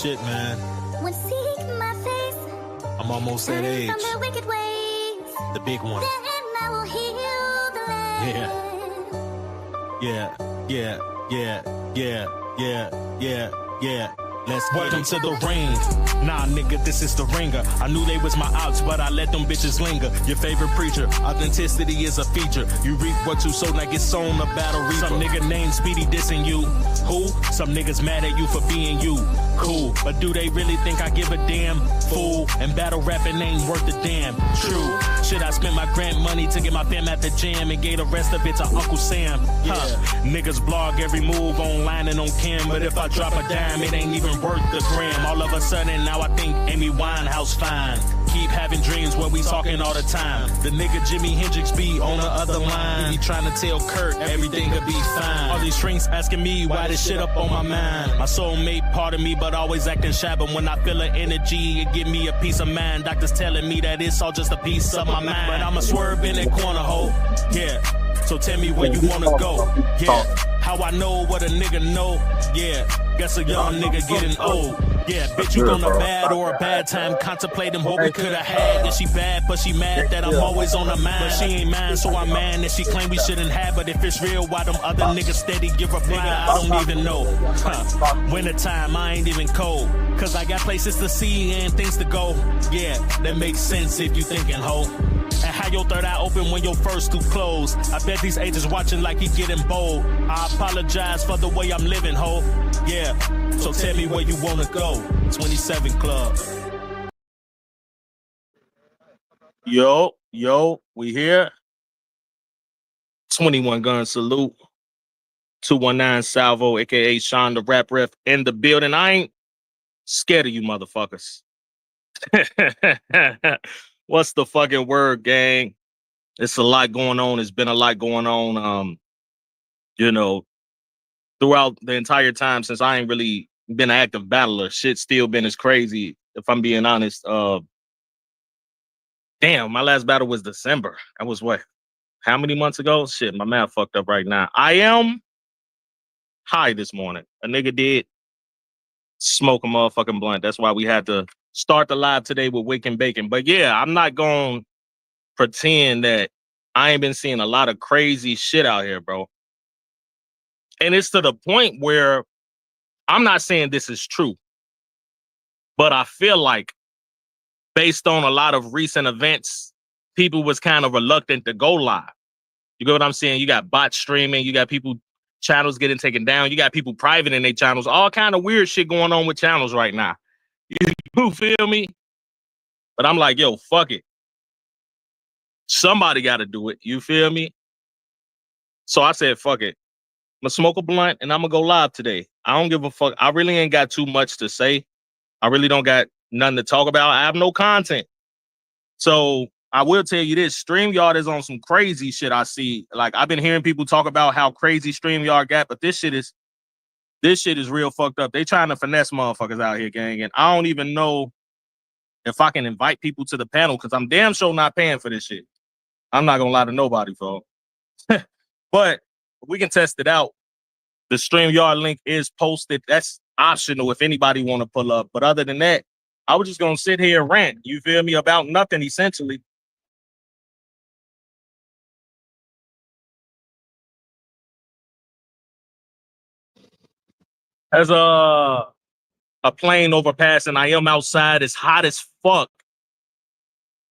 Shit, man. I'm almost that age. The big one. Yeah. Let's welcome to the ring. Nah, nigga, this is the ringer. I knew they was my outs, but I let them bitches linger. Your favorite preacher, authenticity is a feature. You reap what you sow, now get sown a battle reaper. Some nigga named Speedy dissing you. Who? Some niggas mad at you for being you. Cool, but do they really think I give a damn? Fool, and battle rapping ain't worth a damn. True, shit, I spent my grant money to get my fam at the jam and gave the rest of it to Uncle Sam. Niggas blog every move online and on cam, but if I drop a dime, it ain't even worth the gram. All of a sudden, now I think Amy Winehouse fine. Keep having dreams where we talking all the time. The nigga Jimi Hendrix be on the other line. He trying to tell Kurt everything could be fine. All these shrinks asking me why this shit up on my mind. My soulmate part of me, but always acting shy. But when I feel the energy, it give me a peace of mind. Doctors telling me that it's all just a piece of my mind. But I'ma swerve in that corner, ho. Yeah. So tell me where you wanna go. Yeah. How I know what a nigga know. Yeah. Guess a young nigga getting old. Yeah, bitch, you on a bad or a bad time, contemplating what we could've had. Yeah, she bad, but she mad that I'm always on her mind. But she ain't mine, so I'm mad that she claim we shouldn't have. But if it's real, why them other niggas steady give a nigga? I don't even know. Wintertime, I ain't even cold. Cause I got places to see and things to go. Yeah, that makes sense if you thinking, ho. And how your third eye open when your first two closed. I bet these agents watching like he getting bold. I apologize for the way I'm living, ho. Yeah, so tell me where you wanna go. 27 Club. Yo, we here. 21 Gun Salute. 219 Salvo, aka Sean the Rap Ref in the building. I ain't scared of you motherfuckers. What's the fucking word, gang? It's a lot going on. It's been a lot going on. Throughout the entire time since I ain't really been an active battler. Shit still been as crazy, if I'm being honest. Damn, my last battle was December. That was what? How many months ago? Shit, my math fucked up right now. I am high this morning. A nigga did smoke a motherfucking blunt. That's why we had to start the live today with Wake and Bacon. But yeah, I'm not gonna pretend that I ain't been seeing a lot of crazy shit out here, bro. And it's to the point where I'm not saying this is true, but I feel like based on a lot of recent events, people was kind of reluctant to go live. You get what I'm saying? You got bot streaming, you got people channels getting taken down, you got people private in their channels, all kind of weird shit going on with channels right now. You feel me? But I'm like, yo, fuck it. Somebody got to do it. You feel me? So I said, fuck it. I'm gonna smoke a blunt and I'm gonna go live today. I don't give a fuck. I really ain't got too much to say. I really don't got nothing to talk about. I have no content. So I will tell you this: StreamYard is on some crazy shit. I see. Like I've been hearing people talk about how crazy StreamYard got, but this shit is real fucked up. They trying to finesse motherfuckers out here, gang, and I don't even know if I can invite people to the panel because I'm damn sure not paying for this shit. I'm not gonna lie to nobody, folks. But we can test it out. The StreamYard link is posted. That's optional if anybody want to pull up. But other than that, I was just gonna sit here and rant. You feel me? About nothing, essentially. As a plane overpassing, I am outside. It's hot as fuck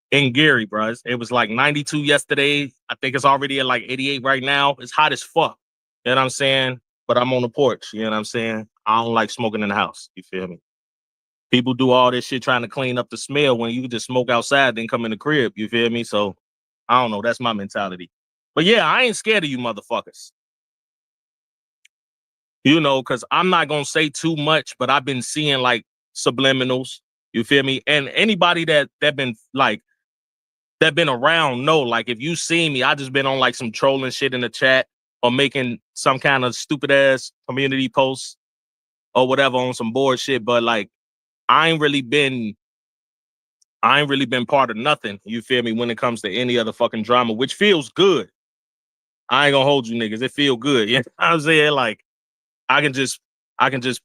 in Gary, bro. It was like 92 yesterday. I think it's already at like 88 right now. It's hot as fuck. You know what I'm saying? But I'm on the porch. You know what I'm saying? I don't like smoking in the house. You feel me? People do all this shit trying to clean up the smell when you can just smoke outside, then come in the crib. You feel me? So I don't know. That's my mentality. But yeah, I ain't scared of you motherfuckers. You know, because I'm not gonna say too much, but I've been seeing like subliminals. You feel me? And anybody that been like that been around know, like if you see me, I just been on like some trolling shit in the chat or making some kind of stupid ass community posts or whatever on some bullshit. But like I ain't really been part of nothing. You feel me? When it comes to any other fucking drama, which feels good. I ain't gonna hold you niggas. It feel good. You know what I'm saying? Like I can just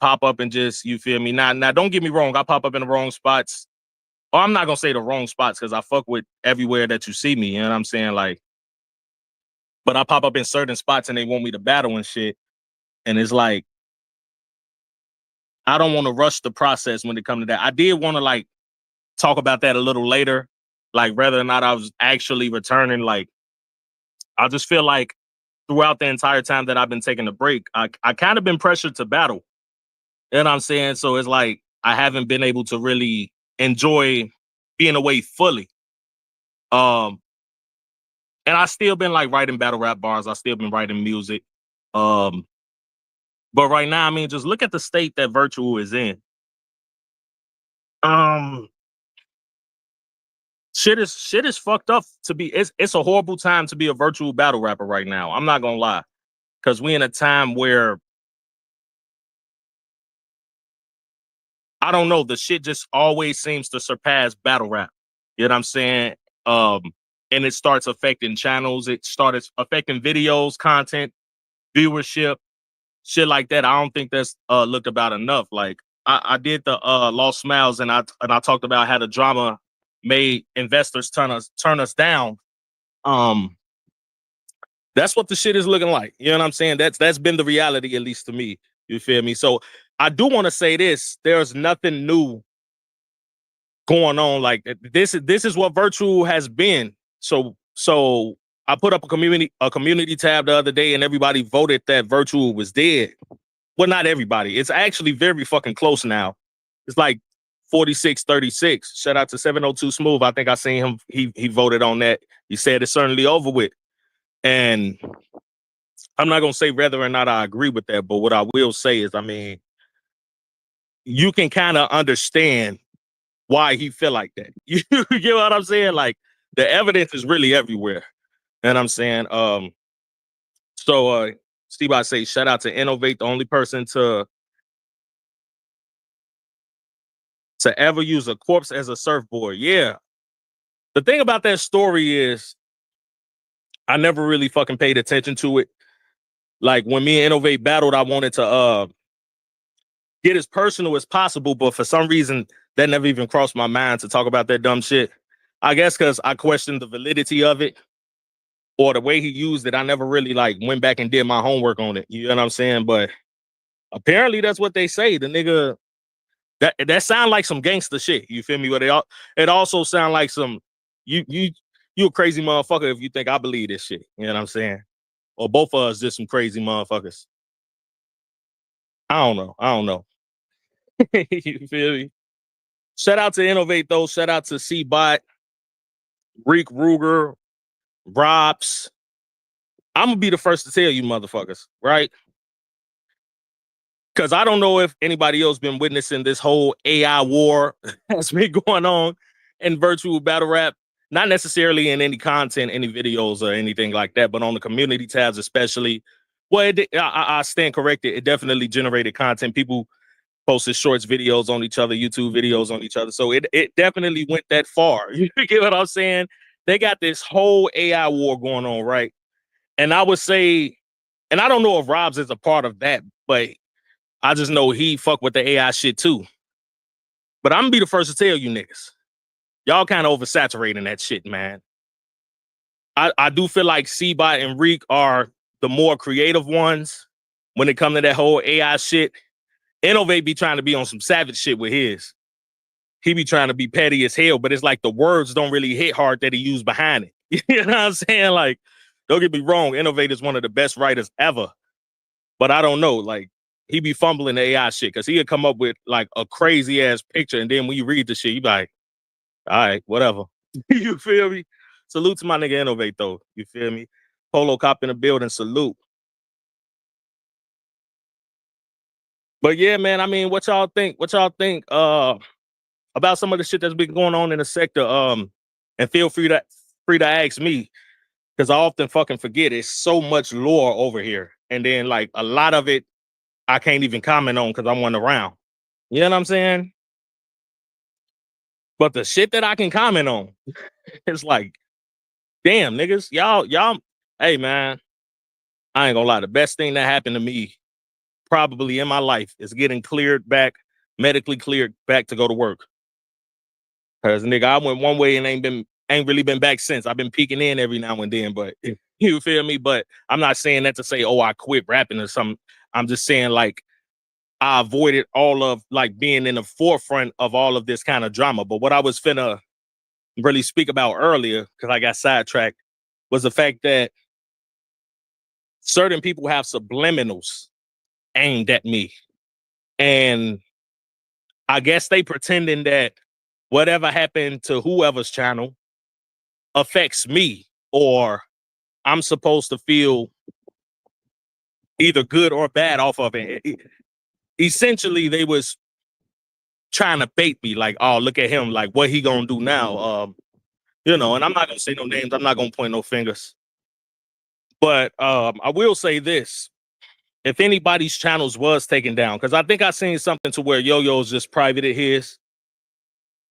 pop up and just, you feel me? Now don't get me wrong, I pop up in the wrong spots. Or I'm not gonna say the wrong spots because I fuck with everywhere that you see me, you know what I'm saying? Like, but I pop up in certain spots and they want me to battle and shit. And it's like, I don't want to rush the process when it comes to that. I did want to like talk about that a little later, like whether or not I was actually returning. Like, I just feel like throughout the entire time that I've been taking a break, I kind of been pressured to battle. You know what I'm saying? So it's like I haven't been able to really enjoy being away fully. Um, and I still been like writing battle rap bars. I still been writing music. Um, but right now, I mean, just look at the state that virtual is in. Um, shit is fucked up to be. It's a horrible time to be a virtual battle rapper right now. I'm not gonna lie, because we in a time where I don't know, the shit just always seems to surpass battle rap. You know what I'm saying? Um, and it starts affecting channels. It started affecting videos, content, viewership, shit like that. I don't think that's looked about enough. Like I did the Lost Smiles and I talked about how the drama made investors turn us down. Um, that's what the shit is looking like. You know what I'm saying? That's been the reality, at least to me. You feel me? So I do want to say this. There's nothing new going on. Like this is what virtual has been. So I put up a community tab the other day and everybody voted that virtual was dead. Well, not everybody. It's actually very fucking close now. It's like 46-36. Shout out to 702 Smooth. I think I seen him. He voted on that. He said it's certainly over with. And I'm not gonna say whether or not I agree with that, but what I will say is, I mean, you can kind of understand why he feel like that. You get what I'm saying? Like the evidence is really everywhere. And I'm saying, Steve, I say shout out to Innovate, the only person to ever use a corpse as a surfboard. Yeah. The thing about that story is I never really fucking paid attention to it. Like when me and Innovate battled, I wanted to get as personal as possible, but for some reason that never even crossed my mind to talk about that dumb shit. I guess because I questioned the validity of it or the way he used it. I never really like went back and did my homework on it. You know what I'm saying? But apparently that's what they say. The nigga that sound like some gangster shit. You feel me? But it also sound like some you a crazy motherfucker if you think I believe this shit. You know what I'm saying? Or both of us just some crazy motherfuckers. I don't know. I don't know. You feel me? Shout out to Innovate though. Shout out to C-Bot, Reek Ruger, Robs. I'm gonna be the first to tell you motherfuckers, right? Because I don't know if anybody else been witnessing this whole AI war that's been going on in virtual battle rap. not necessarily in any content, any videos or anything like that, but on the community tabs, especially. Well, I stand corrected. It definitely generated content. People posted shorts videos on each other, YouTube videos on each other. So it definitely went that far. You get what I'm saying? They got this whole AI war going on, right? And I would say, and I don't know if Robs is a part of that, but I just know he fuck with the AI shit too. But I'm gonna be the first to tell you niggas, y'all kind of oversaturating that shit, man. I do feel like C-Bot and Reek are the more creative ones when it comes to that whole AI shit. Innovate be trying to be on some savage shit with his. He be trying to be petty as hell, but it's like the words don't really hit hard that he used behind it. You know what I'm saying? Like, don't get me wrong, Innovate is one of the best writers ever. But I don't know, like, he be fumbling the AI shit because he'd come up with like a crazy ass picture, and then when you read the shit, you be like, all right, whatever. You feel me? Salute to my nigga Innovate though. You feel me? Polo Cop in the building, salute. But yeah, man, I mean, what y'all think? What y'all think about some of the shit that's been going on in the sector? And feel free to ask me, because I often fucking forget. It's so much lore over here. And then like a lot of it I can't even comment on because I wasn't around. You know what I'm saying? But the shit that I can comment on, it's like, damn, niggas, y'all, hey man, I ain't gonna lie. The best thing that happened to me probably in my life is getting cleared back, medically cleared back to go to work. Cause nigga, I went one way and ain't really been back since. I've been peeking in every now and then, but you feel me? But I'm not saying that to say, oh, I quit rapping or something. I'm just saying like I avoided all of like being in the forefront of all of this kind of drama. But what I was finna really speak about earlier, because I got sidetracked, was the fact that certain people have subliminals aimed at me. And I guess they pretending that whatever happened to whoever's channel affects me, or I'm supposed to feel either good or bad off of it. Essentially, they was trying to bait me, like, oh, look at him, like, what he gonna do now? You know, and I'm not gonna say no names, I'm not gonna point no fingers. But I will say this. If anybody's channels was taken down, because I think I seen something to where Yo-Yo's just privated his.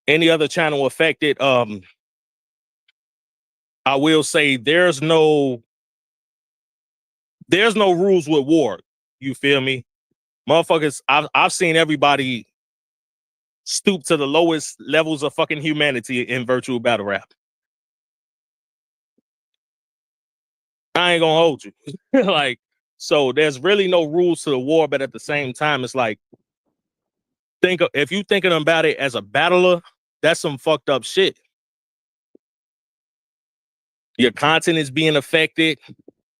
Any other channel affected, I will say there's no rules with war. You feel me? Motherfuckers, I've seen everybody stoop to the lowest levels of fucking humanity in virtual battle rap. I ain't gonna hold you. Like, so there's really no rules to the war, but at the same time, it's like, if you thinking about it as a battler, that's some fucked up shit. Your content is being affected,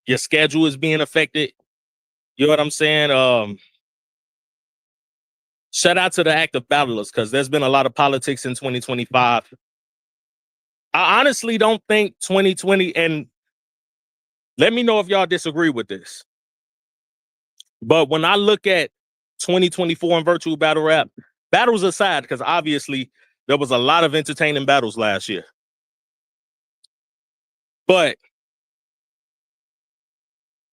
your schedule is being affected. You know what I'm saying? Shout out to the active battlers, because there's been a lot of politics in 2025. I honestly don't think 2020, and let me know if y'all disagree with this. But when I look at 2024 in virtual battle rap, battles aside, because obviously there was a lot of entertaining battles last year. But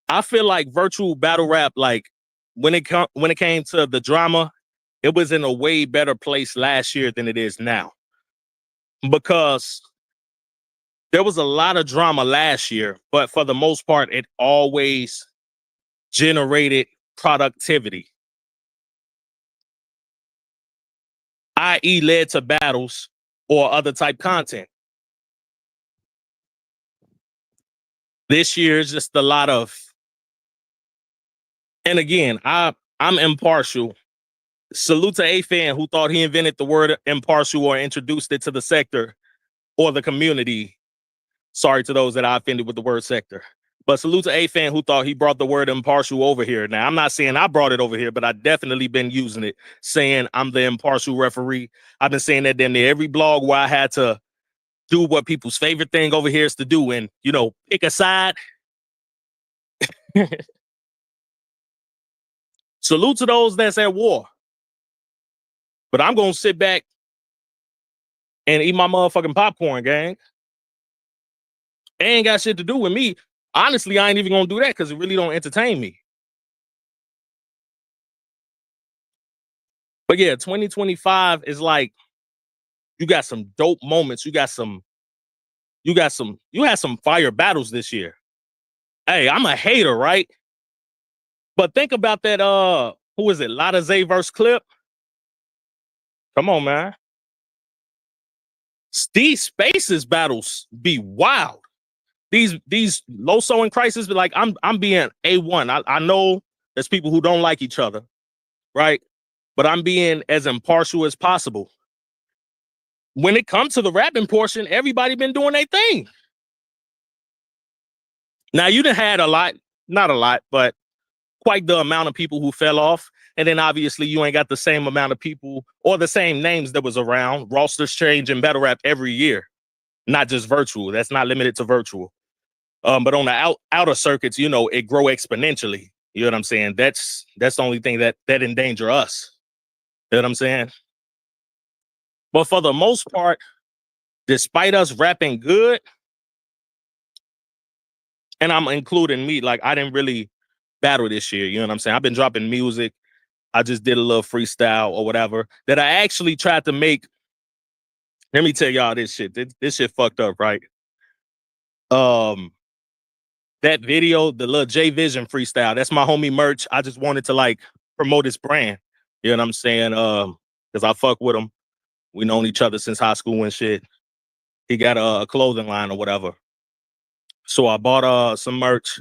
I feel like virtual battle rap, like when it came to the drama, it was in a way better place last year than it is now. Because there was a lot of drama last year, but for the most part, it always generated productivity, i.e. led to battles or other type content. This year is just a lot of, and again, I'm impartial. Salute to a fan who thought he invented the word impartial or introduced it to the sector or the community. Sorry to those that I offended with the word sector. But salute to a fan who thought he brought the word impartial over here. Now, I'm not saying I brought it over here, but I definitely been using it, saying I'm the impartial referee. I've been saying that damn near every blog where I had to do what people's favorite thing over here is to do and, you know, pick a side. Salute to those that's at war. But I'm going to sit back and eat my motherfucking popcorn, gang. It ain't got shit to do with me. Honestly, I ain't even gonna do that because it really don't entertain me. But yeah, 2025 is like you got some dope moments. You had some fire battles this year. Hey, I'm a hater, right? But think about that, who is it? Lotta Zay verse Clip. Come on, man. These spaces battles be wild. These low sewing crisis, but like I'm being A1. I know there's people who don't like each other, right? But I'm being as impartial as possible. When it comes to the rapping portion, everybody been doing their thing. Now you done had a lot, not a lot, but quite the amount of people who fell off. And then obviously you ain't got the same amount of people or the same names that was around. Rosters change in battle rap every year, not just virtual. That's not limited to virtual. But on the outer circuits, you know, it grow exponentially. You know what I'm saying? That's the only thing that endanger us. You know what I'm saying? But for the most part, despite us rapping good, and I'm including me, like I didn't really battle this year. You know what I'm saying? I've been dropping music. I just did a little freestyle or whatever that I actually tried to make. Let me tell y'all this shit. This shit fucked up, right? That video, the little J Vision freestyle, that's my homie merch. I just wanted to like promote his brand. You know what I'm saying? Because I fuck with him. We known each other since high school and shit. He got a clothing line or whatever. So I bought some merch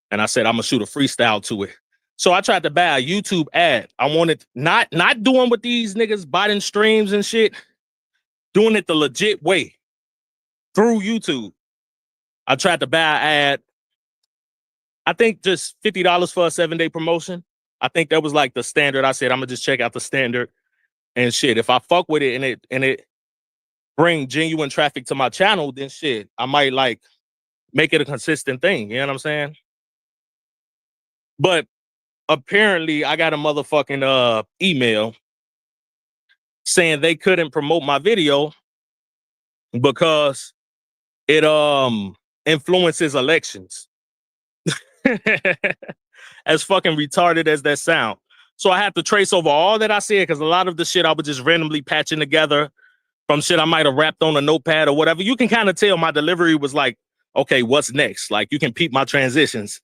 and I said I'm gonna shoot a freestyle to it. So I tried to buy a YouTube ad. I wanted not doing what these niggas buying streams and shit, doing it the legit way through YouTube. I tried to buy an ad. I think just $50 for a 7-day promotion. I think that was like the standard. I said I'm gonna just check out the standard and shit. If I fuck with it and it bring genuine traffic to my channel, then shit, I might like make it a consistent thing. You know what I'm saying? But apparently I got a motherfucking email saying they couldn't promote my video because it influences elections. As fucking retarded as that sound. So I have to trace over all that I said because a lot of the shit I was just randomly patching together from shit I might have rapped on a notepad or whatever. You can kind of tell my delivery was like, okay, what's next? Like you can peep my transitions.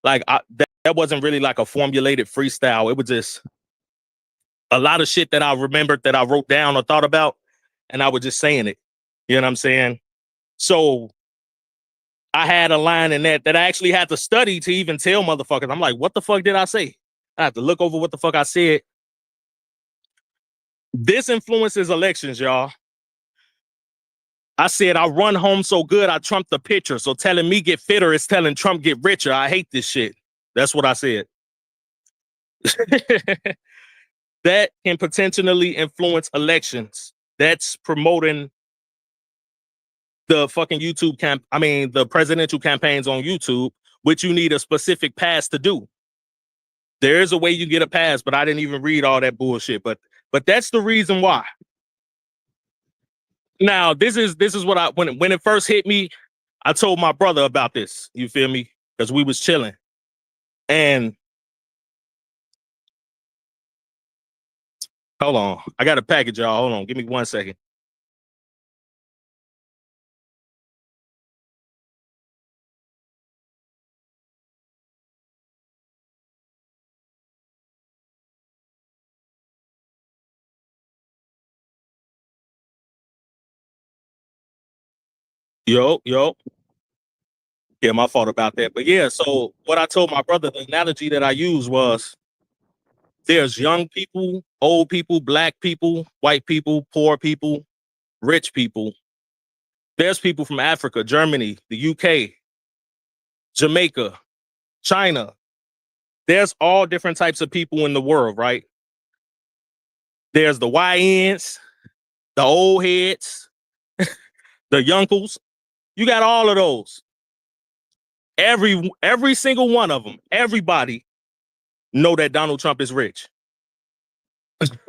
Like that wasn't really like a formulated freestyle. It was just a lot of shit that I remembered that I wrote down or thought about, and I was just saying it. You know what I'm saying? So I had a line in that I actually had to study to even tell motherfuckers. I'm like, what the fuck did I say? I have to look over what the fuck I said. This influences elections, y'all. I said, I run home so good, I trumped the picture. So telling me get fitter is telling Trump get richer. I hate this shit. That's what I said. That can potentially influence elections. That's promoting the fucking the presidential campaigns on YouTube, which you need a specific pass to do. There is a way you get a pass, but I didn't even read all that bullshit. But that's the reason why. Now, this is what when it first hit me, I told my brother about this. You feel me? Because we was chilling. And hold on. I got a package, y'all. Hold on. Give me 1 second. Yo. Yeah, my fault about that. But yeah, so what I told my brother, the analogy that I used was there's young people, old people, black people, white people, poor people, rich people. There's people from Africa, Germany, the UK, Jamaica, China. There's all different types of people in the world, right? There's the YNs, the old heads, the youngles. You got all of those. Every single one of them, everybody know that Donald Trump is rich.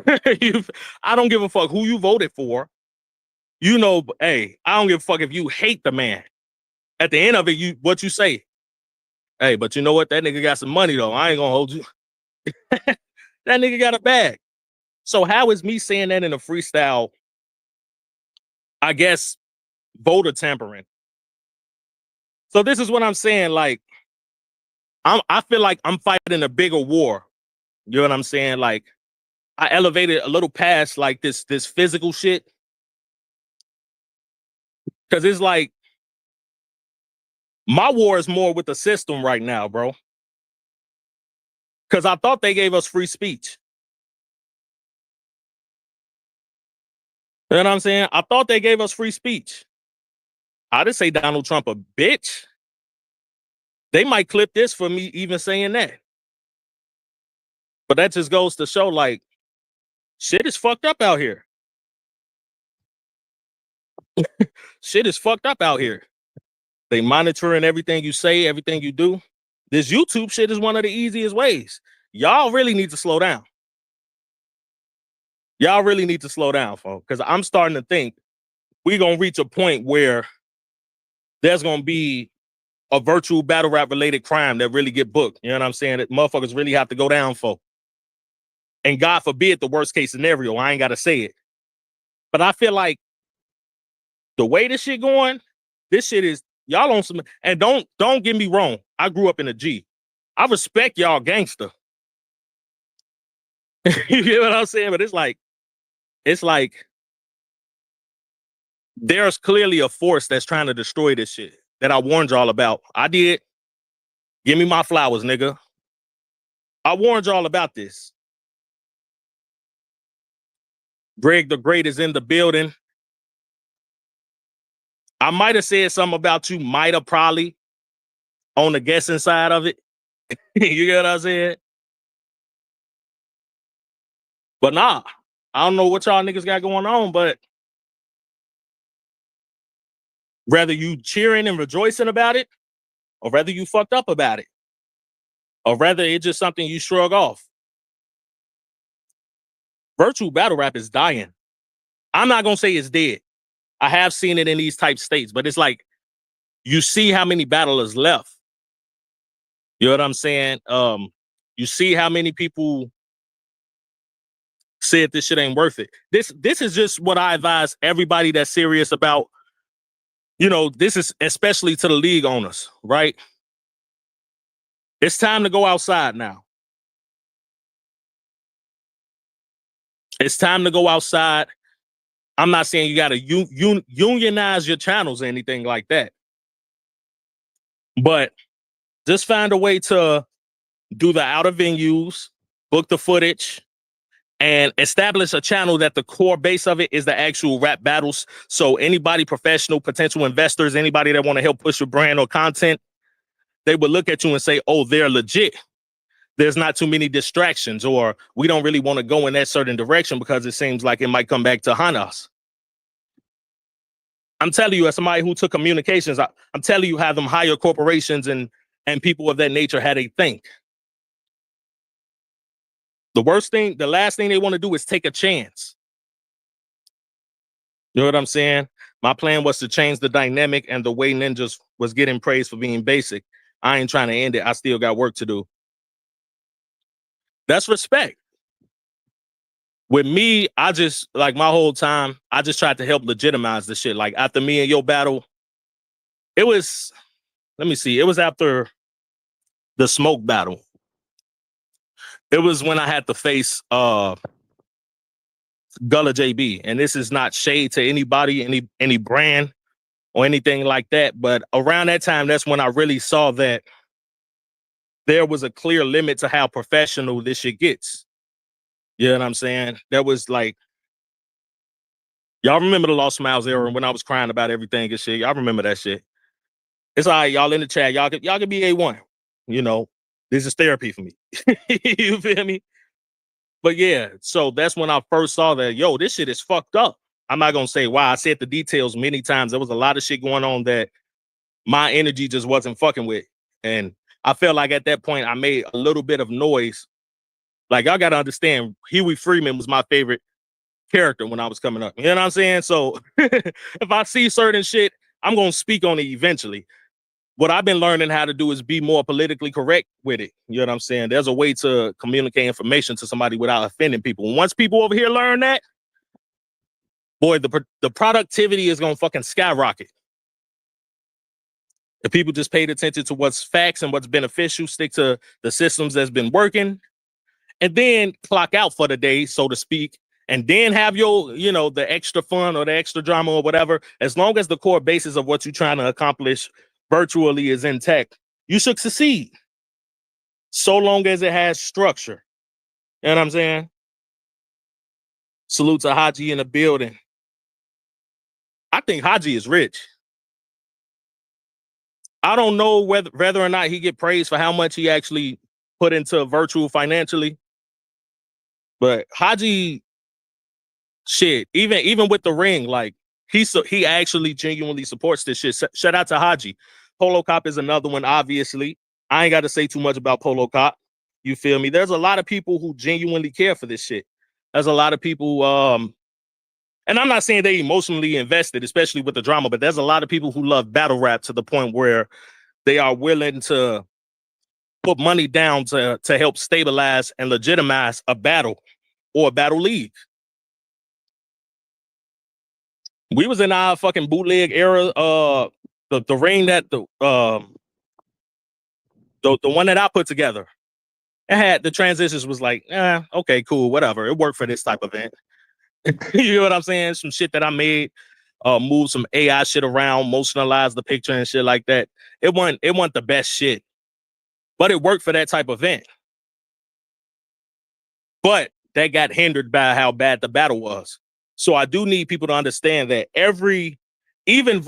I don't give a fuck who you voted for. You know, hey, I don't give a fuck if you hate the man. At the end of it, what you say? Hey, but you know what? That nigga got some money though. I ain't gonna hold you. That nigga got a bag. So how is me saying that in a freestyle? I guess voter tampering. So this is what I'm saying. Like, I feel like I'm fighting a bigger war. You know what I'm saying? Like, I elevated a little past like this physical shit. Cause it's like my war is more with the system right now, bro. Cause I thought they gave us free speech. You know what I'm saying? I thought they gave us free speech. I didn't say Donald Trump a bitch. They might clip this for me even saying that. But that just goes to show like shit is fucked up out here. Shit is fucked up out here. They monitoring everything you say, everything you do. This YouTube shit is one of the easiest ways. Y'all really need to slow down. Y'all really need to slow down, folks. Because I'm starting to think we're going to reach a point where there's going to be a virtual battle rap related crime that really get booked. You know what I'm saying? That motherfuckers really have to go down for. And God forbid the worst case scenario. I ain't got to say it. But I feel like the way this shit going, this shit is y'all on some. And don't get me wrong. I grew up in a G. I respect y'all gangster. You get what I'm saying? But it's like there's clearly a force that's trying to destroy this shit that I warned y'all about. I did. Give me my flowers, nigga. I warned y'all about this. Greg the Great is in the building. I might have said something about you, might have probably on the guessing side of it. You get what I'm saying? But nah, I don't know what y'all niggas got going on, but whether you cheering and rejoicing about it, or whether you fucked up about it, or whether it's just something you shrug off. Virtual battle rap is dying. I'm not gonna say it's dead. I have seen it in these type states, but it's like you see how many battlers left. You know what I'm saying? You see how many people said this shit ain't worth it. This is just what I advise everybody that's serious about. You know, this is especially to the league owners, right? It's time to go outside now. It's time to go outside. I'm not saying you got to unionize your channels or anything like that. But just find a way to do the outer venues, book the footage, and establish a channel that the core base of it is the actual rap battles. So anybody, professional, potential investors, anybody that want to help push your brand or content, they would look at you and say, oh, they're legit. There's not too many distractions, or we don't really want to go in that certain direction because it seems like it might come back to haunt us. I'm telling you, as somebody who took communications, I'm telling you how them higher corporations and people of that nature, how they think. The last thing they want to do is take a chance. You know what I'm saying? My plan was to change the dynamic and the way ninjas was getting praised for being basic. I ain't trying to end it. I still got work to do. That's respect. With me, I just, like, my whole time, I just tried to help legitimize the shit. Like, after me and your battle, it was, let me see, it was after the smoke battle. It was when I had to face Gullah JB. And this is not shade to anybody, any brand or anything like that. But around that time, that's when I really saw that there was a clear limit to how professional this shit gets. You know what I'm saying? That was like, y'all remember the Lost Smiles era when I was crying about everything and shit. Y'all remember that shit. It's all right, y'all in the chat. Y'all can be A1. You know, this is therapy for me. You feel me? But yeah, so that's when I first saw that, yo, this shit is fucked up. I'm not gonna say why. I said the details many times. There was a lot of shit going on that my energy just wasn't fucking with. And I felt like at that point I made a little bit of noise. Like, y'all gotta understand, Huey Freeman was my favorite character when I was coming up. You know what I'm saying? So if I see certain shit, I'm gonna speak on it eventually. what I've been learning how to do is be more politically correct with it. You know what I'm saying? There's a way to communicate information to somebody without offending people. Once people over here learn that, boy, the productivity is gonna fucking skyrocket. If people just paid attention to what's facts and what's beneficial, stick to the systems that's been working, and then clock out for the day, so to speak, and then have your, the extra fun or the extra drama or whatever. As long as the core basis of what you're trying to accomplish virtually is intact, you should succeed. So long as it has structure. You know what I'm saying? Salute to Haji in the building. I think Haji is rich. I don't know whether or not he get praised for how much he actually put into virtual financially, but Haji, shit, even with the ring, like he actually genuinely supports this shit. Shout out to Haji. Polo Cop is another one, obviously. I ain't got to say too much about Polo Cop. You feel me? There's a lot of people who genuinely care for this shit. There's a lot of people, and I'm not saying they emotionally invested, especially with the drama, but there's a lot of people who love battle rap to the point where they are willing to put money down to help stabilize and legitimize a battle or a battle league. We was in our fucking bootleg era. The ring that the one that I put together, it had the transitions was like, okay, cool, whatever. It worked for this type of event. You know what I'm saying? Some shit that I made, move some AI shit around, motionalize the picture and shit like that. It wasn't the best shit, but it worked for that type of event. But that got hindered by how bad the battle was. So I do need people to understand that even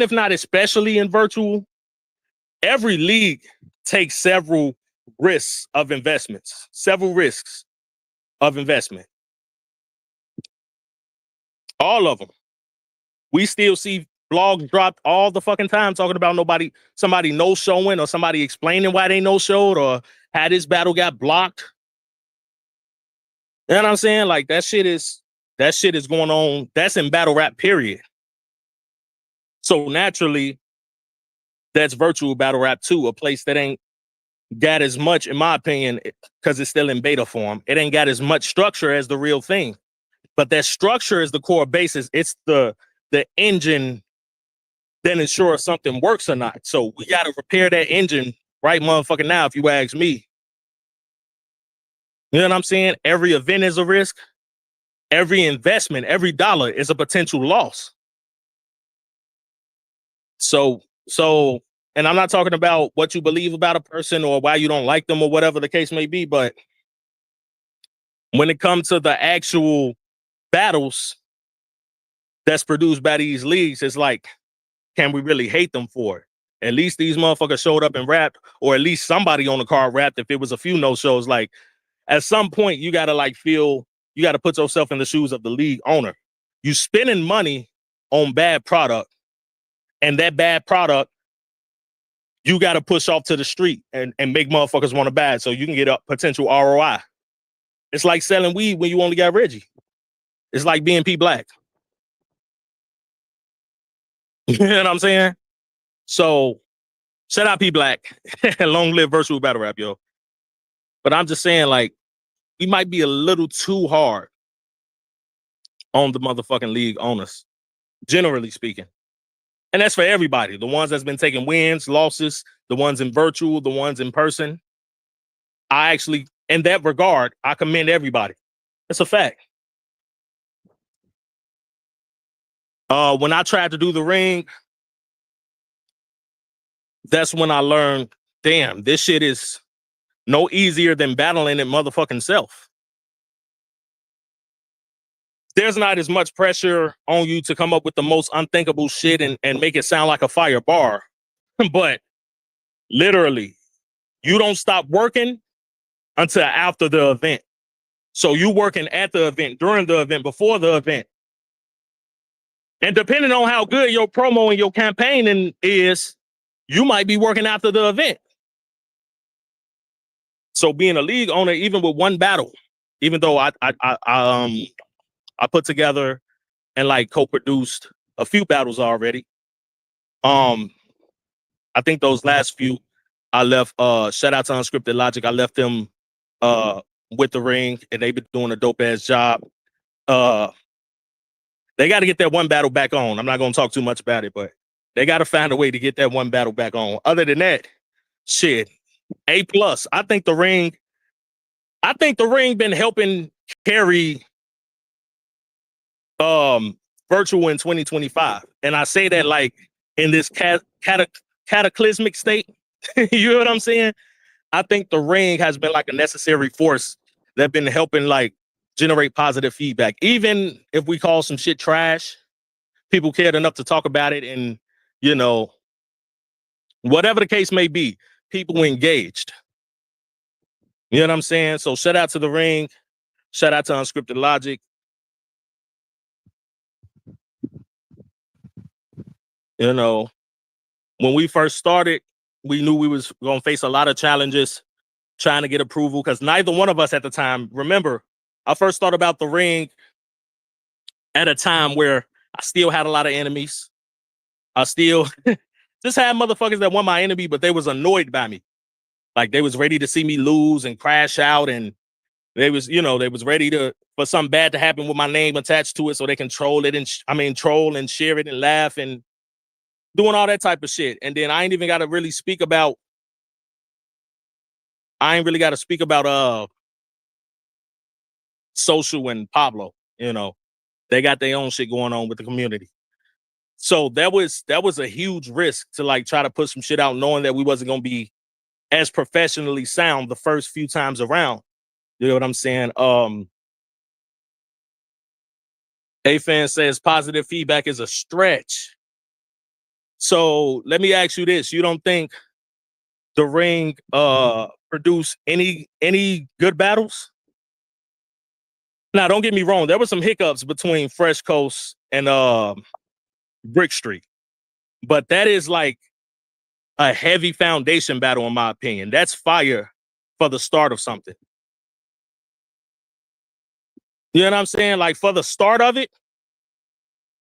if not especially in virtual, every league takes several risks of investment. All of them. We still see blogs dropped all the fucking time talking about somebody no showing or somebody explaining why they no showed or how this battle got blocked. You know what I'm saying? Like that shit is going on. That's in battle rap, period. So naturally, that's virtual battle rap too, a place that ain't got as much, in my opinion, because it's still in beta form. It ain't got as much structure as the real thing. But that structure is the core basis. It's the engine that ensures something works or not. So we got to repair that engine right motherfucking now, if you ask me. You know what I'm saying? Every event is a risk. Every investment, every dollar is a potential loss. So, and I'm not talking about what you believe about a person or why you don't like them or whatever the case may be, but when it comes to the actual battles that's produced by these leagues, it's like, can we really hate them for it? At least these motherfuckers showed up and rapped, or at least somebody on the card rapped. If it was a few no shows, like at some point you gotta you gotta put yourself in the shoes of the league owner. You spending money on bad product, and that bad product you gotta push off to the street and make motherfuckers want to buy it so you can get a potential ROI. It's like selling weed when you only got Reggie. It's like being P Black. You know what I'm saying? So shout out P Black. Long live virtual battle rap, yo. But I'm just saying, like, we might be a little too hard on the motherfucking league owners, generally speaking. And that's for everybody. The ones that's been taking wins, losses, the ones in virtual, the ones in person. I actually, in that regard, I commend everybody. It's a fact. When I tried to do the ring, that's when I learned, damn, this shit is no easier than battling it motherfucking self. There's not as much pressure on you to come up with the most unthinkable shit and make it sound like a fire bar. But literally, you don't stop working until after the event. So you working at the event, during the event, before the event. And depending on how good your promo and your campaigning is, you might be working after the event. So being a league owner, even with one battle, even though I put together and like co-produced a few battles already. I think those last few I left, shout out to Unscripted Logic. I left them with the ring, and they've been doing a dope ass job. Uh they got to get that one battle back on. I'm not gonna talk too much about it, but they got to find a way to get that one battle back on. Other than that, shit, A+. I think the ring been helping carry virtual in 2025. And I say that like in this cataclysmic state. You know what I'm saying? I think the ring has been like a necessary force that been helping like generate positive feedback. Even if we call some shit trash, people cared enough to talk about it, and you know, whatever the case may be, people engaged. You know what I'm saying? So shout out to the ring, shout out to Unscripted Logic. You know, when we first started, we knew we was gonna face a lot of challenges trying to get approval because neither one of us at the time, remember, I first thought about the ring at a time where I still had a lot of enemies. I still just had motherfuckers that were my enemy, but they was annoyed by me. Like they was ready to see me lose and crash out, and they was, they was ready for something bad to happen with my name attached to it, so they can troll it and troll and share it and laugh and doing all that type of shit. And then I ain't even got to really speak about. I ain't really got to speak about Social and Pablo. They got their own shit going on with the community. So that was a huge risk to like try to put some shit out, knowing that we wasn't gonna be as professionally sound the first few times around. You know what I'm saying? A-Fan says positive feedback is a stretch. So let me ask you this. You don't think the ring produced any good battles? Now, don't get me wrong. There were some hiccups between Fresh Coast and Brick Street. But that is like a heavy foundation battle, in my opinion. That's fire for the start of something. You know what I'm saying? Like for the start of it,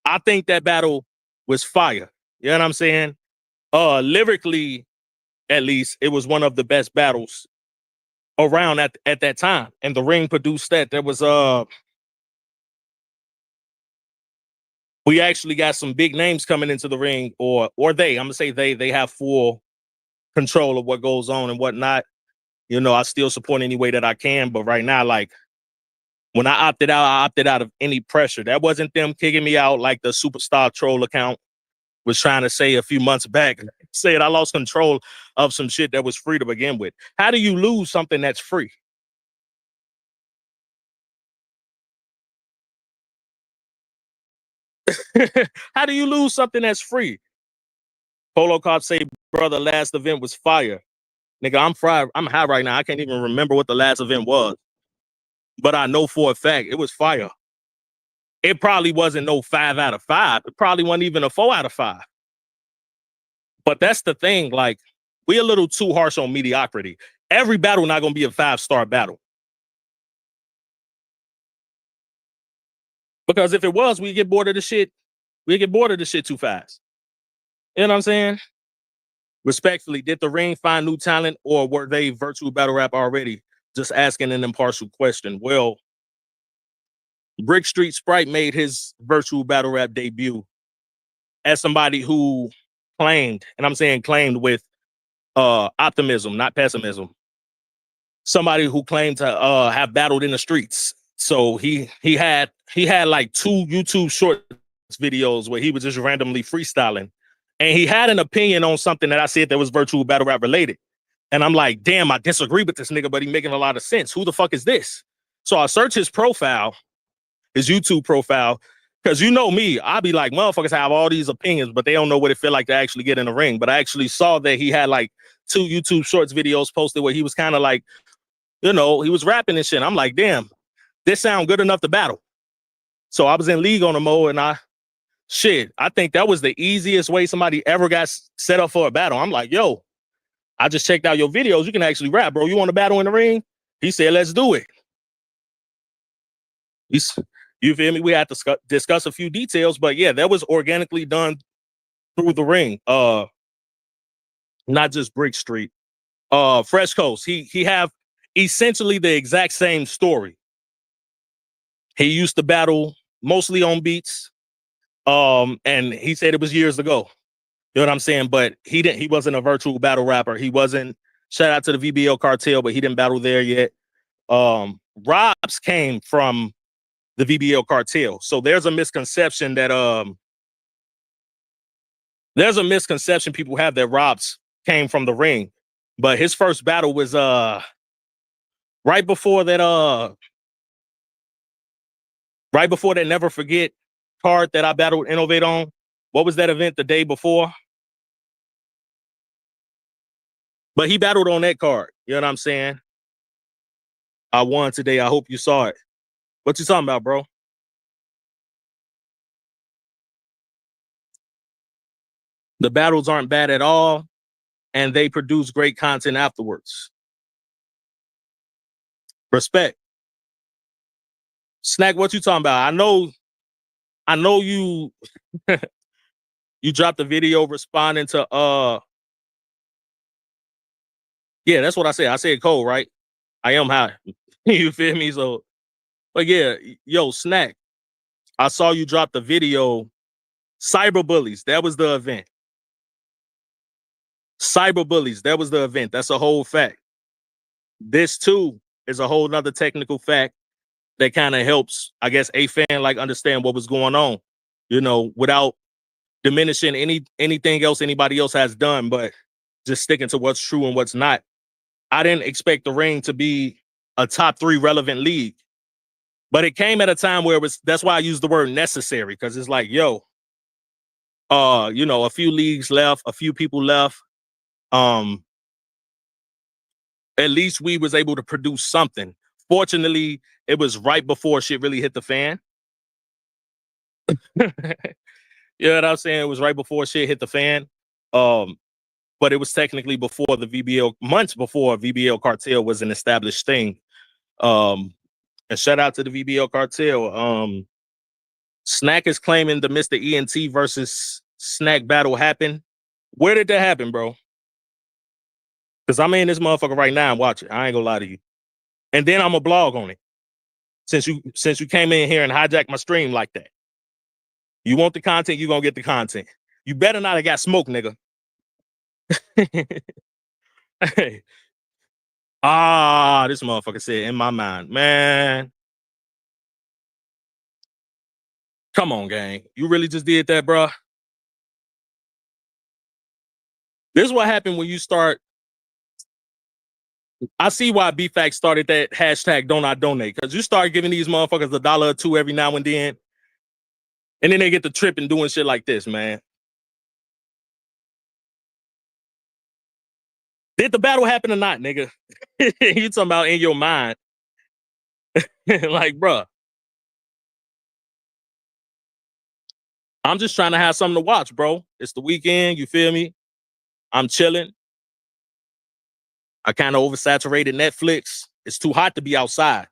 I think that battle was fire. You know what I'm saying? Lyrically, at least, it was one of the best battles around at that time. And the ring produced that. There was we actually got some big names coming into the ring, or I'm gonna say they have full control of what goes on and whatnot. I still support any way that I can, but right now, like when I opted out of any pressure. That wasn't them kicking me out like the Superstar troll account was trying to say a few months back. Said I lost control of some shit that was free to begin with. How do you lose something that's free? How do you lose something that's free? Polo Cop say, brother, last event was fire. Nigga, I'm fried. I'm high right now. I can't even remember what the last event was. But I know for a fact it was fire. It probably wasn't no 5 out of 5. It probably wasn't even a 4 out of 5. But that's the thing. Like, we a little too harsh on mediocrity. Every battle not gonna be a 5-star battle. Because if it was, we get bored of the shit. We get bored of the shit too fast. You know what I'm saying? Respectfully, did the ring find new talent, or were they virtual battle rap already? Just asking an impartial question. Well, Brick Street Sprite made his virtual battle rap debut as somebody who claimed, and I'm saying claimed with optimism, not pessimism. Somebody who claimed to have battled in the streets. So he had like 2 YouTube short videos where he was just randomly freestyling, and he had an opinion on something that I said that was virtual battle rap related. And I'm like, damn, I disagree with this nigga, but he making a lot of sense. Who the fuck is this? So I search his profile, his YouTube profile, because you know me, I be like, motherfuckers have all these opinions, but they don't know what it feel like to actually get in the ring. But I actually saw that he had like 2 YouTube shorts videos posted where he was kind of like, he was rapping and shit. I'm like, damn, this sound good enough to battle. So I was in league on the mode, and I think that was the easiest way somebody ever got set up for a battle. I'm like, yo, I just checked out your videos. You can actually rap, bro. You want to battle in the ring? He said, let's do it. You feel me? We had to discuss a few details, but yeah, that was organically done through the ring. not just Brick Street. Fresh Coast. He have essentially the exact same story. He used to battle mostly on beats. And he said it was years ago. You know what I'm saying? But he wasn't a virtual battle rapper. He wasn't, shout out to the VBL cartel, but he didn't battle there yet. Robs came from the VBL cartel. So there's a misconception that people have that Robs came from the ring. But his first battle was right before that Never Forget card that I battled Innovate on. What was that event the day before? But he battled on that card. You know what I'm saying? I won today. I hope you saw it. What you talking about, bro? The battles aren't bad at all, and they produce great content afterwards. Respect. Snack, what you talking about? I know you you dropped a video responding to yeah, that's what I said. I said cold, right? I am high. You feel me? So, but yeah, yo, Snack, I saw you drop the video. Cyberbullies, that was the event. Cyberbullies, that was the event. That's a whole fact. This too is a whole nother technical fact that kind of helps, I guess, a fan like understand what was going on, you know, without diminishing anything else anybody else has done, but just sticking to what's true and what's not. I didn't expect the ring to be a top 3 relevant league, but it came at a time where that's why I use the word necessary, because it's like, yo, you know, a few leagues left, a few people left. At least we was able to produce something. Fortunately, it was right before shit really hit the fan. You know what I'm saying? It was right before shit hit the fan. But it was technically before the VBL, months before VBL cartel was an established thing. And shout out to the VBL cartel. Snack is claiming the Mr. ENT versus Snack battle happened. Where did that happen, bro? Because I'm in this motherfucker right now and watch it. I ain't gonna lie to you. And then I'm a blog on it. Since you came in here and hijacked my stream like that. You want the content, you gonna get the content. You better not have got smoked, nigga. Hey. This motherfucker said in my mind, man. Come on, gang. You really just did that, bro? This is what happened when you start. I see why BFAC started that hashtag don't I donate, because you start giving these motherfuckers $1 or $2 every now and then they get the trip and doing shit like this, man. Did the battle happen or not, nigga? You talking about in your mind. Like, bruh. I'm just trying to have something to watch, bro. It's the weekend, you feel me? I'm chilling. I kind of oversaturated Netflix. It's too hot to be outside.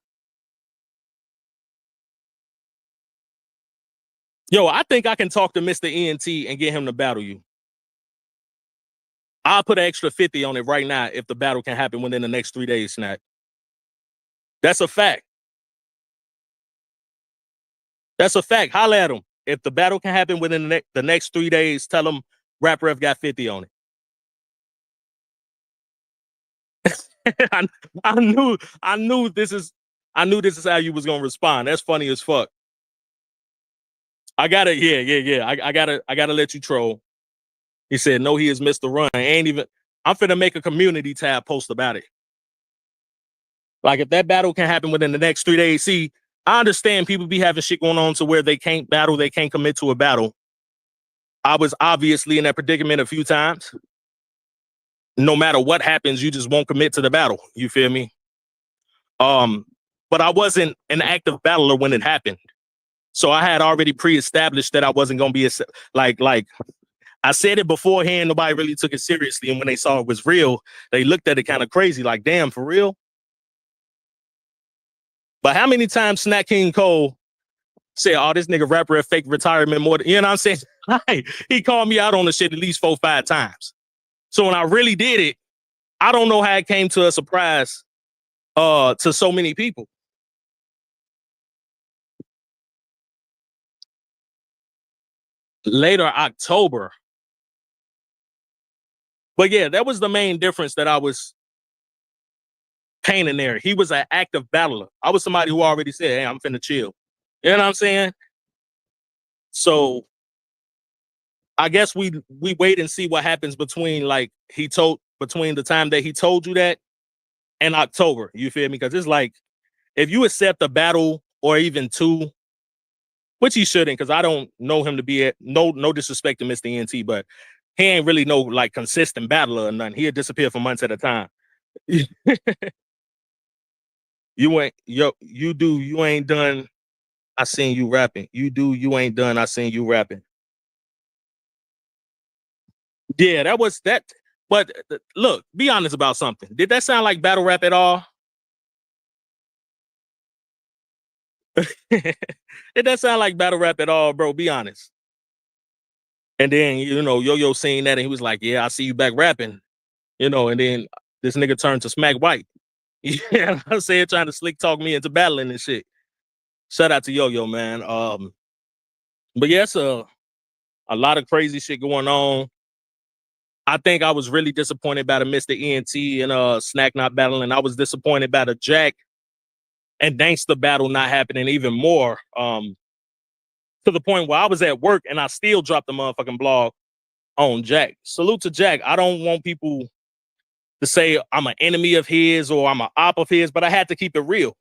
Yo, I think I can talk to Mr. ENT and get him to battle you. I'll put an extra 50 on it right now if the battle can happen within the next 3 days, Snack. That's a fact. That's a fact. Holla at him. If the battle can happen within the next 3 days, tell him Rap Ref got 50 on it. I knew this is how you was gonna respond. That's funny as fuck. I gotta let you troll. He said, no, he is Mr. Run. I'm finna make a community tab post about it. Like, if that battle can happen within the next 3 days, see, I understand people be having shit going on to where they can't battle, they can't commit to a battle. I was obviously in that predicament a few times. No matter what happens, you just won't commit to the battle. You feel me? But I wasn't an active battler when it happened. So I had already pre-established that I wasn't gonna be like I said it beforehand, nobody really took it seriously. And when they saw it was real, they looked at it kind of crazy, like, damn, for real? But how many times Snack King Cole said, oh, this nigga Rap Ref fake retirement more than, you know what I'm saying? He called me out on the shit at least 4 or 5 times. So when I really did it, I don't know how it came to a surprise to so many people. Later October. But yeah, that was the main difference that I was painting there. He was an active battler. I was somebody who already said, hey, I'm finna chill. You know what I'm saying? So I guess we wait and see what happens between between the time that he told you that and October. You feel me? Because it's like if you accept a battle or even two, which he shouldn't, because I don't know him to be no disrespect to Mr. ENT, but he ain't really no like consistent battler or nothing. He'll disappear for months at a time. You ain't done. I seen you rapping. You ain't done. I seen you rapping. Yeah, that was that. But look, be honest about something. Did that sound like battle rap at all? Did that sound like battle rap at all, bro? Be honest. And then, Yo-Yo seen that and he was like, yeah, I see you back rapping. And then this nigga turned to Smack White. Yeah, I'm saying, trying to slick talk me into battling and shit. Shout out to Yo-Yo, man. But yeah, it's a lot of crazy shit going on. I think I was really disappointed by the Mr. ENT and Snack not battling. I was disappointed by the Jack and Dankster battle not happening even more. To the point where I was at work and I still dropped the motherfucking blog on Jack. Salute to Jack. I don't want people to say I'm an enemy of his or I'm an op of his, but I had to keep it real.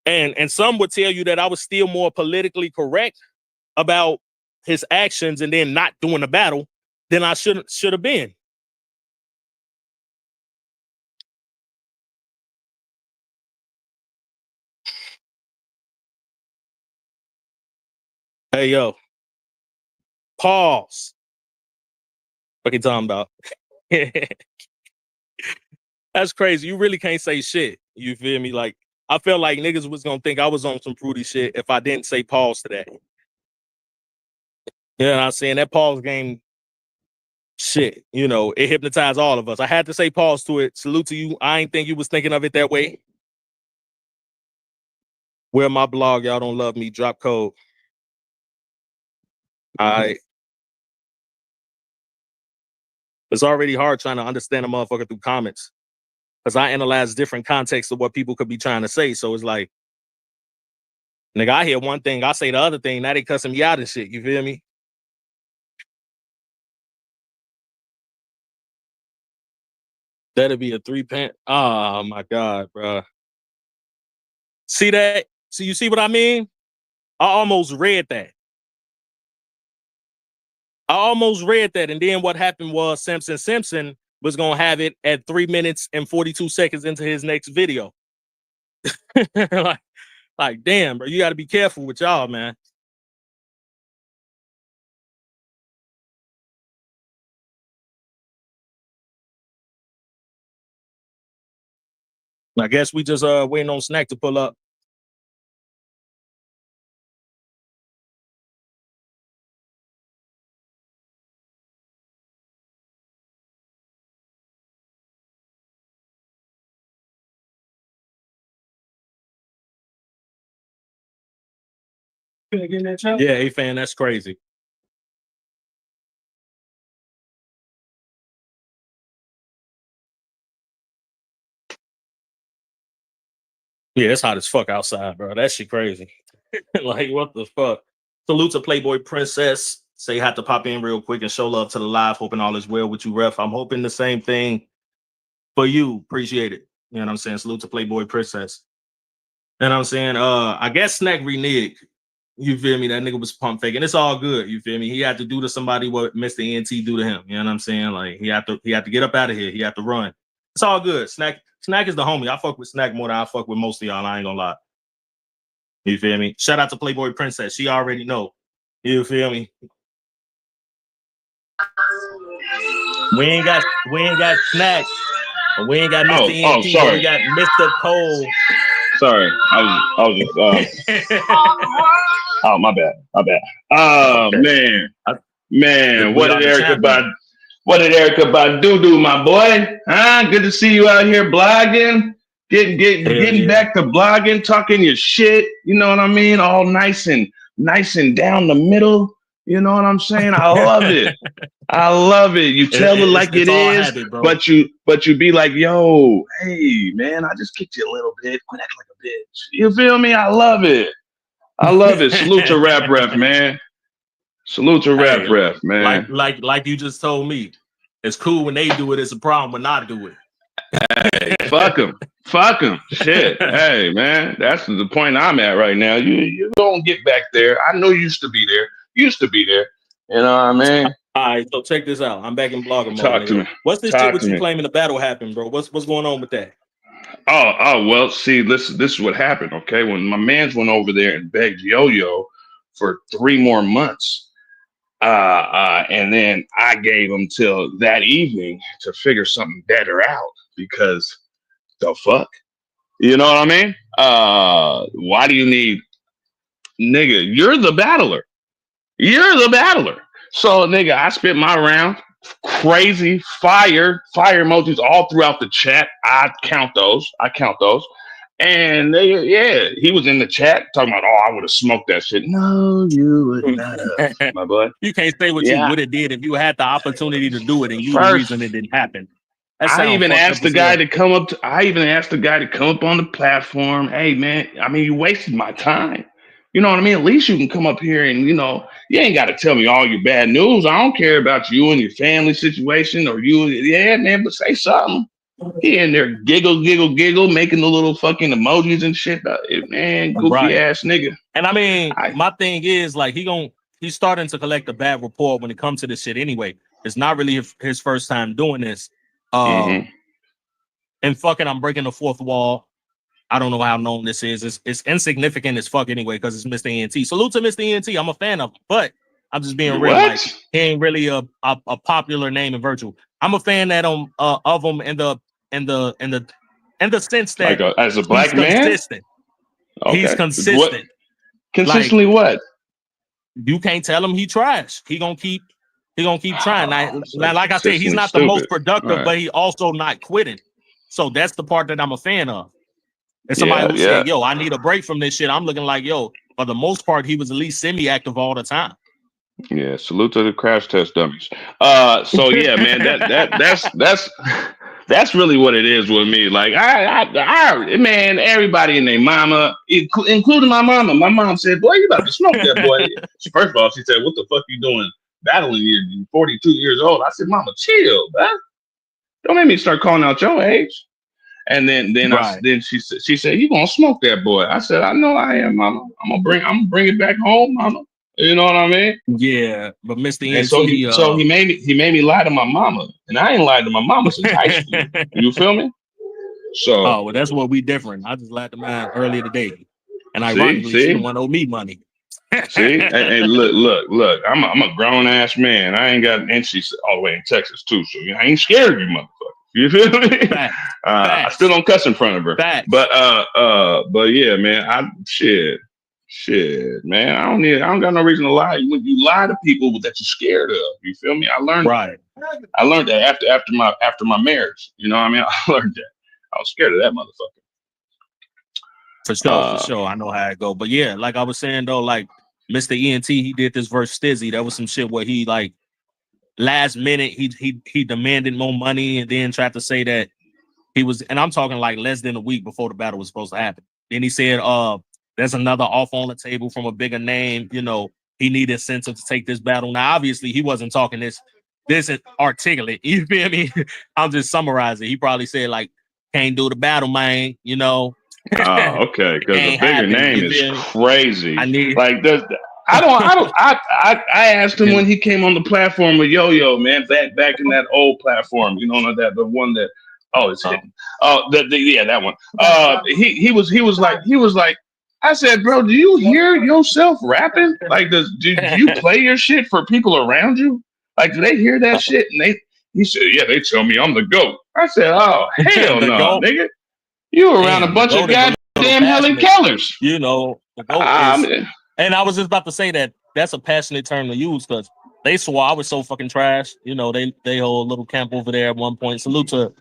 And some would tell you that I was still more politically correct about his actions and then not doing the battle than I should have been. Hey, yo. Pause. What you talking about? That's crazy. You really can't say shit. You feel me? Like, I felt like niggas was gonna think I was on some fruity shit if I didn't say pause to that. You know what I'm saying? That pause game shit, it hypnotized all of us. I had to say pause to it. Salute to you. I ain't think you was thinking of it that way. Where my blog, y'all don't love me, drop code. All right. It's already hard trying to understand a motherfucker through comments. Because I analyze different contexts of what people could be trying to say. So it's like, nigga, I hear one thing, I say the other thing, now they cussing me out and shit. You feel me? That'd be a 3-pant. Oh my God, bro. See that? So you see what I mean? I almost read that. And then what happened was Simpson was gonna have it at 3 minutes and 42 seconds into his next video. like, damn, bro, you gotta be careful with y'all, man. I guess we just waiting on Snack to pull up. Yeah, A-Fan, that's crazy. Yeah, it's hot as fuck outside, bro. That shit crazy. Like, what the fuck? Salute to Playboy Princess. Say had to pop in real quick and show love to the live. Hoping all is well with you, ref. I'm hoping the same thing for you. Appreciate it. You know what I'm saying? Salute to Playboy Princess. You know what I'm saying? I guess Snack reneged. You feel me? That nigga was pump faking. It's all good. You feel me? He had to do to somebody what Mr. ENT do to him. You know what I'm saying? Like he had to get up out of here. He had to run. It's all good. Snack is the homie. I fuck with Snack more than I fuck with most of y'all. I ain't gonna lie. You feel me? Shout out to Playboy Princess. She already know. You feel me? We ain't got Snack. We ain't got Mr. ENT. Sorry. We got Mr. Cole. Sorry, I was just. Oh, my bad. Okay. Man, what did Erica buy? What did Erica Badu do, my boy? Huh? Good to see you out here blogging. Hell Getting yeah. back to blogging, talking your shit. You know what I mean? All nice and down the middle. You know what I'm saying? I love it. I love it. You tell it like It's it all is, habit, bro. but you be like, yo, hey man, I just kicked you a little bit. Quit acting like a bitch. You feel me? I love it. I love it. Salute to Rap Ref, man. Salute to Rap Hey, Ref, man. like you just told me, it's cool when they do it. It's a problem when I do Hey, it. fuck him. Fuck him. Shit. Hey, man, that's the point I'm at right now. You don't get back there. I know you used to be there. Used to be there. You know what I mean? All right, so check this out. I'm back in blogger mode, Talk to nigga. me. What's this shit Talk with to you me. claiming the battle happened, bro? What's going on with that? Well, see, this is what happened, okay? When my mans went over there and begged Yo-Yo for 3 more months, and then I gave him till that evening to figure something better out because the fuck? You know what I mean? Why do you need nigga? You're the battler. You're the battler. So nigga, I spit my round. Crazy fire emojis all throughout the chat. I count those. And yeah, he was in the chat talking about, oh, I would have smoked that shit. No, you would not have, my boy. You can't say what you Yeah. would have did if you had the opportunity to do it and you the First, reason it didn't happen. That I sounds even fucked asked up the as guy hell. to come up. I even asked the guy to come up on the platform. Hey, man, I mean, you wasted my time. You know what I mean? At least you can come up here and you ain't got to tell me all your bad news. I don't care about you and your family situation or you. Yeah, man, but say something. He in there giggle, making the little fucking emojis and shit. Man, goofy Right. ass nigga. And I mean, I, my thing is like he's starting to collect a bad report when it comes to this shit anyway. It's not really his first time doing this. mm-hmm. And fucking I'm breaking the fourth wall. I don't know how known this is. It's insignificant as fuck anyway, because it's Mr. ENT. Salute to Mr. ENT. I'm a fan of him, but I'm just being real. Like What? he ain't really a popular name in virtual. I'm a fan that of him in the sense Like that as a he's black man? consistent. He's Okay. What? consistent. Like Consistently what? you can't tell him he trash. He gonna keep trying. So Like I said, he's consistently not the most stupid. All productive, right. but he also not quitting. So that's the part that I'm a fan of. And somebody Yeah, who yeah. said, yo, I need a break from this shit. I'm looking like, yo, for the most part, he was at least semi-active all the time. Yeah, salute to the crash test dummies. So yeah, man, that's really what it is with me. Like man, everybody and their mama, including my mama. My mom said, "Boy, you about to smoke that boy." First of all, she said, "What the fuck you doing battling? You're 42 years old." I said, "Mama, chill, man. Don't make me start calling out your age." And Right. then she said, "You gonna smoke that boy?" I said, "I know I am, mama. I'm gonna bring it back home, mama." You know what I mean? Yeah, but Mr. And ENT, he made me lie to my mama, and I ain't lied to my mama since high school. You feel me? So oh, well, that's what we different. I just lied to mine earlier today. And see, ironically, she the see, one owe me money. see, and look. I'm a grown ass man. I ain't got, and she's all the way in Texas too. So I ain't scared of you, motherfucker. You feel me? Facts. I still don't cuss in front of her. Facts. But yeah, man. Shit, man. I don't got no reason to lie. When you lie to people that you're scared of, you feel me? Right. I learned that after my marriage. You know what I mean? I learned that. I was scared of that motherfucker. For sure. I know how it go. But yeah, like I was saying though, like Mr. ENT, he did this verse Stizzy. That was some shit where he like last minute he demanded more money and then tried to say that he was, and I'm talking like less than a week before the battle was supposed to happen. Then he said, there's another offer on the table from a bigger name. You know, he needed incentive to take this battle. Now, obviously, he wasn't talking this is articulate. You feel me? I'm just summarizing. He probably said, like, can't do the battle, man, you know. Oh, okay. Because the Ain't bigger happening. name You is feel me? crazy. I need Like I asked him when he came on the platform with Yo-Yo, man, back in that old platform, the one that it's hidden. Oh, yeah, that one. He was like, I said, bro, do you hear yourself rapping? Like, do you play your shit for people around you? Like, do they hear that shit? And he said, yeah, they tell me I'm the GOAT. I said, oh, hell the no, GOAT. nigga. You around a Damn, the bunch of GOAT is a little goddamn Helen passionate. Kellers. You know, the GOAT I is, mean, and I was just about to say that's a passionate term to use because they swore I was so fucking trash. You know, they hold a little camp over there at one point. Salute to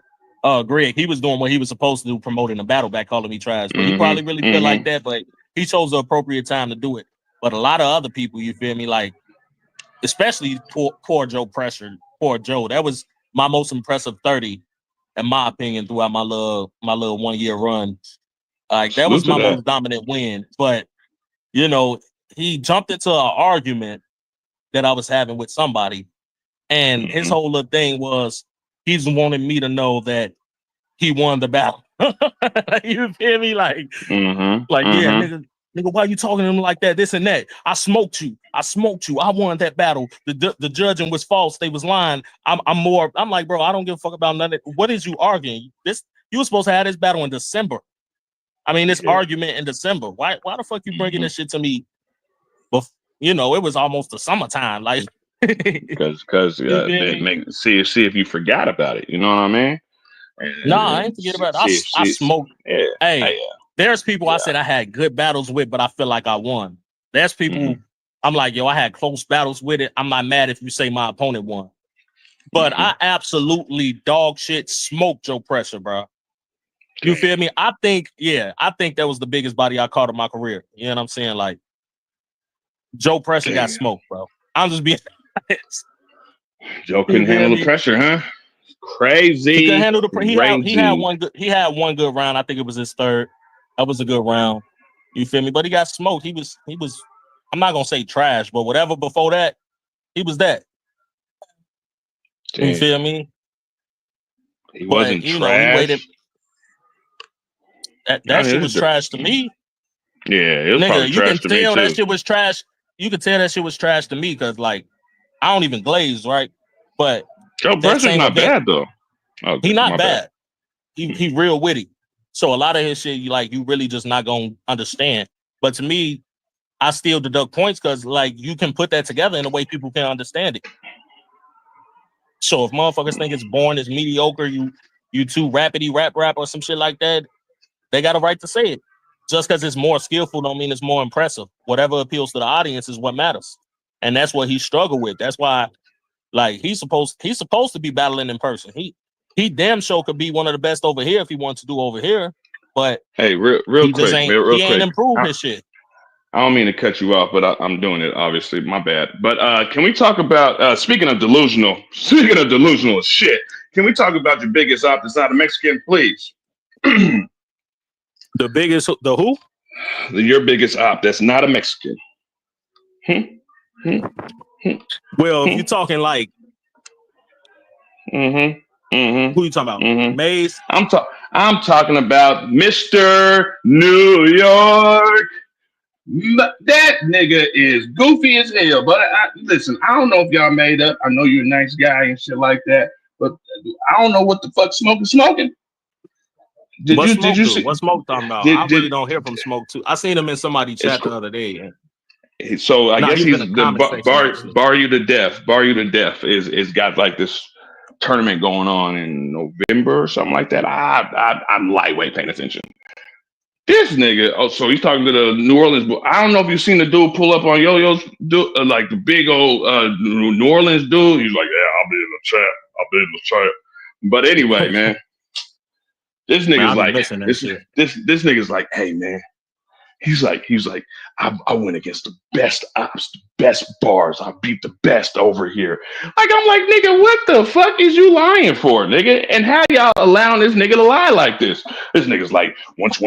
Greg. He was doing what he was supposed to do, promoting the battle back, calling me trash. But he probably really feel like that, but he chose the appropriate time to do it. But a lot of other people, you feel me, like especially poor Joe Pressure, poor Joe. That was my most impressive 30, in my opinion, throughout my little 1 year run. Like that was my most dominant win. But you know, he jumped into an argument that I was having with somebody, and his whole little thing was he's wanting me to know that he won the battle. You feel me? Like, yeah, nigga, why you talking to him like that? This and that. I smoked you. I won that battle. The judging was false. They was lying. I'm like, bro, I don't give a fuck about nothing. What is you arguing? You were supposed to have this battle in December. I mean, this argument in December. Why the fuck you bringing this shit to me? But you know, it was almost the summertime. Like, because see if you forgot about it. You know what I mean? I ain't forget about it. I smoked. Yeah, hey, there's people I said I had good battles with, but I feel like I won. There's people I'm like, yo, I had close battles with it. I'm not mad if you say my opponent won. But I absolutely dog shit smoked Joe Pressure, bro. You feel me? I think that was the biggest body I caught in my career. You know what I'm saying? Like, Joe Pressure got smoked, bro. I'm just being honest. Joe couldn't handle the pressure, huh? Crazy. He couldn't handle the pressure. He had one good round. I think it was his third. That was a good round. You feel me? But he got smoked. He was. I'm not gonna say trash, but whatever before that, he was that. Damn. You feel me? He wasn't trash. Know, he waited. That shit was trash to me. Yeah, it was probably trash to me too. You can tell that shit was trash. You can tell that shit was trash to me because, like, I don't even glaze, right? But Joe Pressure's not bad though. He not bad. He real witty. So a lot of his shit, you really just not gonna understand. But to me, I still deduct points because, like, you can put that together in a way people can understand it. So if motherfuckers think it's boring, it's mediocre, you too rapidy rap or some shit like that, they got a right to say it. Just because it's more skillful don't mean it's more impressive. Whatever appeals to the audience is what matters. And that's what he struggled with. That's why, like, he's supposed to be battling in person. He damn sure could be one of the best over here if he wants to do over here. But hey, real quick, he ain't improved his shit. I don't mean to cut you off, but I'm doing it, obviously. My bad. But can we talk about speaking of delusional shit, can we talk about your biggest op that's not a Mexican, please? The biggest, the who? Your biggest op that's not a Mexican. Well, if you're talking like, who you talking about? Maze? I'm talking about Mr. New York. That nigga is goofy as hell. But listen, I don't know if y'all made up. I know you're a nice guy and shit like that, but I don't know what the fuck smoking. Did you see what Smoke talking about? I really don't hear from Smoke too. I seen him in somebody's chat the other day. So I guess he's the bar you to death is got like this tournament going on in November or something like that. I'm lightweight paying attention. This nigga, so he's talking to the New Orleans. I don't know if you've seen the dude pull up on Yo-Yo's, like the big old New Orleans dude. He's like, yeah, I'll be in the chat. But anyway, man. This nigga's this nigga's like, hey man, he's like, I went against the best ops, the best bars. I beat the best over here. Like, I'm like, nigga, what the fuck is you lying for, nigga? And how y'all allowing this nigga to lie like this? This nigga's like, once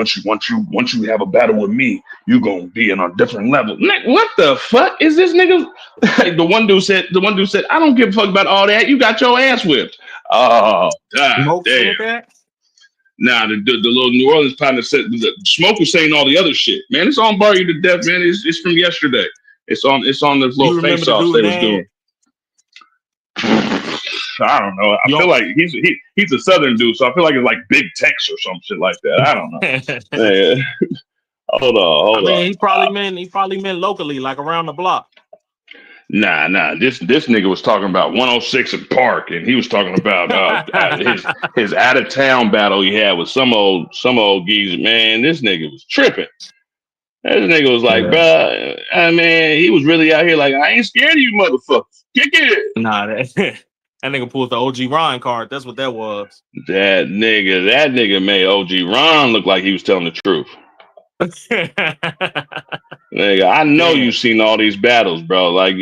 you have a battle with me, you gonna be in a different level. What the fuck is this nigga? The one dude said, I don't give a fuck about all that. You got your ass whipped. Oh, God damn. Nah, the little New Orleans partner said the Smoke was saying all the other shit. Man, it's on Bar You to Death, man. It's from yesterday. It's on the little face offs they was doing. I don't know. I feel like he's a Southern dude, so I feel like it's like Big Tex or some shit like that. I don't know. Yeah. Hold on. He probably meant locally, like around the block. Nah. This nigga was talking about 106 and Park, and he was talking about his out of town battle he had with some old geezer. Man, this nigga was tripping. That nigga was like, bruh, I mean, he was really out here like, I ain't scared of you motherfuckers. Kick it. Nah, that nigga pulled the OG Ron card. That's what that was. That nigga made OG Ron look like he was telling the truth. Nigga, I know Damn. you've seen all these battles, bro. Like,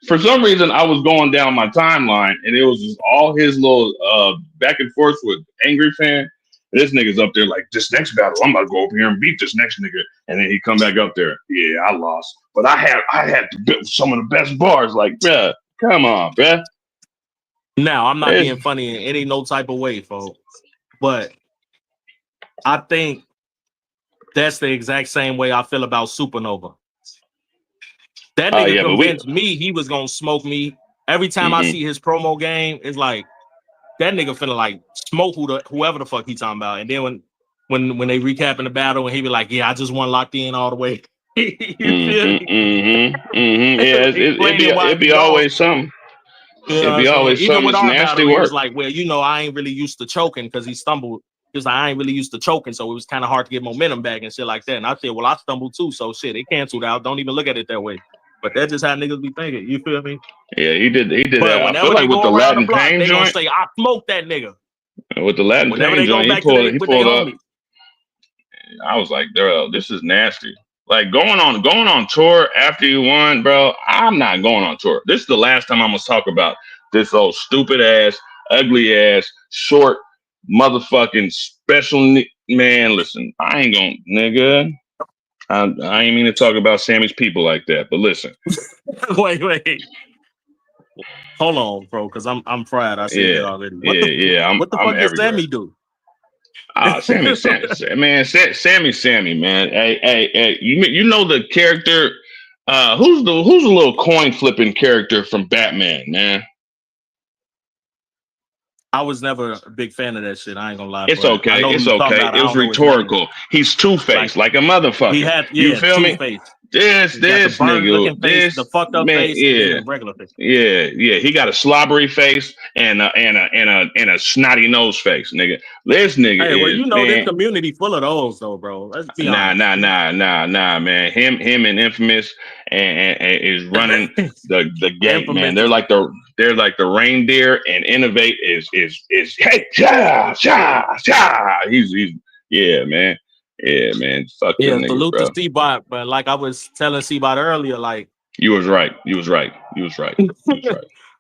for some reason, I was going down my timeline, and it was just all his little back and forth with Angry Fan. This nigga's up there like, this next battle, I'm about to go over here and beat this next nigga, and then he come back up there. Yeah, I lost, but I had some of the best bars. Like, bruh, come on, bruh. Now, I'm not being funny in any no type of way, folks, but I think that's the exact same way I feel about Supernova. That nigga convinced me he was gonna smoke me. Every time I see his promo game, it's like that nigga finna like smoke whoever the fuck he talking about. And then when they recapping the battle and he be like, yeah, I just want locked in all the way. You feel me? Yeah, it'd be always something. It'd be always even something. with It's our nasty battle, he work. was like, well, you know, I ain't really used to choking because he stumbled. Because I ain't really used to choking, so it was kind of hard to get momentum back and shit like that. And I said, well, I stumbled too, so shit, it canceled out. Don't even look at it that way. But that's just how niggas be thinking. You feel me? Yeah, he did But that. I whenever feel they like with go the around Latin the block, Pain they gonna joint, say, I smoked that nigga. with the Latin Whenever Pain they go joint, back he with their pulled up. homie. I was like, bro, this is nasty. Like going on tour after you won, bro. I'm not going on tour. This is the last time I'm gonna talk about this old stupid ass, ugly ass, short, motherfucking special man. Listen, I ain't gonna, nigga. I ain't mean to talk about Sammy's people like that, but listen. Wait. Hold on, bro, because I'm fried. I said that already. What the fuck did Sammy do? Sammy, man. Hey, you know the character? Who's the little coin flipping character from Batman, man? I was never a big fan of that shit. I ain't gonna lie. It's okay. It's okay. It was rhetorical. He's two-faced, like a motherfucker. He had, you feel me? This nigga, face, the fucked up man, face, and then regular face. Yeah. He got a slobbery face and a snotty nose face, nigga. This nigga this community full of those though, bro. Let's be honest. Nah, man. Him and Infamous and is running the gate, man. They're like the reindeer, and Innovate is hey cha. He's man. Yeah, man. Fuck them niggas, salute bro. to C-Bot, but like I was telling C-Bot earlier, like you was right.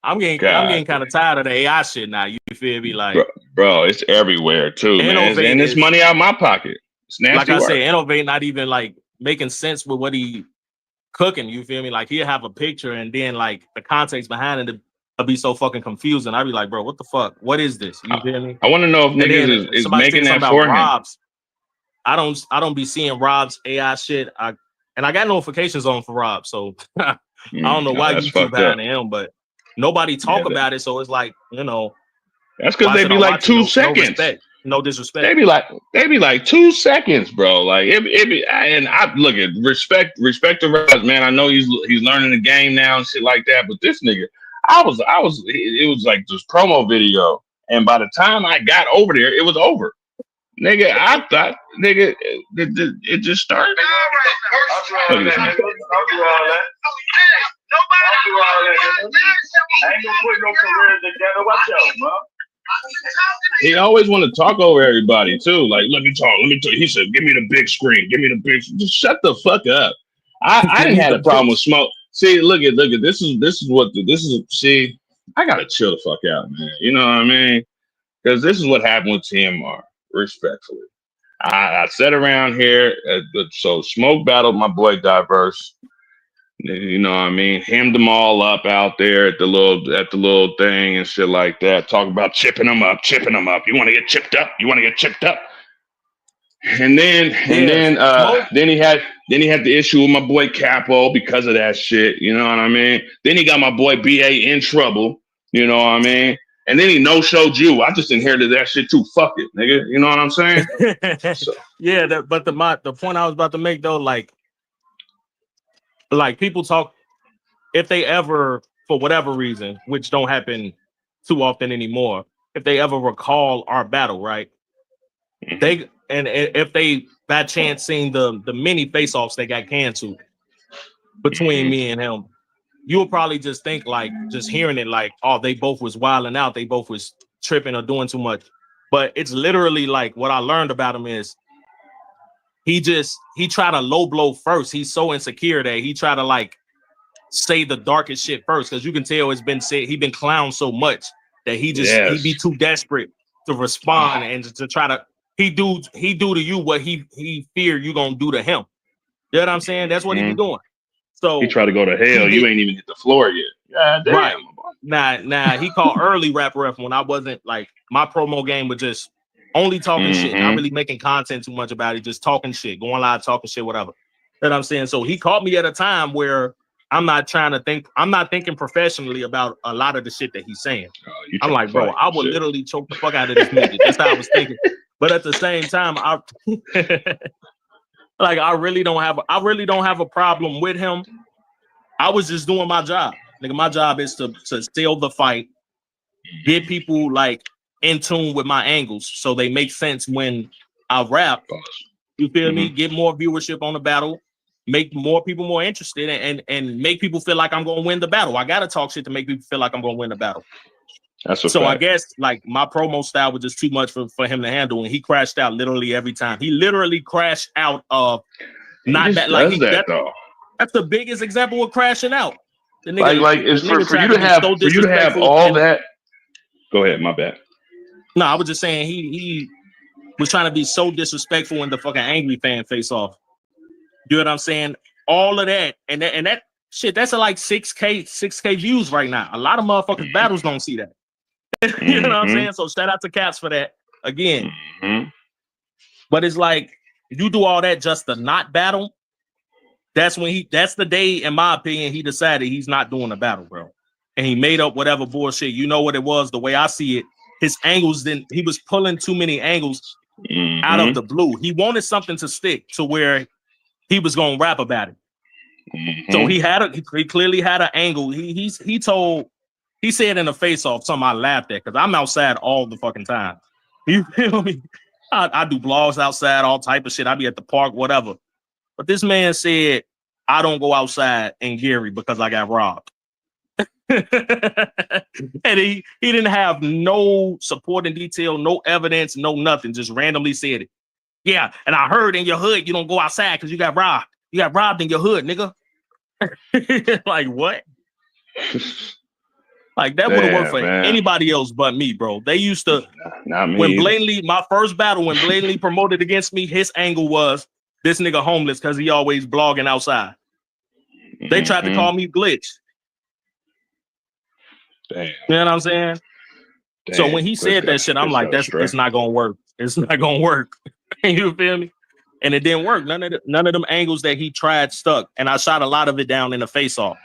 I'm getting kind of tired of the AI shit now. You feel me? Like, bro, it's everywhere too, man. And it's money out of my pocket. It's nasty like I work. said, Innovate not even like making sense with what he cooking. You feel me? Like he'll have a picture and then like the context behind it will be so fucking confusing. I'd be like, bro, what the fuck? What is this? You feel me? I want to know if niggas is making that for him. Rob's. I don't be seeing Rob's AI shit. I got notifications on for Rob, so I don't know why YouTube behind him, but nobody talk about it. So it's like, you know, that's because they be like 2 seconds. No disrespect. They be like 2 seconds, bro. Like it be, and I look at respect to Rob, man. I know he's learning the game now and shit like that. But this nigga, it was like this promo video, and by the time I got over there, it was over. Nigga, I thought, nigga, it just started. Look at this nigga. He always want to talk over everybody too. Like, let me talk. He said, "Give me the big screen. Give me the big." Just shut the fuck up. I didn't have a problem with smoke. See, look at. This is. See, I gotta chill the fuck out, man. You know what I mean? Because this is what happened with TMR. Respectfully, I sat around here. So Smoke battled my boy Diverse. You know what I mean? Hemmed them all up out there at the little thing and shit like that. Talk about chipping them up. You want to get chipped up? And then he had the issue with my boy Capo because of that shit. You know what I mean? Then he got my boy BA in trouble. You know what I mean? And then he no-showed you. I just inherited that shit too. Fuck it, nigga. You know what I'm saying? So. Yeah, but the point I was about to make though, like people talk, if they ever, for whatever reason, which don't happen too often anymore, if they ever recall our battle, right? and if they by chance seen the mini face-offs that got canceled between me and him, you'll probably just think like, just hearing it like, oh, they both was wilding out, they both was tripping or doing too much. But it's literally like, what I learned about him is he tried to low blow first. He's so insecure that he tried to like say the darkest shit first, because you can tell it's been said, he been clowned so much that he be too desperate to respond and to try to he do to you what he fear you gonna do to him. You know what I'm saying? That's what he be doing. So he tried to go to hell. You ain't even hit the floor yet. God damn. Right. Nah, he called early rap ref when I wasn't like, my promo game was just only talking shit, not really making content too much about it, just talking shit, going live, talking shit, whatever. You know what I'm saying? So he caught me at a time where I'm not thinking professionally about a lot of the shit that he's saying. I'm like, bro, I would literally choke the fuck out of this nigga. That's how I was thinking. But at the same time, I really don't have a problem with him. I was just doing my job. Nigga, my job is to sell the fight, get people like in tune with my angles so they make sense when I rap. You feel me? Get more viewership on the battle, make more people more interested, and make people feel like I'm gonna win the battle. I gotta talk shit to make people feel like I'm gonna win the battle. That's so fact. I guess like my promo style was just too much for him to handle, and he crashed out literally every time. He literally crashed out of not bad. Like that's the biggest example of crashing out. The nigga, like it's for you to have all that. Go ahead, my bad. No, I was just saying he was trying to be so disrespectful in the fucking angry fan face off. You know what I'm saying? All of that and that shit, that's like 6K views right now. A lot of motherfuckers battles don't see that. You know what I'm saying? So shout out to Cats for that again. But it's like, you do all that just to not battle. That's the day, in my opinion, he decided he's not doing a battle, bro. And he made up whatever bullshit. You know what it was, the way I see it. His angles, he was pulling too many angles out of the blue. He wanted something to stick to where he was gonna rap about it. So he clearly had an angle. He said in a face off something I laughed at, because I'm outside all the fucking time. You feel me? I do blogs outside, all type of shit. I be at the park, whatever. But this man said, I don't go outside in Gary because I got robbed. And he didn't have no supporting detail, no evidence, no nothing, just randomly said it. Yeah, and I heard in your hood you don't go outside because you got robbed. You got robbed in your hood, nigga. Like, what? Like, that would have worked for anybody else but me, bro. They used to, not me. When Blatantly, my first battle, when Blatantly promoted against me, his angle was this nigga homeless because he always blogging outside. They tried to call me glitch. Damn. You know what I'm saying? Damn. So when he said that shit, I'm like, it's not gonna work. It's not gonna work. You feel me? And it didn't work. None of them angles that he tried stuck. And I shot a lot of it down in the face off.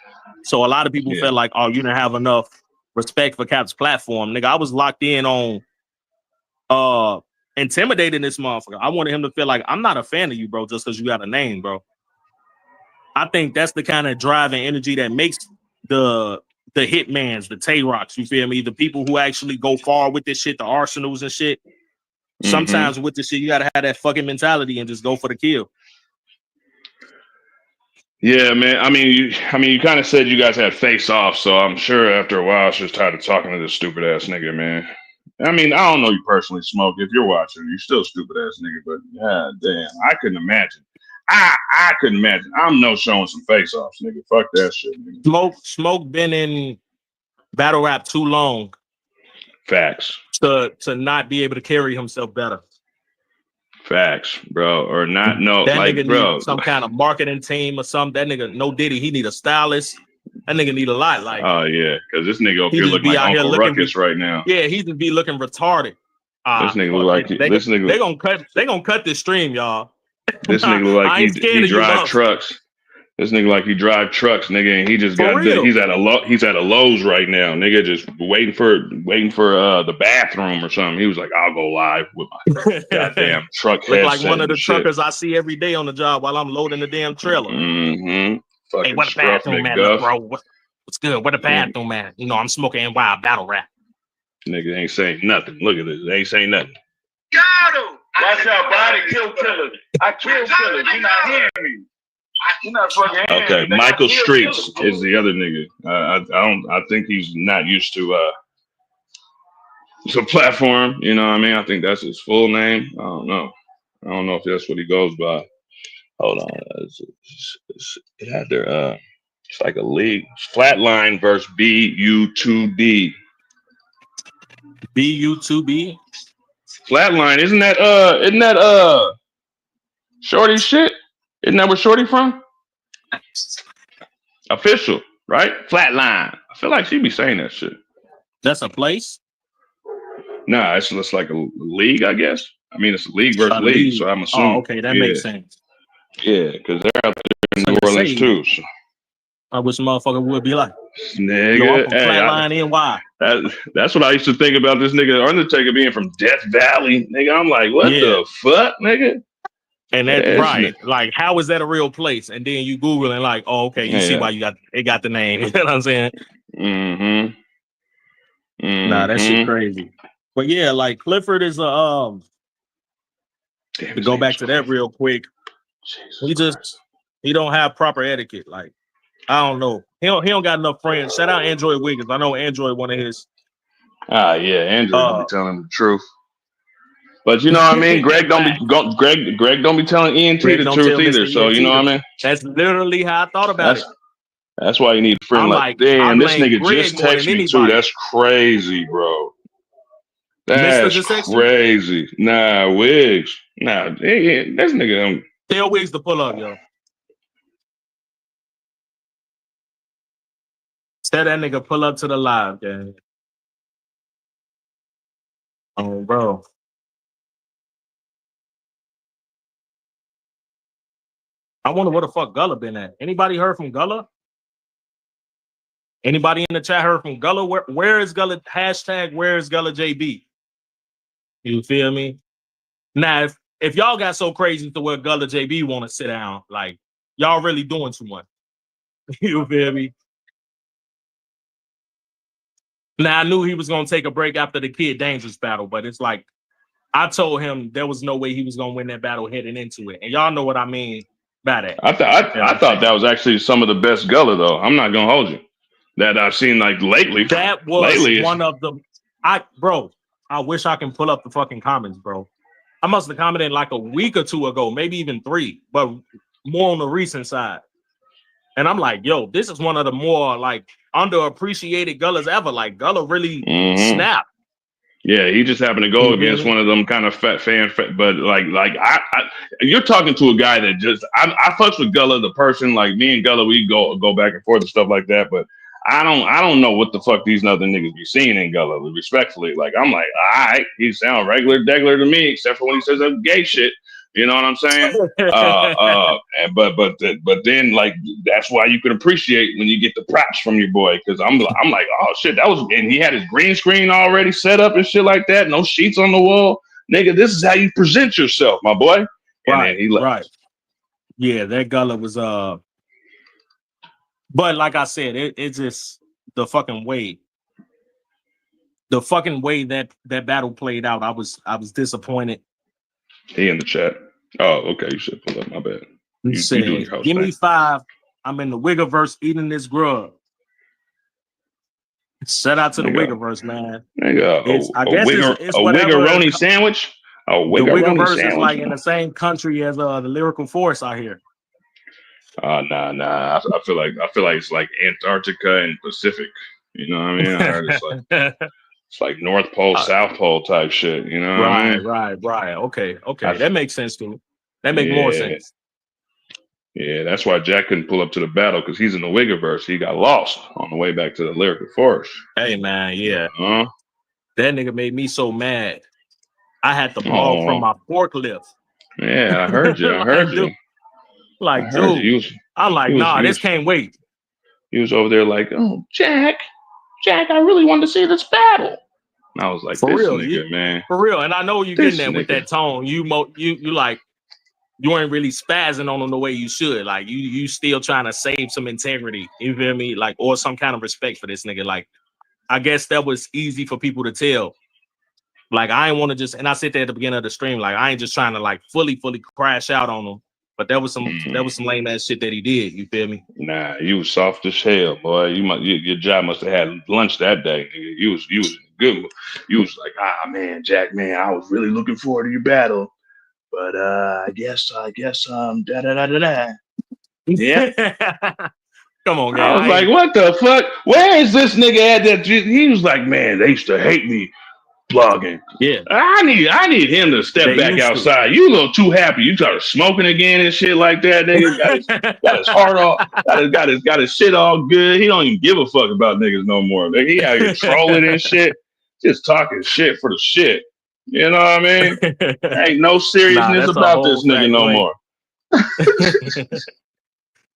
So a lot of people felt like, oh, you didn't have enough respect for Cap's platform. Nigga, I was locked in on intimidating this motherfucker. I wanted him to feel like, I'm not a fan of you, bro, just because you got a name, bro. I think that's the kind of drive and energy that makes the hitmans, the Tay-Rocks, you feel me? The people who actually go far with this shit, the Arsenals and shit. Sometimes with this shit, you gotta have that fucking mentality and just go for the kill. Yeah, man. I mean, you kind of said you guys had face off, so I'm sure after a while, I was just tired of talking to this stupid ass nigga, man. I mean, I don't know you personally, Smoke. If you're watching, you're still stupid ass nigga, but god damn, I couldn't imagine. I couldn't imagine. I'm no showing some face offs, nigga. Fuck that shit, nigga. Smoke been in battle rap too long. Facts. To not be able to carry himself better. Facts, bro. Or not, no, that like, nigga bro. Need some kind of marketing team or something. That nigga, no Diddy, he need a stylist. That nigga need a lot. Like, oh yeah, because this nigga up here looking like Uncle Ruckus right now. Yeah, he just be looking retarded. This nigga look like they gonna cut this stream, y'all. This nigga look like he drive trucks. This nigga like he drive trucks, nigga, and he just he's at a Lowe's right now, nigga, just waiting for the bathroom or something. He was like, I'll go live with my goddamn truck headset. Look like one of the truckers I see every day on the job while I'm loading the damn trailer. Hey, what the bathroom man, look, bro? What's good? What the bathroom man? You know, I'm smoking wild battle rap. Nigga ain't saying nothing. Look at this. They ain't saying nothing. Got him. Watch out, body kill killers. I kill killers. You're not hearing me. You're not fucking hearing me. Okay, Michael Streets is the other nigga. I think he's not used to the platform. You know what I mean? I think that's his full name. I don't know. I don't know if that's what he goes by. Hold on. It had their it's like a league. Flatline versus BU2B. BU2B. Flatline, isn't that Shorty shit? Isn't that where Shorty from? Official, right? Flatline. I feel like she be saying that shit. That's a place? Nah, it's just like a league, I guess. I mean, it's a league versus league, so I'm assuming. Oh, okay, that makes sense. Yeah, because they're out there in New Orleans too. So. I wish a motherfucker would be like, nigga, yo, I'm from Flatline, NY. That's what I used to think about this nigga Undertaker being from Death Valley. Nigga, I'm like, what the fuck, nigga? And that's right. Like, how is that a real place? And then you Google and like, oh, okay, you see why it got the name. You know what I'm saying? Nah, that shit crazy. But yeah, like Clifford is to go back to that real quick. He don't have proper etiquette. Like, I don't know. He don't got enough friends. Shout out Android Wiggins. I know Android one of his. Yeah, Android don't be telling him the truth. But you know what I mean? Greg don't be telling ENT the truth either. So you know what I mean? That's literally how I thought about it. That's why you need a friend like damn, this nigga just texted me too. That's crazy, bro. That's crazy. Nah, Wiggs. Nah, this nigga. Tell Wiggs to pull up, yo. Tell that nigga pull up to the live, gang. Oh, bro. I wonder where the fuck Gullah been at. Anybody heard from Gullah? Anybody in the chat heard from Gullah? Where is Gullah? Hashtag where is Gullah JB? You feel me? Now, if y'all got so crazy to where Gullah JB want to sit down, like, y'all really doing too much. You feel me? Now, I knew he was going to take a break after the Kid Dangerous battle, but it's like, I told him there was no way he was going to win that battle heading into it. And y'all know what I mean by that. I thought that was actually some of the best Gullah, though. I'm not going to hold you. That I've seen, like, lately. That was one of the... Bro, I wish I can pull up the fucking comments, bro. I must have commented like a week or two ago, maybe even 3, but more on the recent side. And I'm like, yo, this is one of the more, like, underappreciated Gullahs ever. Like, Gullah really snapped. Yeah, he just happened to go against one of them kind of fat, but like you're talking to a guy that just I fucks with Gullah, the person. Like me and Gullah, we go back and forth and stuff like that. But I don't know what the fuck these other niggas be seeing in Gullah. Respectfully, like I'm like, all right, he sound regular to me, except for when he says that gay shit. You know what I'm saying? But then like that's why you can appreciate when you get the props from your boy, because I'm like, oh shit, that was, and he had his green screen already set up and shit like that, no sheets on the wall, nigga. This is how you present yourself, my boy. And then he left. Right. Yeah, that Gullah was but like I said, it's just the fucking way that battle played out. I was disappointed. He in the chat. Oh, okay. You should pull up. My bad. You said, give me 5. I'm in the Wiggerverse eating this grub. Shout out to the Wiggerverse, man. I guess it's a Wiggeroni sandwich. A Wiggeroni sandwich. Is like in the same country as the Lyrical Force out here. Nah. I feel like it's like Antarctica and Pacific. You know what I mean? I heard it's like it's like North Pole, South Pole type shit. You know? Right. Okay. That makes sense too. That makes more sense. Yeah, that's why Jack couldn't pull up to the battle, because he's in the Wiggerverse. He got lost on the way back to the Lyrical Forest. Hey man, yeah. That nigga made me so mad. I had to fall from my forklift. Yeah, I heard you. Like, dude, I'm like, this can't wait. He was over there like, oh, Jack, I really wanted to see this battle. And I was like, for real, nigga, man. For real. And I know you're getting that with that tone. You like, you ain't really spazzing on him the way you should. Like, you still trying to save some integrity. You feel me? Like, or some kind of respect for this nigga. Like, I guess that was easy for people to tell. Like I ain't want to just, and I said that at the beginning of the stream, like I ain't just trying to like fully crash out on him. But there was some lame ass shit that he did. You feel me? Nah, you was soft as hell, boy. Your job must have had lunch that day. Nigga. You was good. You was like, man, Jack, man, I was really looking forward to your battle, but I guess da da da da da. Yeah. Come on, I man. was like, what the fuck? Where is this nigga at? That he was like, man, they used to hate me blogging. Yeah. I need him to step back outside. You a little too happy. You started smoking again and shit like that, nigga. Got his heart all got his shit all good. He don't even give a fuck about niggas no more. Like, he out here trolling and shit. Just talking shit for the shit. You know what I mean? Ain't no seriousness about this nigga no more.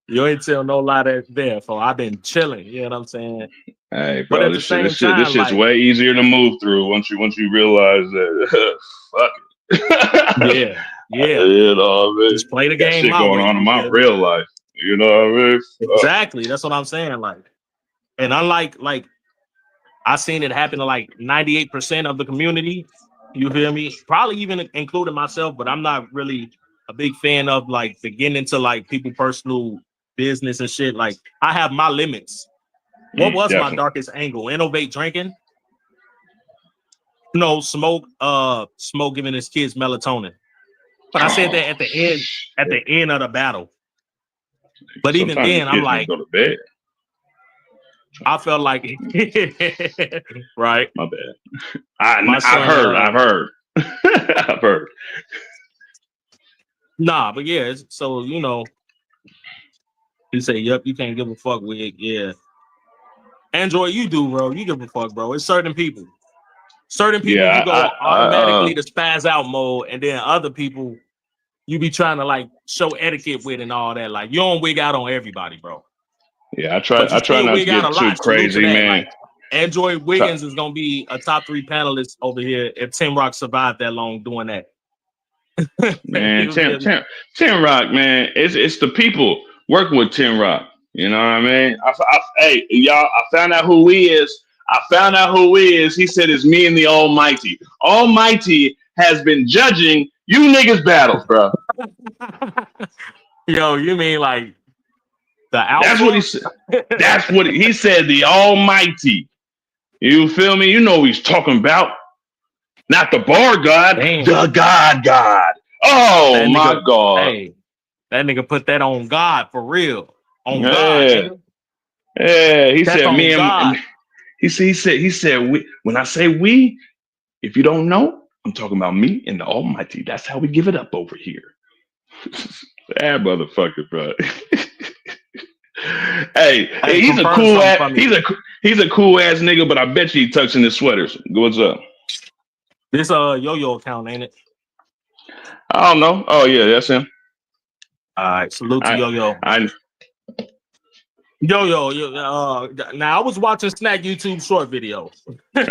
You ain't tell no lie there, for I've been chilling. You know what I'm saying? Hey, bro, this shit's like, way easier to move through once you realize that. Fuck it. Yeah. You know what I mean? Just play the game. Shit going on in my real life. You know what I mean? Exactly. That's what I'm saying. Like, and unlike like, I seen it happen to like 98% of the community. You feel me? Probably even including myself, but I'm not really a big fan of like the getting into like people personal business and shit. Like I have my limits. What was my darkest angle? Innovate drinking? No, smoke giving his kids melatonin. But I said that at the end of the battle. But even then, I'm like, go to bed. I felt like right. My bad. I've heard. I've heard. Nah, but yeah, so you know, you say, yep, you can't give a fuck with it. Yeah. Android, you do, bro. You give a fuck, bro. It's certain people. You go automatically to spaz out mode, and then other people you be trying to like show etiquette with and all that. Like you don't wig out on everybody, bro. Yeah, I try not to get too crazy, man. Like, Android Wiggins is gonna be a top 3 panelist over here if Tim Rock survived that long doing that. Man, Tim Rock, man, it's the people working with Tim Rock. You know what I mean? Hey, y'all, I found out who he is. He said it's me and the Almighty. Almighty has been judging you niggas battles, bro. Yo, you mean like the alpha? That's what he said. That's what he said. The Almighty. You feel me? You know what he's talking about. Not the bar god, the God. Oh my God. Hey, that nigga put that on God for real. On God. Nigga. Yeah, he said me and he said we, when I say we, if you don't know, I'm talking about me and the Almighty. That's how we give it up over here. That motherfucker, bro. Hey, he's a cool ass. He's a cool ass nigga, but I bet you he tucks in his sweaters. What's up? This Yo-Yo account, ain't it? I don't know. Oh yeah, that's him. All right, salute to Yo-Yo. Yo-Yo. Now I was watching Snack YouTube short video. Hey,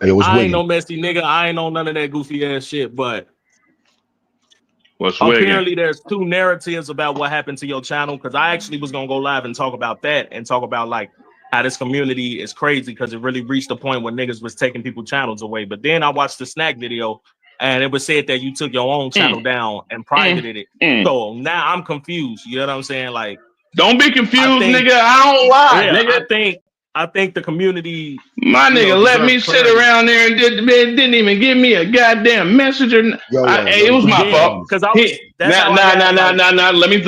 I ain't no messy nigga. I ain't on none of that goofy ass shit. But apparently, there's 2 narratives about what happened to your channel. Because I actually was gonna go live and talk about that and talk about like how this community is crazy because it really reached a point where niggas was taking people's channels away. But then I watched the Snack video and it was said that you took your own channel down and privated it. So now I'm confused. You know what I'm saying? Like, don't be confused, nigga. I don't lie, nigga. I think the community, my nigga, let me sit around there and didn't even give me a goddamn message. It was my fault. Because let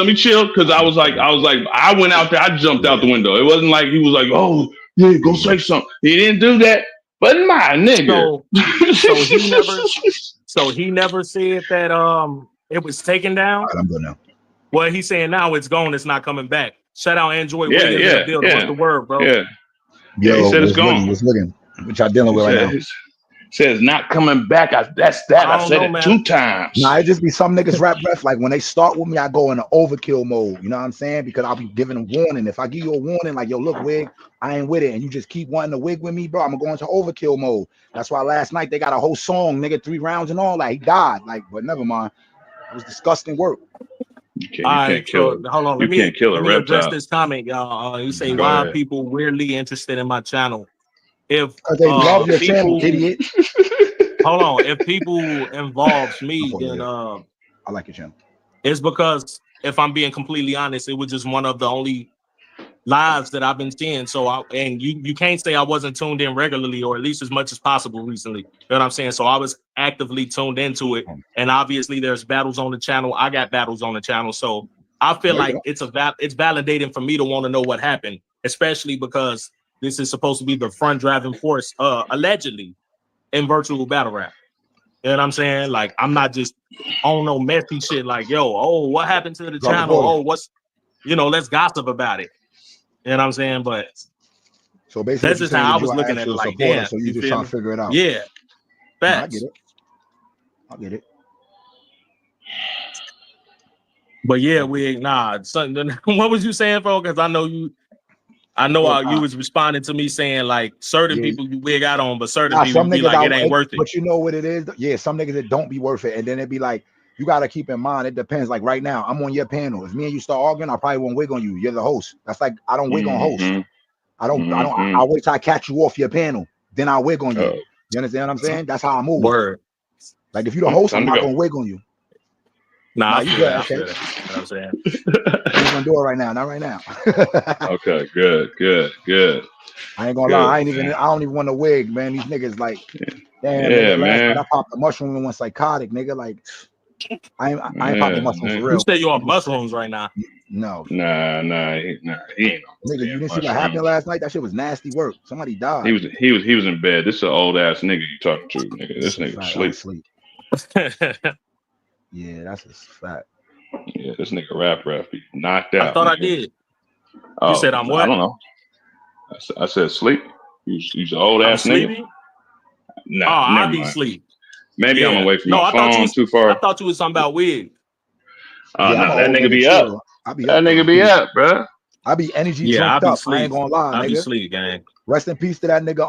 me chill. Because I was like, I went out there, I jumped out the window. It wasn't like he was like, oh yeah, go say something. He didn't do that. But my nigga, so he never said that it was taken down. All right, I'm good now. Well, he's saying now it's gone. It's not coming back. Shout out Android Wiggins. What's the word, bro? Yeah, he said it's gone. What's looking? What y'all dealing with right now? Says not coming back. I said it 2 times. Nah, it just be some niggas rap breath. Like when they start with me, I go into overkill mode. You know what I'm saying? Because I'll be giving them warning. If I give you a warning, like, yo, look, wig, I ain't with it, and you just keep wanting to wig with me, bro, I'm gonna go into overkill mode. That's why last night they got a whole song, nigga, 3 rounds and all that. He died. Like, but never mind. It was disgusting work. You can't kill. Hold on. You can't kill a let me address reptile. this comment, y'all. You say Go why are ahead. people weirdly interested in my channel? If they love your people, channel, idiot. hold on, if people involves me, then I like your channel. It's because if I'm being completely honest, it was just one of the only lives that I've been seeing. So you can't say I wasn't tuned in regularly, or at least as much as possible recently. You know what I'm saying? So I was actively tuned into it, and obviously there's battles on the channel. I got battles on the channel, so I feel like it's validating for me to want to know what happened, especially because this is supposed to be the front driving force, allegedly, in virtual battle rap. You know what I'm saying? Like, I'm not just on no messy shit like, what happened to the channel? Let's gossip about it. You know what I'm saying? But so basically, that's just how I was looking at it. Like, damn, so you just trying to figure it out. Yeah. Facts. I get it. But yeah, what was you saying, bro? Because I know you was responding to me saying like certain people you wig out on, but certain people be like it ain't worth it. But you know what it is? Yeah, some niggas that don't be worth it, and then it'd be like you gotta keep in mind. It depends. Like right now, I'm on your panel. If me and you start arguing, I probably won't wig on you. You're the host. That's like I don't wig on host. I'll wait till I catch you off your panel, then I'll wig on you. You understand what I'm saying? That's how I move. Word. Like if you're the host, I'm not gonna wig on you. Nah, you good. Okay. You know what I'm saying? I'm gonna do it right now, not right now. Okay, good. I ain't gonna lie, I don't even want to wig, man. These niggas like, damn, yeah, nigga, man. I popped the mushroom and went psychotic, nigga. Like, I ain't popping mushrooms for real. You say you on mushrooms right now? No. Nah, he ain't. Nigga, you didn't see what happened last night? That shit was nasty work. Somebody died. He was in bed. This is an old ass nigga you talking to, nigga. This nigga sleep. Yeah, that's a fact. Yeah, this nigga rap be knocked out. I thought I did. You said I'm what? I don't know. I said sleep. You's an old ass nigga. Nah, I be sleep. Maybe I'm away from my phone too far. I thought you was talking about wig. No, that nigga be up. That nigga be up, bro. I be energy drunk up. I ain't gonna lie, nigga. I be sleep, gang. Rest in peace to that nigga.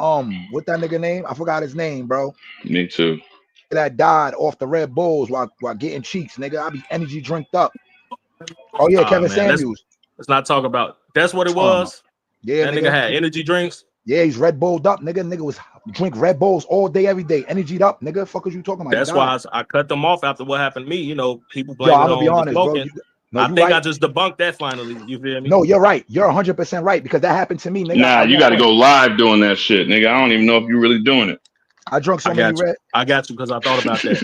What that nigga name? I forgot his name, bro. Me too. That died off the Red Bulls while getting cheeks, nigga. I be energy drinked up. Oh yeah, Kevin Samuels. Let's not talk about. That's what it was. Yeah, that nigga had energy drinks. Yeah, he's Red Bulled up, nigga. Nigga was drink Red Bulls all day, every day, energied up, nigga. Fuck is you talking about? That's why I cut them off after what happened to me. You know, people blame I'm gonna be honest, bro. I think I just debunked that finally. You feel me? No, you're right. You're 100% right because that happened to me, nigga. Nah, you got to go live doing that shit, nigga. I don't even know if you're really doing it. I drunk so many red. I got you because I thought about that.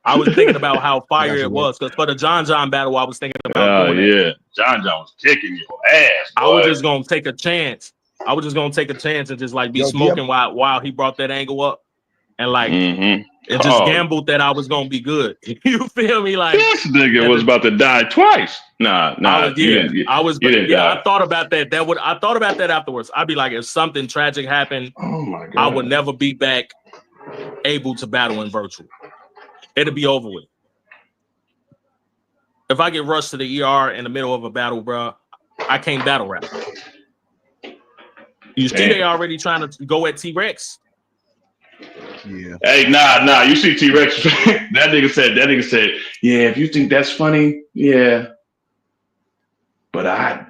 I was thinking about how fire it was because for the John battle, I was thinking about doing that. John was kicking your ass. Boy. I was just gonna take a chance. And just like be smoking while he brought that angle up, and like and just gambled that I was gonna be good. You feel me? Like this nigga was about to die twice. Nah. I thought about that. I thought about that afterwards. I'd be like, if something tragic happened, oh my God, I would never be back able to battle in virtual. It'll be over with. If I get rushed to the ER in the middle of a battle, bro, I can't battle rap. You see, they already trying to go at T-Rex. Yeah. Hey, nah. You see T-Rex? that nigga said, yeah. If you think that's funny, yeah. But I.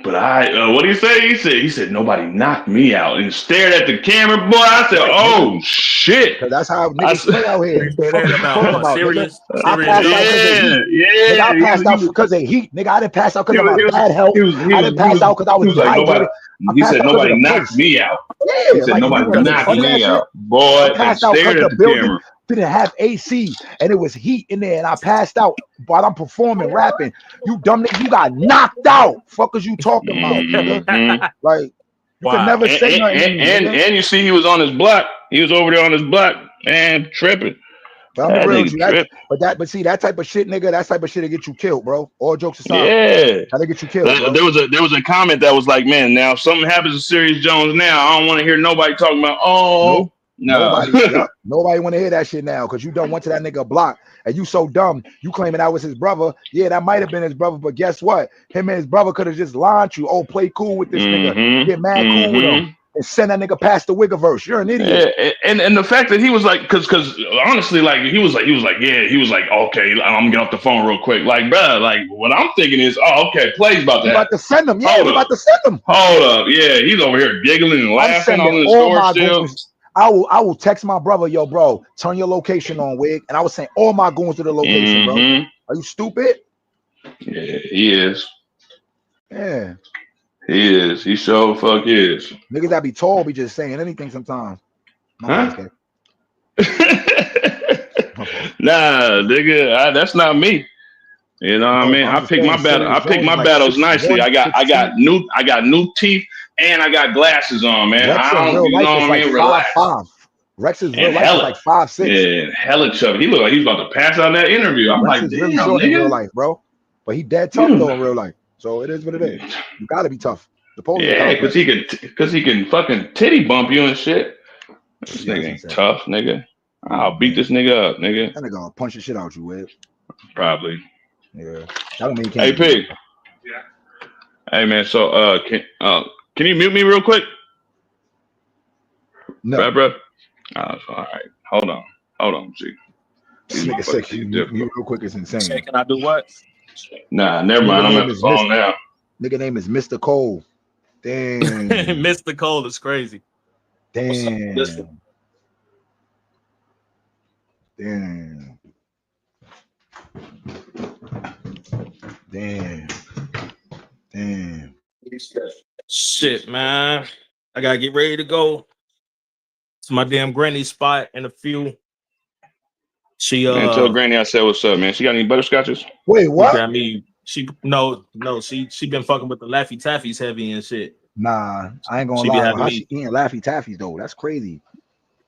What do you say? He said nobody knocked me out and stared at the camera, boy. I said, oh shit. That's how niggas play out here. Serious. I passed out because of heat, nigga. I didn't pass out because of my bad health. I didn't pass out because I was dehydrated. He said nobody knocked me out. Yeah, he said nobody knocked me out. Boy, I passed out because the building didn't have AC and it was heat in there, and I passed out while I'm performing, rapping. You dumb nigga, you got knocked out. Fuck is you talking about, nigga? Like you can never say nothing. And you see, he was on his block. He was over there on his block and tripping. But I'm real with you. But see that type of shit, nigga. That type of shit to get you killed, bro. All jokes aside, how they get you killed. Bro. There was a comment that was like, man, now if something happens to Serious Jones now, I don't want to hear nobody talking about nobody want to hear that shit now because you done went to that nigga block and you so dumb. You claiming that was his brother. Yeah, that might have been his brother, but guess what? Him and his brother could have just launched you. Oh, play cool with this nigga. Get mad cool with him. and send that nigga past the Wiggiverse. You're an idiot. Yeah, and the fact that he was like, because honestly, like he was like, okay, I'm gonna get off the phone real quick. Like, bruh, like what I'm thinking is, oh, okay, Play's about You to about to send him? Yeah, Hold you up. about to send him. Hold up, yeah, he's over here giggling and I'm laughing all in sending the all store my still. goons. I will text my brother, yo, bro, turn your location on, Wig. And I was saying all my goons to the location, bro. Are you stupid? Yeah, he is. Yeah. He is. He sure fuck is. Niggas that be tall be just saying anything sometimes. Huh? Nah, nigga, that's not me. You know what I mean? I pick my battle. I pick my battles nicely. I got new teeth and I got glasses on, man. Rex I don't, in real you life know what is I like mean? Relax. 5'5". Rex is real And life is like 5'6". Yeah, hella chubby. He looked like he's about to pass out that interview. I'm Rex like, is really damn, short in real nigga. life, bro. But he dead tough though in real life. So it is what it is. You gotta be tough. Yeah, because he can fucking titty bump you and shit. This Yeah, nigga ain't tough, nigga. I'll beat this nigga up, nigga. That nigga gonna punch the shit out you, Wig. Probably. Yeah. That don't mean you can't. Hey, Pig. Yeah. Hey, man. So, can you mute me real quick? No. Right, bro. All right. Hold on, G. This nigga said you mute me real quick is insane. Can I do what? Nah, never mind. I'm at the phone now. Nigga name is Mr. Cole. Damn. Mr. Cole is crazy. Damn. Damn. Damn. Damn. Shit, man. I gotta get ready to go to my damn granny spot in a few. She man, tell Granny I said what's up, man. She got any butterscotches? Wait, what? Got me. She been fucking with the Laffy Taffies heavy and shit. Nah, I ain't gonna lie. How she eating Laffy Taffies though? That's crazy.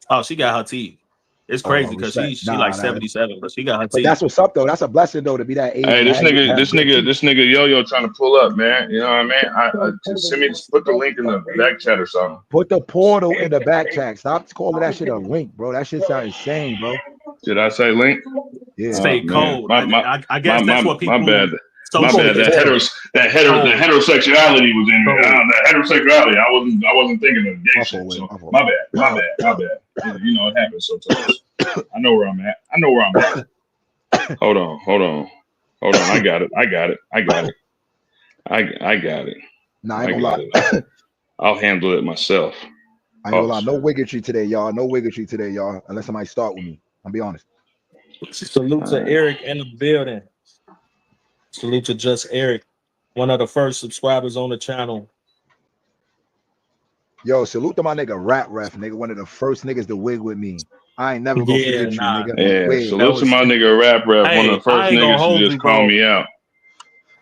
Oh, she got her teeth. It's crazy because she like 77, but she got her teeth. But that's what's up though. That's a blessing though to be that age. Hey, this nigga Yo-Yo trying to pull up, man. You know what I mean? Just put the link in the back chat or something. Put the portal in the back chat. Stop calling that shit a link, bro. That shit sounds insane, bro. Did I say link? Yeah. Stay cold. I guess that's what people. My bad. So my bad. That heterosexuality was in there. That heterosexuality. I wasn't thinking of gay shit. So my bad. You know it happens sometimes. I know where I'm at. Hold on. I got it. Nah, I ain't gonna lie. I'll handle it myself. I ain't gonna lie. No wiggetry today, y'all. No wiggetry today, y'all. Unless somebody start with me. I'll be honest. Salute to Eric in the building. Salute to Just Eric, one of the first subscribers on the channel. Yo, salute to my nigga Rap Ref, nigga. One of the first niggas to wig with me. I ain't never gonna forget you, nigga. Yeah, salute to my nigga Rap Ref, one of the first niggas to just call me out.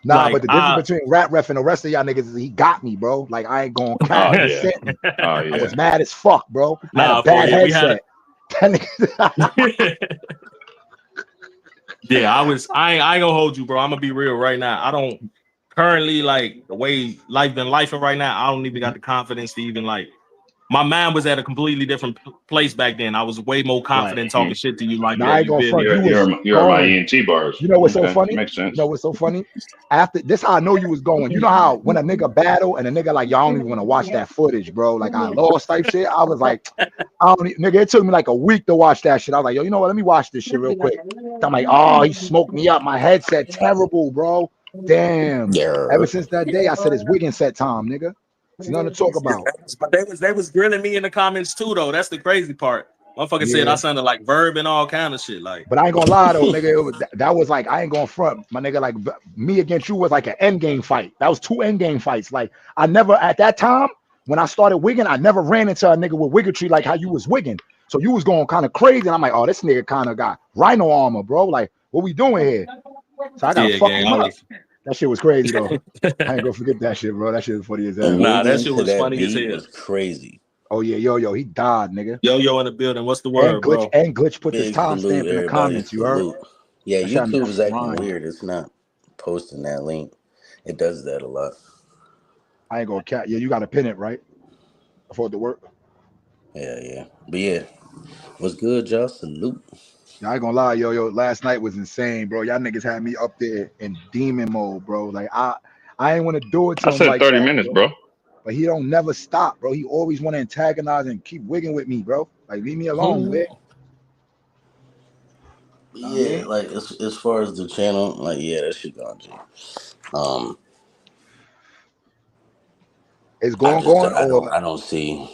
Nah, like, but the difference between Rap Ref and the rest of y'all niggas is he got me, bro. Like I ain't gonna count. I was mad as fuck, bro. I had a bad headset. Yeah, I ain't gonna hold you, bro. I'm gonna be real right now. I don't currently like the way life been lifing right now. I don't even got the confidence to even like. My mind was at a completely different place back then. I was way more confident talking shit to you like that. You're my ENT bars. You know what's so funny? Makes sense. You know what's so funny? After this, how I know you was going. You know how when a nigga battle and a nigga like y'all don't even want to watch that footage, bro. Like I lost type shit. I was like, nigga, it took me like a week to watch that shit. I was like, yo, you know what? Let me watch this shit real quick. I'm like, oh, he smoked me up. My headset terrible, bro. Damn. Yeah. Ever since that day, I said it's Wiggin set time, nigga. There's nothing to talk about. But they was grilling me in the comments too, though. That's the crazy part. Motherfucker said I sounded like Verb and all kind of shit. Like, but I ain't gonna lie though, nigga. That was like I ain't gonna front, my nigga. Like me against you was like an end game fight. That was 2 end game fights. Like I never at that time when I started wigging, I never ran into a nigga with wiggetry like how you was wigging. So you was going kind of crazy, and I'm like, oh, this nigga kind of got rhino armor, bro. Like, what we doing here? So I gotta fuck him up. That shit was crazy though. I ain't gonna forget that shit, bro. That shit was funny as hell. Nah, that shit was funny as hell. Was crazy. Oh yeah, Yo-Yo, he died, nigga. Yo-Yo in the building. What's the word, bro? And Glitch put this timestamp in the comments. You heard? Yeah, YouTube is acting weird. It's not posting that link. It does that a lot. I ain't gonna cat. Yeah, you gotta pin it right for it to work. Yeah. But yeah, what's good, y'all? Salute. I ain't gonna lie, Yo-Yo. Last night was insane, bro. Y'all niggas had me up there in demon mode, bro. Like I ain't want to do it. I said like 30 minutes, bro. but he don't never stop, bro. He always want to antagonize and keep wigging with me, bro. Like, leave me alone, man. Yeah, like as far as the channel, like that shit gone, G. It's going, or I don't see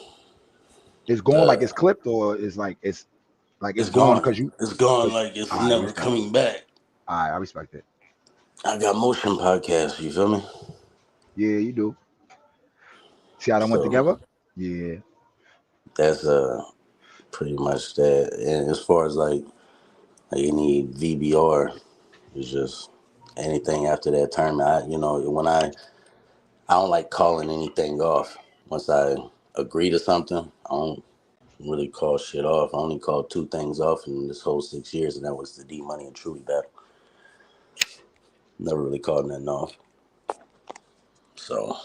it's going like it's clipped, or it's like it's going gone. because you. It's gone Cause, like it's never coming back. I respect it. I got motion podcasts. You feel me? Yeah, you do. See how they went together? Yeah. That's pretty much that. And as far as like any VBR, it's just anything after that tournament. When I don't like calling anything off. Once I agree to something, I don't really call shit off. I only called 2 things off in this whole 6 years, and that was the D Money and Truly battle. Never really called nothing off. So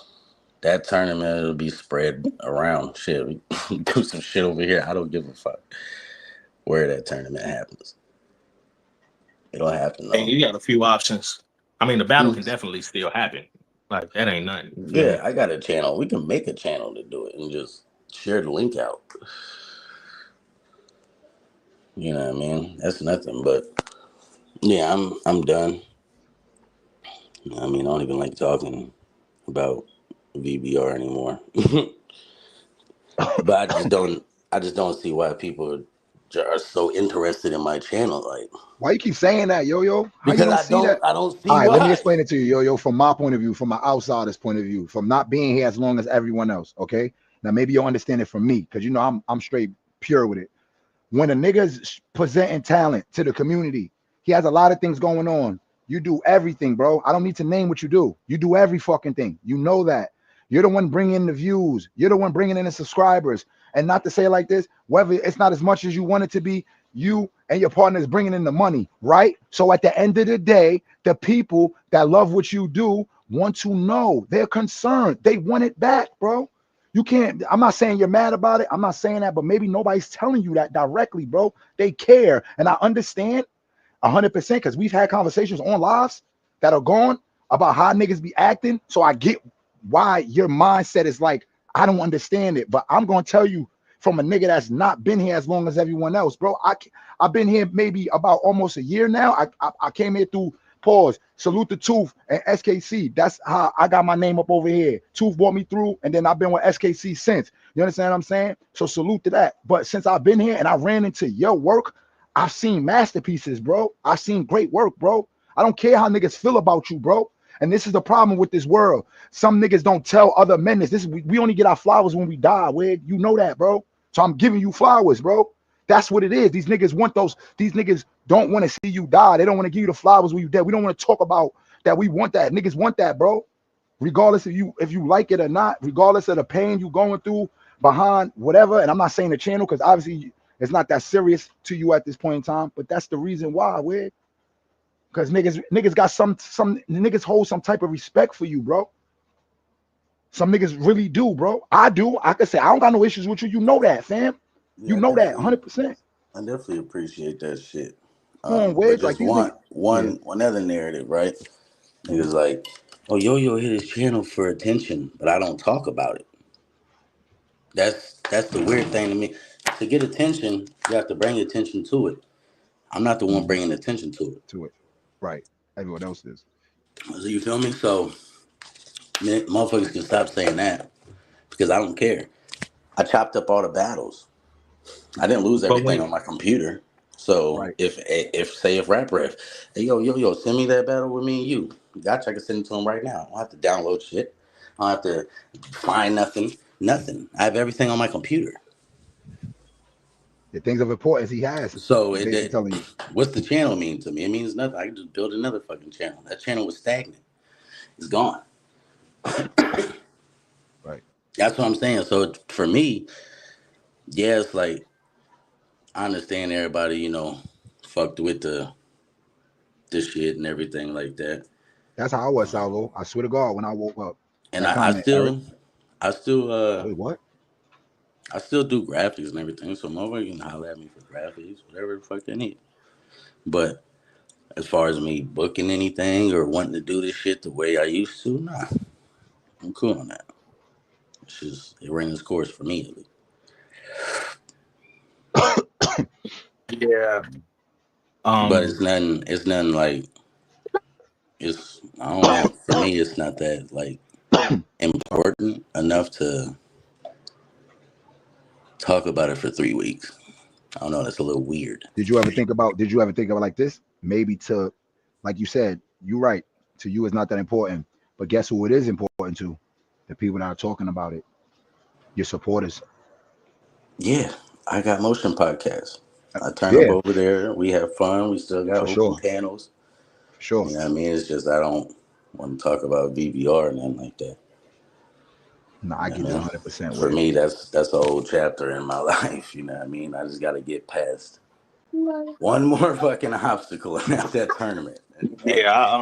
that tournament will be spread around. Shit, we do some shit over here. I don't give a fuck where that tournament happens. It'll happen though. Hey, you got a few options. I mean, the battle can definitely still happen. Like, that ain't nothing. Yeah, I got a channel. We can make a channel to do it and just share the link out. You know what I mean? That's nothing, but yeah, I'm done. I mean, I don't even like talking about VBR anymore. But I just don't see why people are so interested in my channel. Like, why you keep saying that, Yo-Yo? How because you don't see that? I don't see All right, why. let me explain it to you, Yo-Yo, from my point of view, from my outsider's point of view, from not being here as long as everyone else. Okay, now maybe you'll understand it from me, because I'm straight pure with it. When a nigga's presenting talent to the community, he has a lot of things going on. You do everything, bro. I don't need to name what you do. You do every fucking thing. You know that. You're the one bringing in the views. You're the one bringing in the subscribers. And not to say it like this, whether it's not as much as you want it to be, you and your partner is bringing in the money, right? So at the end of the day, the people that love what you do want to know. They're concerned. They want it back, bro. You can't, I'm not saying you're mad about it. I'm not saying that, but maybe nobody's telling you that directly, bro. They care. And I understand 100% because we've had conversations on lives that are gone about how niggas be acting. So I get why your mindset is like, I don't understand it, but I'm going to tell you from a nigga that's not been here as long as everyone else, bro. I've been here maybe about almost a year now. I came here through pause. Salute to Tooth and SKC. That's how I got my name up over here. Tooth brought me through, and then I've been with SKC since. You understand what I'm saying? So salute to that. But since I've been here and I ran into your work, I've seen masterpieces, bro. I've seen great work, bro. I don't care how niggas feel about you, bro. And this is the problem with this world. Some niggas don't tell other men this. We only get our flowers when we die, Wig. You know that, bro. So I'm giving you flowers, bro. That's what it is. These niggas want those. These niggas don't want to see you die. They don't want to give you the flowers when you dead. We don't want to talk about that. We want that. Niggas want that, bro. Regardless if you like it or not, regardless of the pain you going through behind whatever. And I'm not saying the channel because obviously it's not that serious to you at this point in time. But that's the reason why, Wig. Because niggas got some niggas hold some type of respect for you, bro. Some niggas really do, bro. I do. I can say I don't got no issues with you. You know that, fam. Yeah, you know that 100%. I definitely appreciate that shit. Come on, But Wig. just Like one other narrative, right? Niggas like, oh, Yo-Yo hit his channel for attention, but I don't talk about it. That's the weird thing to me. To get attention, you have to bring attention to it. I'm not the one bringing attention to it. Right. Everyone else is. So you feel me? So motherfuckers can stop saying that because I don't care. I chopped up all the battles. I didn't lose everything on my computer. So right. if Rap Ref, hey yo, send me that battle with me and you. Gotcha, I can send it to him right now. I don't have to download shit. I don't have to find nothing. I have everything on my computer. The things of importance he has. So telling you. What's the channel mean to me? It means nothing. I can just build another fucking channel. That channel was stagnant. It's gone. Right. That's what I'm saying. So for me, yeah, it's like I understand everybody, fucked with this shit and everything like that. That's how I was, Salvo. I swear to God, when I woke up. And I still wait, what? I still do graphics and everything, so motherfuckers can holler at me for graphics, whatever the fuck they need. But as far as me booking anything or wanting to do this shit the way I used to, nah. I'm cool on that. it ran its course for me. Yeah. But it's nothing like I don't know. For me, it's not that like important enough to talk about it for 3 weeks. I don't know. That's a little weird. Did you ever think about like this? Maybe to, like you said, you're right. To you, it's not that important. But guess who it is important to? The people that are talking about it. Your supporters. Yeah, I got motion podcasts. I turn up Yeah, over there. We have fun. We still got for open sure. panels. For sure. You know what I mean? It's just I don't want to talk about VBR or nothing like that. No, I get you 100% For with it. me, that's an old chapter in my life. You know what I mean? I just got to get past one more fucking obstacle, and that's that tournament. Yeah, I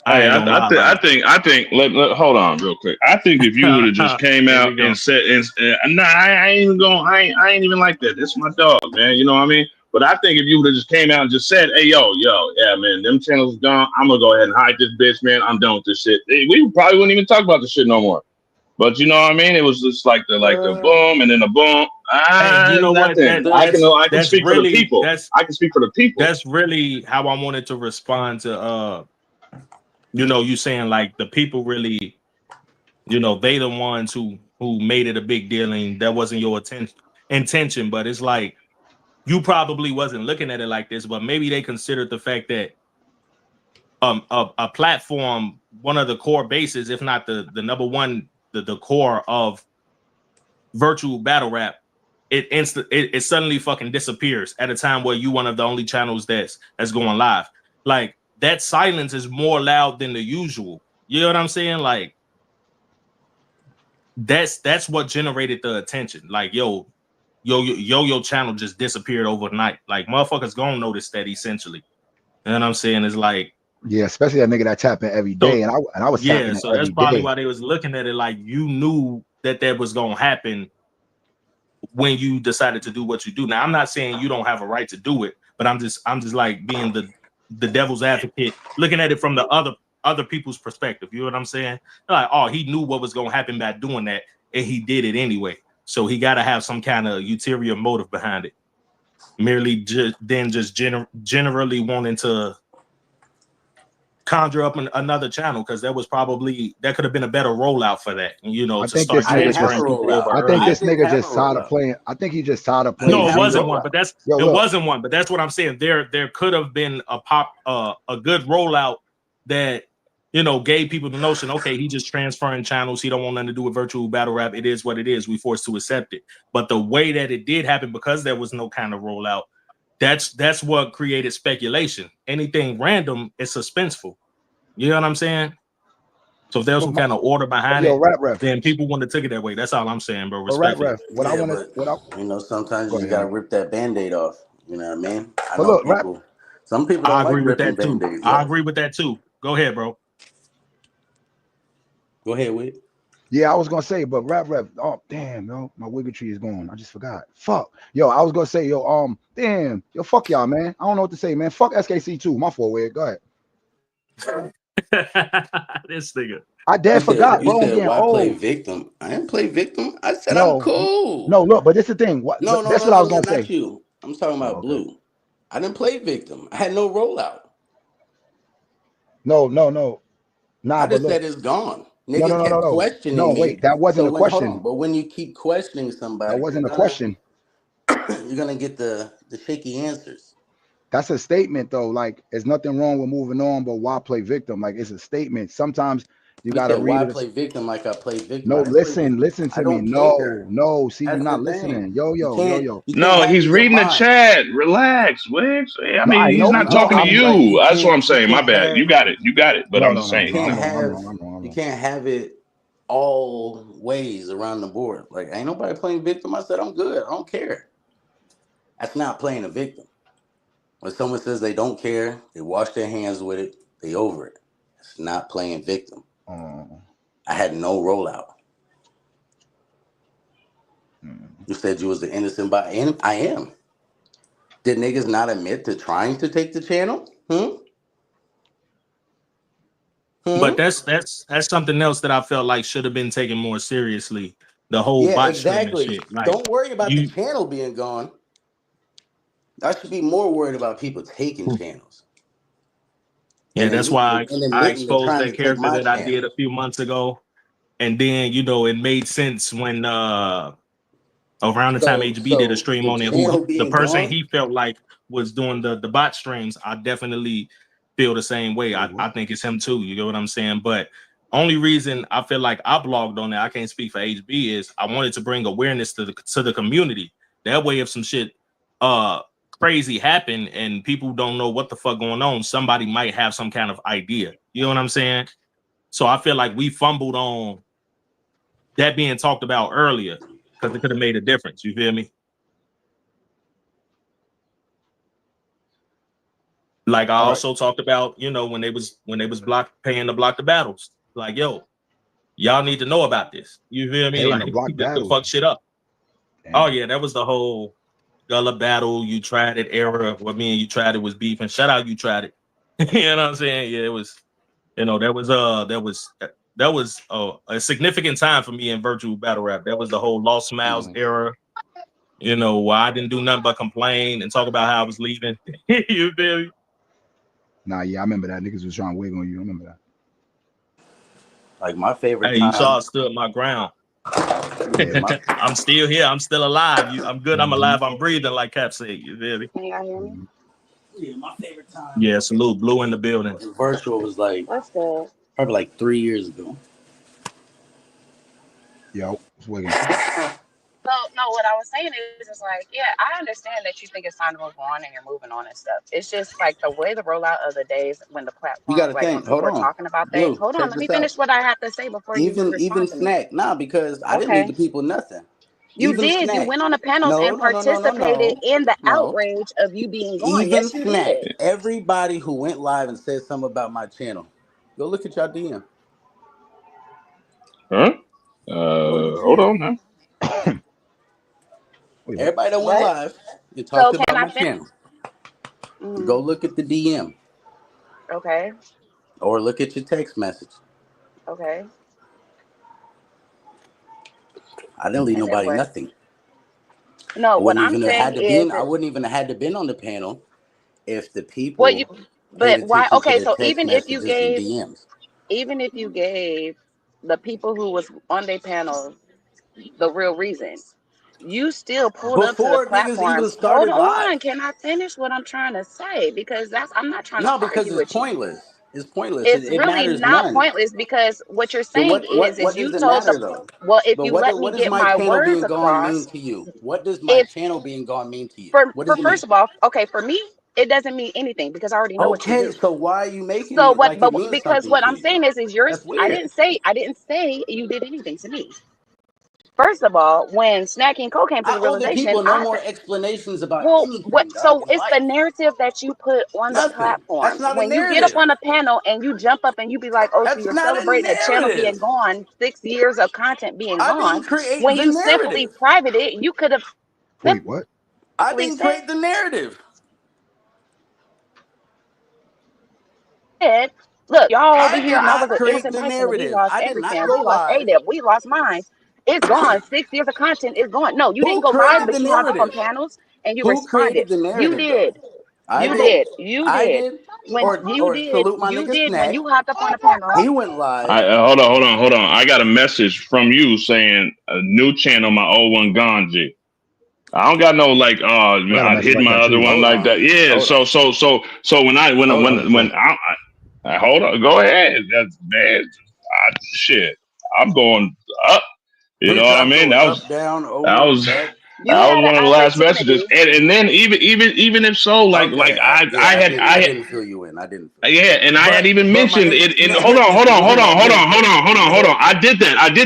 Hey, ain't gonna lie, man. I think. Hold on, real quick. I think if you would have just came Here out we go. and said, "Nah, I ain't even going. I ain't even like that. This my dog, man. You know what I mean?" But I think if you would have just came out and just said, "Hey, yo, yeah, man, them channels gone. I'm gonna go ahead and hide this bitch, man. I'm done with this shit." We probably wouldn't even talk about this shit no more. But you know what I mean? It was just like the boom and then the boom. Hey, you know what? Nothing. I can That's speak for the really people. I can speak for the people. that's really how I wanted to respond to you saying like the people really, they the ones who made it a big deal and that wasn't your intention, but it's like you probably wasn't looking at it like this, but maybe they considered the fact that a platform, one of the core bases, if not the number one, the core of virtual battle rap, it suddenly fucking disappears at a time where you one of the only channels that's going live. Like that silence is more loud than the usual. You know what I'm saying? Like that's what generated the attention. Like your channel just disappeared overnight. Like motherfuckers gonna notice that essentially. You know what I'm saying? It's like, yeah, especially that nigga that tapping every day, and I was tapping so every that's probably day. why they was looking at it like you knew that was gonna happen when you decided to do what you do. Now, I'm not saying you don't have a right to do it, but I'm just like being the devil's advocate, looking at it from the other people's perspective. You know what I'm saying? Like, oh, he knew what was gonna happen by doing that, and he did it anyway. So he got to have some kind of ulterior motive behind it. Merely just generally wanting to conjure up another channel because that could have been a better rollout for that. I To think start this nigga transferring people over I early. think this nigga just tired of playing. I think he just tired of playing. No, it wasn't one, but wasn't one. But that's what I'm saying. There could have been a good rollout that gave people the notion. Okay, he just transferring channels. He don't want nothing to do with virtual battle rap. It is what it is. We forced to accept it. But the way that it did happen, because there was no kind of rollout, that's what created speculation. Anything random is suspenseful. You know what I'm saying? So if there's some kind of order behind it, then people wouldn't have took it that way. That's all I'm saying, bro. Respectfully. Sometimes you just gotta rip that Band-Aid off. You know what I mean? I But know look, some people don't like ripping too. Band-Aids I off. agree with that too. Go ahead, bro. Go ahead, Wick. Yeah, I was gonna say, but rap. Oh damn, yo, my wiggetry is gone. I just forgot. Fuck, yo, I was gonna say, yo, damn, yo, fuck y'all, man. I don't know what to say, man. Fuck SKC too. My fault, Wig. Go ahead. This nigga. I forgot, bro. You said, why play victim? I didn't play victim. I said I'm cool. No, look, but this is the thing. That's what I was gonna say. Not you. I'm talking about Blue. I didn't play victim. I had no rollout. No. Nah, I just said it's gone. Niggas kept questioning me. No, wait, that wasn't a question. But when you keep questioning somebody, that wasn't a question. You're gonna get the shaky answers. That's a statement, though. Like, there's nothing wrong with moving on, but why play victim? Like, it's a statement. Sometimes you gotta read it. Play victim like I play victim. No, listen to me. No. See, you're not listening. Yo. No, he's reading the chat. Relax, Wix. I mean, he's not talking to you. That's what I'm saying. My bad. You got it. But I'm just saying. You can't have it all ways around the board. Like, ain't nobody playing victim. I said I'm good. I don't care. That's not playing a victim. When someone says they don't care, they wash their hands with it, they over it. It's not playing victim. I had no rollout. You said you was the innocent by, and I am. Did niggas not admit to trying to take the channel? But that's something else that I felt like should have been taken more seriously. The whole Yeah, bot streaming exactly. shit. Like Don't worry about the you, channel being gone. I should be more worried about people taking channels yeah, and that's why I admitting to exposed trying to that take character my that I channel. did a few months ago, and then it made sense when around the time HB did a So stream the on it, who channel the being person gone. he felt like was doing the bot streams, I definitely feel the same way. I think it's him too. You get what I'm saying? But only reason I feel like I blogged on that, I can't speak for HB, is I wanted to bring awareness to the community. That way, if some shit crazy happen and people don't know what the fuck going on, somebody might have some kind of idea. You know what I'm saying? So I feel like we fumbled on that being talked about earlier because it could have made a difference. You feel me? Like I All right. also talked about, when they was paying to block the battles. Like, yo, y'all need to know about this. You feel me? Paying to Like block this could battles. fuck shit up. Damn. Oh yeah, that was the whole Gullah battle. You tried it era where me and you tried it was beefing. Shout out, you tried it. You know what I'm saying? Yeah, it was. That was a significant time for me in virtual battle rap. That was the whole Lost Smiles era. Where I didn't do nothing but complain and talk about how I was leaving. You feel me? Nah, yeah, I remember that. Niggas was trying to wig on you. I remember that. Like my favorite Hey, time. you saw I stood my ground. Yeah, I'm still here. I'm still alive. I'm good. I'm alive. I'm breathing, like Cap said. You feel me? Can y'all hear me? yeah, my favorite time. Yeah, salute. Blue in the building. Virtual was like What's good? probably like 3 years ago. Yo, it's wigging. So no, what I was saying is just like, yeah, I understand that you think it's time to move on and you're moving on and stuff. It's just like the way the rollout of the days when the You platform, got to like when think. Hold people are on, talking about that. Blue. Hold on, Check let me this out. finish what I have to say before you Even respond to me. Snack, because I didn't leave Okay. the people nothing. You Even did. You Snack. went on the panels No, and participated in the no. outrage of you being gone. Even Yes, you Snack. did. Everybody who went live and said something about my channel, go look at your DM. Huh? Go look Hold at on now. Wait, what? everybody that went What? live and So talked can about I my finish? channel. Go look at the DM Okay. or look at your text message. Okay. I didn't leave And then nobody what? nothing. No, I what wouldn't I'm even have saying had to is, I wouldn't even have had to been on the panel if the well, people you, paid but why? attention to Okay, the so text messages and DMs. even if you gave the people who was on their panel the real reason, you still pulled up to the Before niggas even platform. Hold started live. on, can I finish what I'm trying to say? Because I'm not trying to No, because argue it's with you. pointless. It's pointless. It's It really matters not none. pointless because what you're So saying is what does you it told the, matter though? well, if But you let me what does get my my channel words being gone mean across, to you? What does my if channel being gone mean to you? for What does it mean? first of all, okay, for me, it doesn't mean anything because I already know what you Okay, do. so why are you making So it what? like it But means because something what to I'm you? saying is yours. That's weird. I didn't say you did anything to me. First of all, when Snacking Co came to I the owe the realization, people no I more said, explanations about well, what? anything, dog, So in it's the life. narrative that you put on the Nothing. That's platform. not a When you get up narrative. on a panel and you jump up and you be like, oh, so That's you're not a celebrating a channel being narrative. gone, 6 years of content being I gone. didn't create When the you simply narrative. private it, you could have Wait, what? I simply didn't create the narrative. said, look, y'all over I here, did I was not an create innocent the person. We narrative. lost I did not everything. go We lost live. ADEP. We lost mine. It's gone. 6 years of content is gone. No, you Who didn't go live, created but the you hopped up on narrative? panels and you Who responded. created the You narrative though? did. I You did. did. You I did. did. When you Or did, salute my you nigga did when Snack. you hopped up on a panel. He went live. Hold on. I got a message from you saying a new channel, my old one gone, G. I don't got no like I got a I'd message hit like my that other too. one Hold like on. that. Yeah. Hold on. So when I Hold on. when I hold on, go ahead. That's man. Shit. I'm going up. You know His what I mean? go up, down, That over, was back. You that was had an one of the last messages. opportunity. And then even if so, like Okay. I didn't fill you in. I didn't fill you in. yeah, and I had even But my mentioned nigga it. And Snack hold on. is the one that did it though. Hold on. I did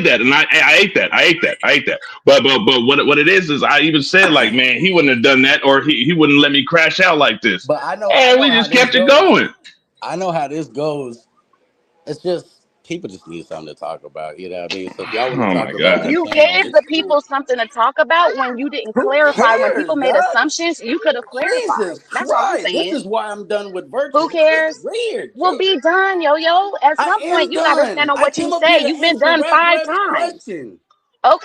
that, and I ate that. But what it is I even said like, man, he wouldn't have done that, or he wouldn't let me crash out like this. But I know And we how just this kept it goes. going. I know how this goes. It's just people just need something to talk about. You know what I mean? So if y'all want to Oh talk my about God. this You channel, gave the it's cool. people something to talk about when you didn't Who clarify. When people cares, made dog? assumptions, you could have clarified. Jesus That's all I'm Christ! This saying. is why I'm done with Who virtual. It's cares? weird. We'll be done, yo. At I some am point, you got to done. stand on I what you came up here say. to You've been answer done 5 Ref's times. question,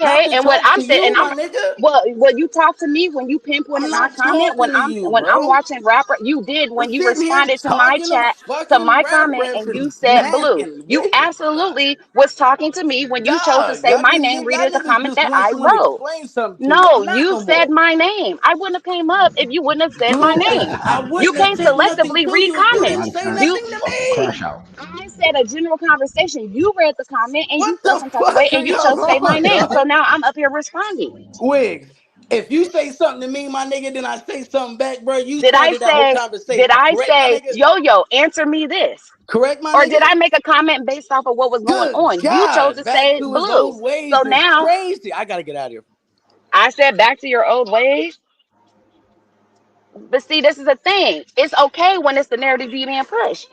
not Okay, to and what talk I'm to saying, you, and I'm my nigga. well, you talk to me when you I'm pinpointed my not comment talking to you, when I'm bro. watching rapper. You did We're when you sitting here responded to my talking to chat to fucking my rap comment, refs and and you said blue. smacking You with absolutely was talking to me when you chose to dog. say Y'all my just name. Read y'all it the niggas comment just that want I someone to wrote. explain something to you. No, I'm not you no said more. my name. I wouldn't have came up if you wouldn't have said my Good. name. I You wouldn't have can't said nothing selectively to read you if you comments. didn't Matter of say fact, You, nothing to fucking me. crash out. I said a general conversation. You read the comment and you What feel the some type of way fuck are and you y'all chose to say my on, name. So dog? now I'm up here responding. Wigs, if you say something to me, my nigga, then I say something back, bro. You Did I started that whole say, did conversation. I Correct, my say, nigga? yo, answer me this? Correct, my Or did nigga? I make a comment based off of what was going Good on? You chose God. to Back say to his blue. old So ways is now crazy. I gotta get out of here. I said back to your old ways. But see, this is a thing. It's okay when it's the narrative being pushed.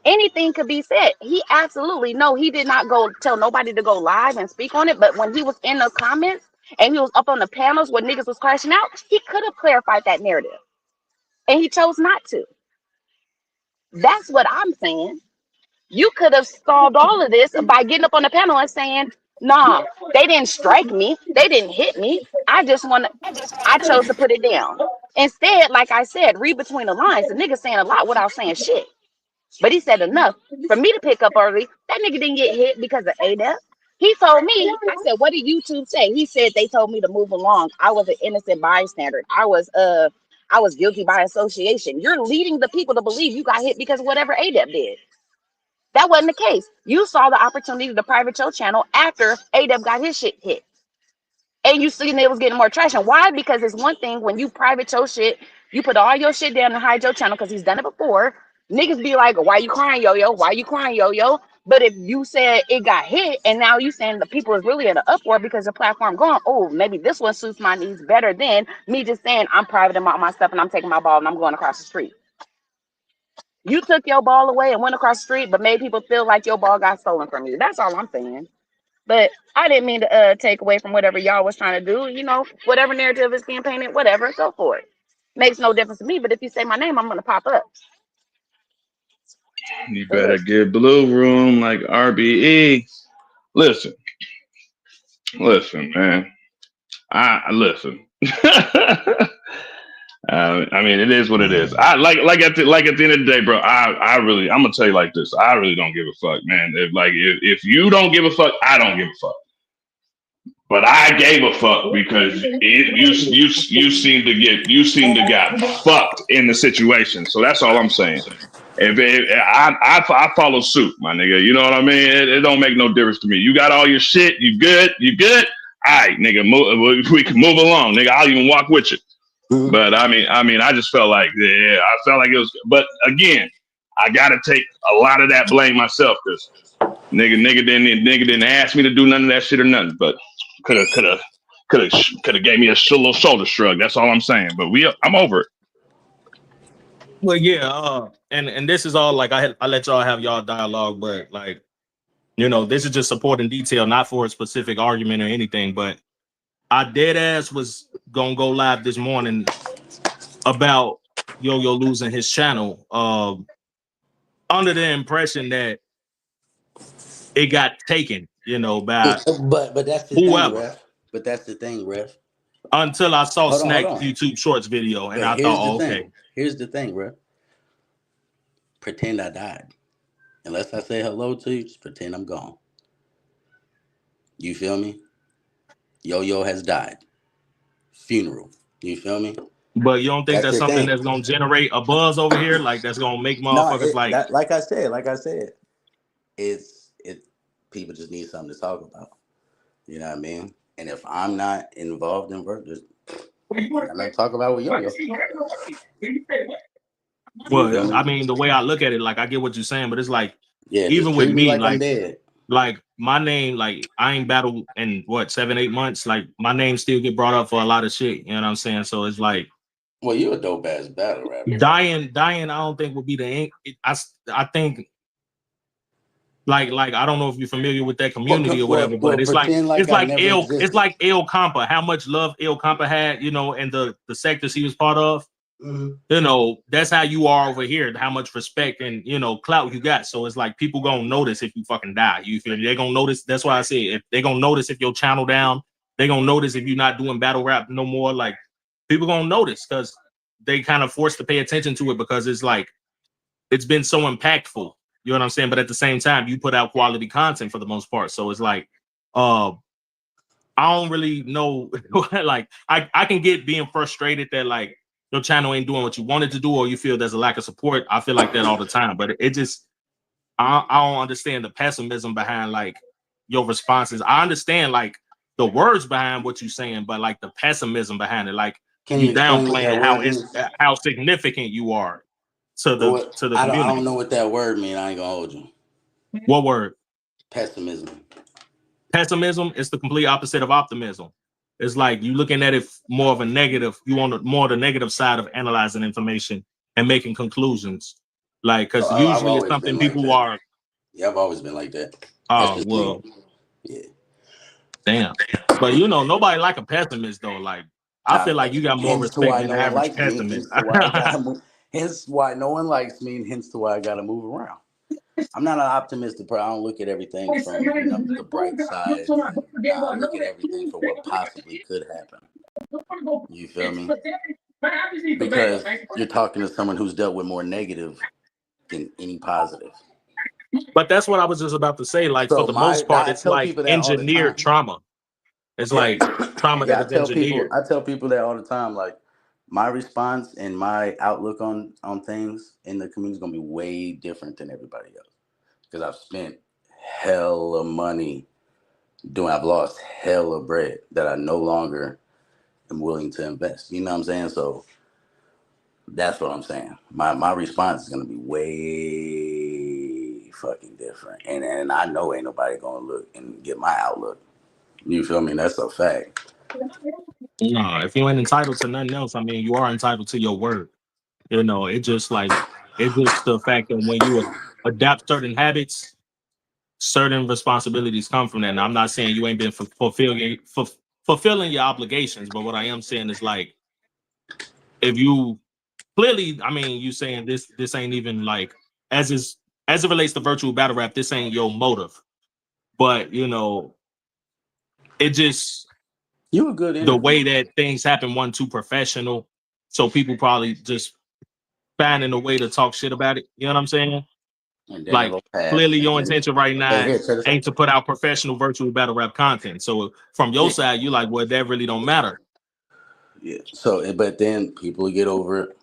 Anything could be said. He absolutely no, he did not go tell nobody to go live and speak on it. But when he was in the comments and he was up on the panels where niggas was crashing out, he could have clarified that narrative. And he chose not to. That's what I'm saying. You could have solved all of this by getting up on the panel and saying, nah, they didn't strike me. They didn't hit me. I chose to put it down. Instead, like I said, read between the lines. The nigga saying a lot without saying shit. But he said enough for me to pick up early. That nigga didn't get hit because of ADEP. He told me, I said, what did YouTube say? He said they told me to move along. I was an innocent bystander. I was guilty by association. You're leading the people to believe you got hit because of whatever ADEP did. That wasn't the case. You saw the opportunity to private your channel after ADEP got his shit hit. And you seen it was getting more traction. Why? Because it's one thing when you private your shit, you put all your shit down and hide your channel because he's done it before. Niggas be like, why you crying, yo? Why you crying, yo? But if you said it got hit and now you saying the people is really in an uproar because the platform going, oh, maybe this one suits my needs better than me just saying I'm private about my stuff and I'm taking my ball and I'm going across the street. You took your ball away and went across the street, but made people feel like your ball got stolen from you. That's all I'm saying. But I didn't mean to take away from whatever y'all was trying to do. You know, whatever narrative is being painted, whatever, go for it. Makes no difference to me. But if you say my name, I'm gonna pop up. You better give Blue room like RBE. Listen, listen, man. I listen. I mean, it is what it is. I like at the end of the day, bro. I really, I'm gonna tell you like this. I really don't give a fuck, man. If you don't give a fuck, I don't give a fuck. But I gave a fuck because you seem to got fucked in the situation. So that's all I'm saying. I follow suit, my nigga. You know what I mean? It don't make no difference to me. You got all your shit. You good? You good? All right, nigga. We can move along, nigga. I'll even walk with you. But I mean, I just felt like, yeah, I felt like it was. But again, I gotta take a lot of that blame myself because nigga didn't ask me to do none of that shit or nothing. But could have gave me a little shoulder shrug. That's all I'm saying. But I'm over it. Well, yeah, and this is all like I let y'all have y'all dialogue, but like, you know, this is just supporting detail, not for a specific argument or anything. But I dead ass was gonna go live this morning about Yo losing his channel, under the impression that it got taken, you know, by But that's the thing, whoever. Ref. But that's the thing, Ref. Until I saw Hold Snack on. YouTube Shorts video, and But I here's thought, the oh, okay. thing. Here's the thing, Ref. Pretend I died. Unless I say hello to you, just pretend I'm gone. You feel me? Yo has died. Funeral. You feel me? But you don't think That's that's the something thing. that's gonna generate a buzz over here, like that's gonna make No, motherfuckers like, like I said, it. People just need something to talk about. You know what I mean? And if I'm not involved in work, just I'm gonna talk about with Yo. You feel well, me? I mean, the way I look at it, like I get what you're saying, but it's like, Yeah, just even with treat me me, like I'm dead. like my name, like I ain't battled in what 7-8 months. Like my name still get brought up for a lot of shit. You know what I'm saying? So it's like Well, you a dope ass battle rapper. dying. I don't think would be the ink. I think Like I don't know if you're familiar with that community or whatever, but it's like pretend like I never it's existed. like El Compa, how much love El Compa had, you know, and the sectors he was part of. Mhm. You know, that's how you are over here, how much respect and, you know, clout you got. So it's like people gonna notice if you fucking die. You feel me? They're gonna notice. That's why I say if they're gonna notice if your channel down, they're gonna notice if you're not doing battle rap no more. Like people gonna notice because they kind of forced to pay attention to it because it's like it's been so impactful. You know what I'm saying? But at the same time, you put out quality content for the most part. So it's like I don't really know. Like I can get being frustrated that like your channel ain't doing what you wanted to do, or you feel there's a lack of support. I feel like that all the time, but it just I don't understand the pessimism behind like your responses. I understand like the words behind what you're saying, but like the pessimism behind it, like Can you you explain what that downplaying word means? how significant you are to What the I community. don't know what that word means. I ain't gonna hold you. What word? Pessimism. Pessimism is the complete opposite of optimism. It's like you looking at it more of a negative. You want more the negative side of analyzing information and making conclusions. Like, because Oh, I've usually it's always something been like people that. are. Yeah, I've always been like that. That's Oh just me. well, Yeah. damn. But you know, nobody like a pessimist though. Like, I feel like you got more Hence to respect why than the no one average likes me. pessimist. Hence to why I gotta move. Hence why no one likes me, and hence to why I gotta move around. I'm not an optimistic person. I don't look at everything from the bright side, and I look at everything for what possibly could happen. You feel me? Because you're talking to someone who's dealt with more negative than any positive. But that's what I was just about to say. Like, for So the most part, I it's tell like people that all the engineered time. trauma. It's Yeah, like trauma that yeah. is engineered. I tell people that all the time. Like my response and my outlook on things in the community is gonna be way different than everybody else because I've spent hella money I've lost hella bread that I no longer am willing to invest. You know what I'm saying? So that's what I'm saying. My response is gonna be way fucking different, and I know ain't nobody gonna look and get my outlook. You feel me? That's a fact. No, if you ain't entitled to nothing else, I mean, you are entitled to your word. You know, it just like it's just the fact that when you adapt certain habits, certain responsibilities come from that. And I'm not saying you ain't been fulfilling your obligations, but what I am saying is like if you clearly, I mean, you saying this ain't even like as it relates to virtual battle rap, this ain't your motive. But you know, it just You a good the interviewer. way that things happen one too professional. So people probably just finding a way to talk shit about it. You know what I'm saying? And then Like it'll pass. clearly And your then, intention right hey, now here, check this out. ain't to put out professional virtual battle rap content. So from your side, you like, well, that really don't matter. Yeah. So, but then people get over it,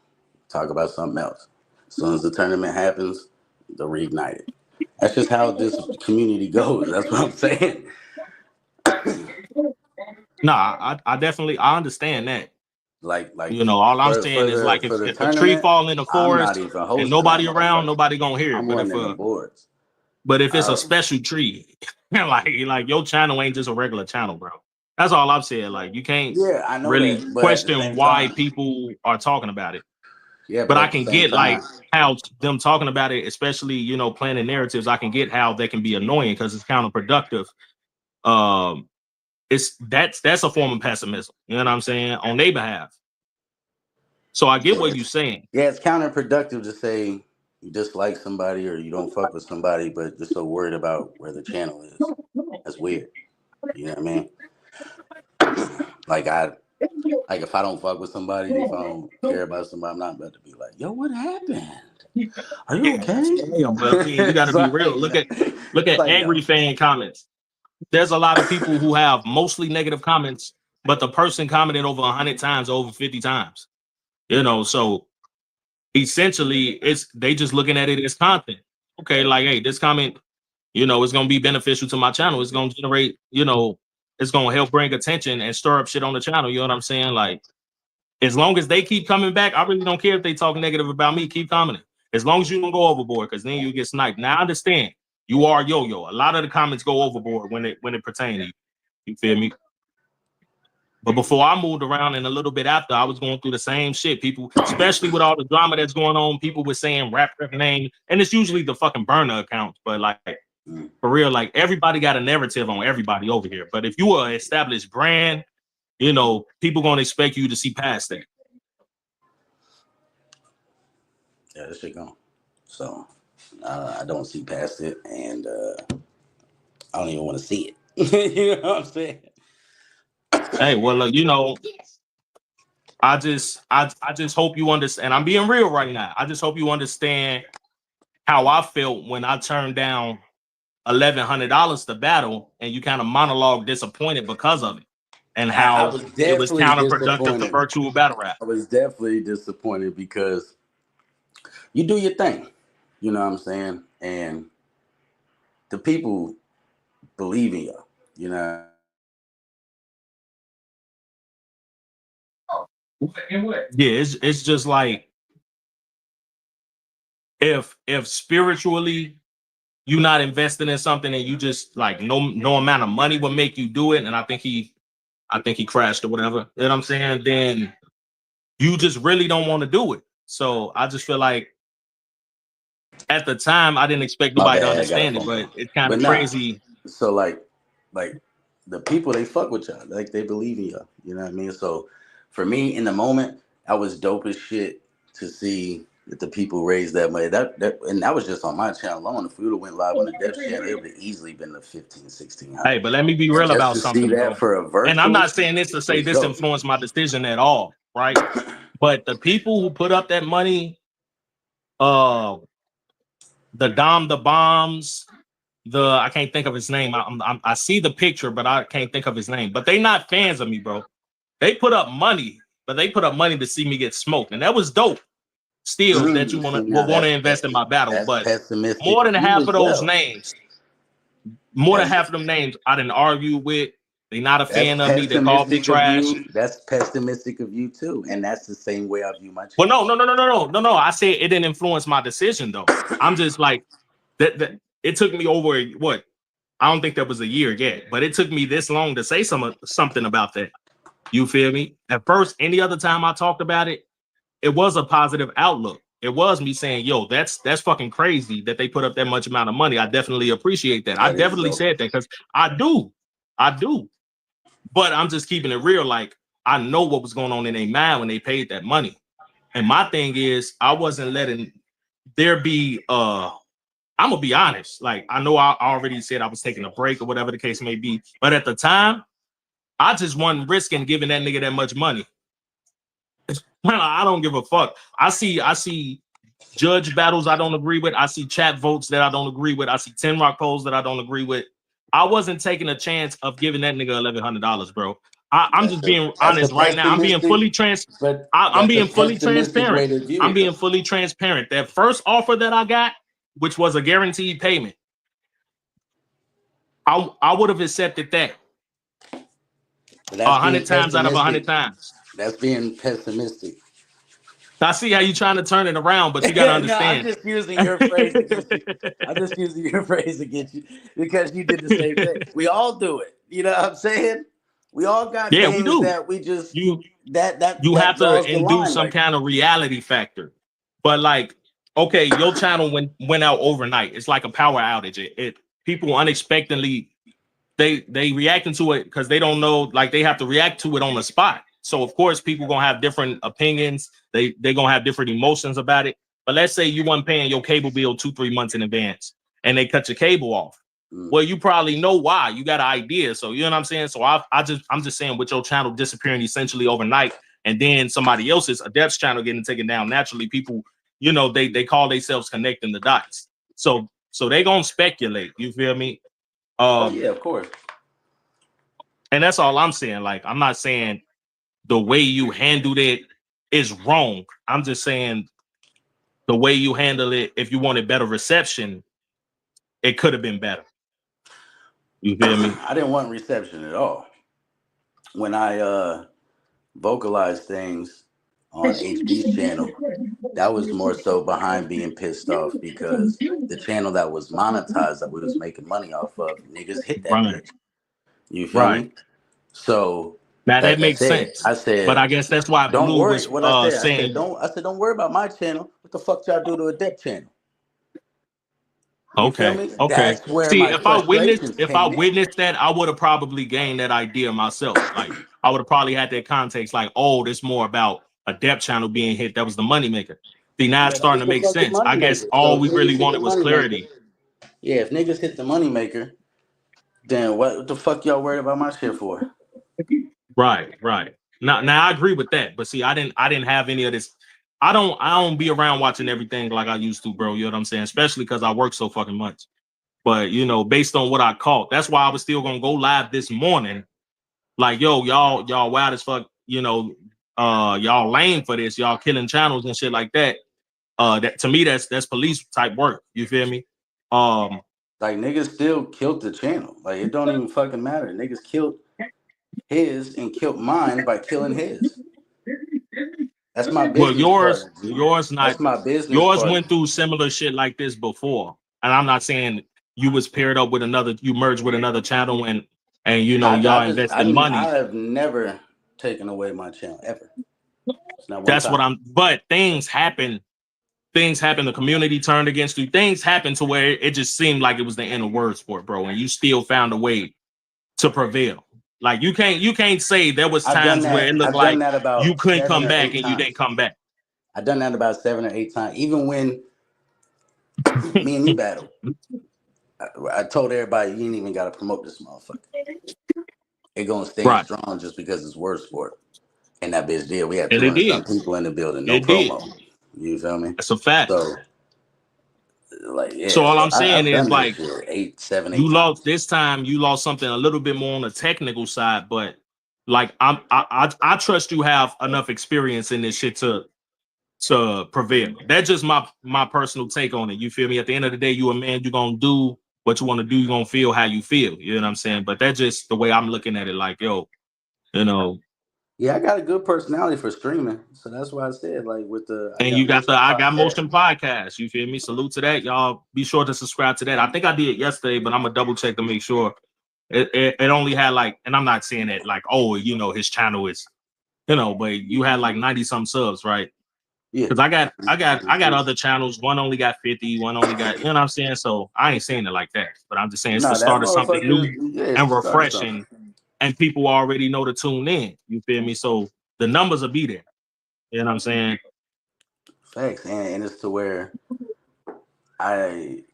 talk about something else. As soon as the tournament happens, they'll reignite it. That's just how this community goes. That's what I'm saying. Nah, I definitely I understand that. Like You know, all I'm saying is like for the if a tree tournament, fall in the I'm not forest even and hosting that nobody around, motherfucker. nobody gonna hear it. I'm running the boards. But if it's a special tree, like your channel ain't just a regular channel, bro. That's all I'm saying. Like you can't Yeah, I know really that, but at the question same why time, people are talking about it. yeah, But but I at the can same get like time, how them talking about it, especially you know planning narratives. I can get how they can be annoying because it's counterproductive. Um, that's a form of pessimism. You know what I'm saying on their behalf. So I get what you're saying. yeah, it's counterproductive to say you dislike somebody or you don't fuck with somebody, but you're so worried about where the channel is. That's weird. You know what I mean? Like if I don't fuck with somebody, if I don't care about somebody, I'm not about to be like, yo, what happened? Are you Yeah, okay? damn, but I mean, you got to It's be like, real. Look it's at like, angry yo, fan comments. There's a lot of people who have mostly negative comments, but the person commented over 100 times, over 50 times. You know, so essentially, it's they just looking at it as content. Okay, like, hey, this comment, you know, it's gonna be beneficial to my channel. It's gonna generate, you know, it's gonna help bring attention and stir up shit on the channel. You know what I'm saying? Like, as long as they keep coming back, I really don't care if they talk negative about me. Keep commenting. As long as you don't go overboard, because then you get sniped. Now I understand you are yo-yo. A lot of the comments go overboard when it pertains to you. You feel me? But before I moved around and a little bit after, I was going through the same shit. People, especially with all the drama that's going on, people were saying rap name, and it's usually the fucking burner accounts. But like For real, like everybody got a narrative on everybody over here. But if you are an established brand, you know, people gonna expect you to see past that. Yeah, this shit gone. So I don't see past it, and I don't even want to see it. You know what I'm saying? Hey, well, look, you know, I just hope you understand. I'm being real right now. I just hope you understand how I felt when I turned down $1,100 to battle, and you kind of monologue disappointed because of it, and I how was it was definitely counterproductive to disappointed. virtual battle rap. I was definitely disappointed because you do your thing. You know what I'm saying? And the people believe in you. You know. Yeah, it's just like if spiritually you not investing in something and you just like no amount of money will make you do it, and I think he crashed or whatever. You know what I'm saying? Then you just really don't want to do it. So I just feel like at the time I didn't expect My nobody to bad, I got a understand it, phone but call. it's kind But of nah. crazy. So like the people, they fuck with y'all. Like they believe in y'all. You know what I mean? So for me in the moment, I was dope as shit to see that the people raised that money. And that was just on my channel alone. If we would have went live on the Def channel, it would have easily been the 15, Hey, 1600. but let me be And real just about to see something, that bro. for a And I'm virtual not saying this to say was this dope. influenced my decision at all, right? But the people who put up that money, the Dom the Bombs, I can't think of his name. I see the picture, but I can't think of his name. But they not fans of me, bro. They put up money, but they put up money to see me get smoked, and that was dope. Still, that you See, will now want to invest in my battle, that's but pessimistic more of than you half as of those well. names, more than That's half of them names, I didn't argue with. They not a That's fan of me. They called me pessimistic of trash. you. That's pessimistic of you too, and that's the same way I view my Well, channel. no. I said it didn't influence my decision though. I'm just like that. It took me over what? I don't think that was a year yet, but it took me this long to say something about that. You feel me? At first, any other time I talked about it, it was a positive outlook. It was me saying, "Yo, that's fucking crazy that they put up that much amount of money." I definitely appreciate that. I That is definitely dope. said that because I do. But I'm just keeping it real. Like I know what was going on in their mind when they paid that money. And my thing is, I wasn't letting there be. I'm gonna be honest. Like I know I already said I was taking a break or whatever the case may be, but at the time, I just wasn't risking giving that nigga that much money. I don't give a fuck. I see judge battles I don't agree with. I see chat votes that I don't agree with. I see 10 Rock polls that I don't agree with. I wasn't taking a chance of giving that nigga $1,100, bro. I'm just being That's a honest right now. I'm being pessimistic, fully but I'm that's a being fully pessimistic transparent. way to view I'm it, being though. fully transparent. That first offer that I got, which was a guaranteed payment, I would have accepted that That's 100 being times out of pessimistic. 100 times. That's being pessimistic. I see how you're trying to turn it around, but you got to No, I'm understand. just using your phrase against you. I'm just using your phrase against you because you did the same thing. We all do it. You know what I'm saying? We all got Yeah, we things do. that we just You that have to draws the induce line some right kind of reality factor. But like, okay, your channel went out overnight. It's like a power outage. It people unexpectedly they reacting to it because they don't know, like they have to react to it on the spot. So of course people gonna have different opinions. They gonna have different emotions about it. But let's say you weren't paying your cable bill 2-3 months in advance and they cut your cable off. Well, you probably know why. You got an idea. So you know what I'm saying? So I'm just saying with your channel disappearing essentially overnight and then somebody else's Adept's channel getting taken down, naturally people, you know, they call themselves connecting the dots. So they gonna speculate. You feel me? yeah, of course. And that's all I'm saying. Like, I'm not saying the way you handled it is wrong. I'm just saying the way you handle it, if you wanted better reception, it could have been better. You feel me? I didn't want reception at all. When I vocalized things on HB's channel, that was more so behind being pissed off because the channel that was monetized that we was making money off of, niggas hit that Right. bitch. You feel Right. me? So Now that like makes sense. I But said, I guess that's why don't Blue worry. was What I said, saying, don't worry about my channel. What the fuck y'all do to a deck channel? You feel Okay. me? Okay. That's where See, my frustrations if I came in. witnessed that, I would have probably gained that idea myself. Like I would have probably had that context, like, oh, this more about a depth channel being hit. That was the moneymaker. See, now it's Yeah, that starting was to the make fucking sense. I guess moneymaker. So all if we really niggas hit the wanted was moneymaker, clarity. yeah, if niggas hit the moneymaker, then what the fuck y'all worried about my shit for? Right, right. Now I agree with that. But see, I didn't have any of this. I don't be around watching everything like I used to, bro. You know what I'm saying? Especially because I work so fucking much. But you know, based on what I caught, that's why I was still gonna go live this morning. Like, yo, y'all wild as fuck, you know, y'all lame for this, y'all killing channels and shit like that. That to me, that's police type work. You feel me? Um, Like niggas still killed the channel. Like it don't even fucking matter. Niggas killed his and killed mine by killing his. That's my well, business partner, G. yours not That's my business yours partner. went through similar shit like this before. And I'm not saying you was paired up with another, you merged with another channel and you know y'all invested I money. have never taken away my channel ever. It's not one That's what time. but things happen, the community turned against you. Things happened to where it just seemed like it was the end of word sport, bro. And you still found a way to prevail. Like you can't say there was I've done times where that. it looked I've done like that you about couldn't seven come or back eight and you didn't times. come back. I've done that about 7 or 8 times. Even when me and you battled, I told everybody you ain't even got to promote this motherfucker. It gonna stay Right. strong just because it's word sport. And that bitch did. We had And it 200 did. some people in the building, no It did. promo. You feel me? That's a fact. So like So yeah, all so I'm saying I've is done this like shit 8 you lost times. this time, you lost something a little bit more on the technical side, but like I trust you have enough experience in this shit to prevail. That's just my personal take on it. You feel me? At the end of the day, you a man, you're gonna do what you want to do, you're gonna feel how you feel. You know what I'm saying? But that's just the way I'm looking at it. Like, yo, you know, Yeah, I got a good personality for streaming. So that's why I said like with the I and got you got the motion I got podcast. motion podcast. You feel me? Salute to that. Y'all be sure to subscribe to that. I think I did yesterday, but I'm gonna double check to make sure. It only had like, and I'm not saying that like, oh, you know, his channel is, you know, but you had like 90 some subs, right? Yeah. Because I got other channels. One only got 50, one only got, you know what I'm saying? So I ain't saying it like that, but I'm just saying it's the No, that start of something motherfucker, new yeah, it's and the start of something. refreshing, and people already know to tune in. You feel me? So the numbers will be there. You know what I'm saying? Facts. And it's to where I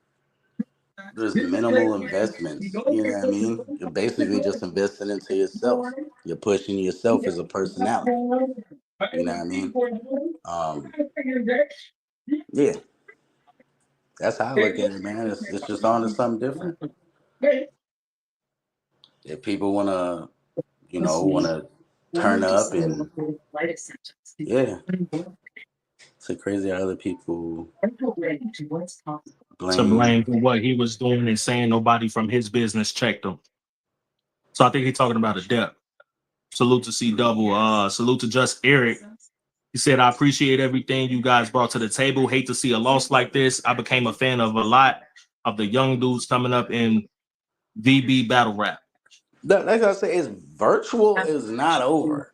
there's minimal investments. You know what I mean? You're basically just investing into yourself. You're pushing yourself as a personality. You know what I mean? Um, yeah, that's how I look at it, man. It's just on to something different. If people wanna turn up and yeah, it's so crazy how other people To blame. blame for what he was doing and saying nobody from his business checked him. So I think he's talking about a depth. Salute to C double. Salute to Just Eric. He said, I appreciate everything you guys brought to the table. Hate to see a loss like this. I became a fan of a lot of the young dudes coming up in VB battle rap. Like I say, it's virtual is not over.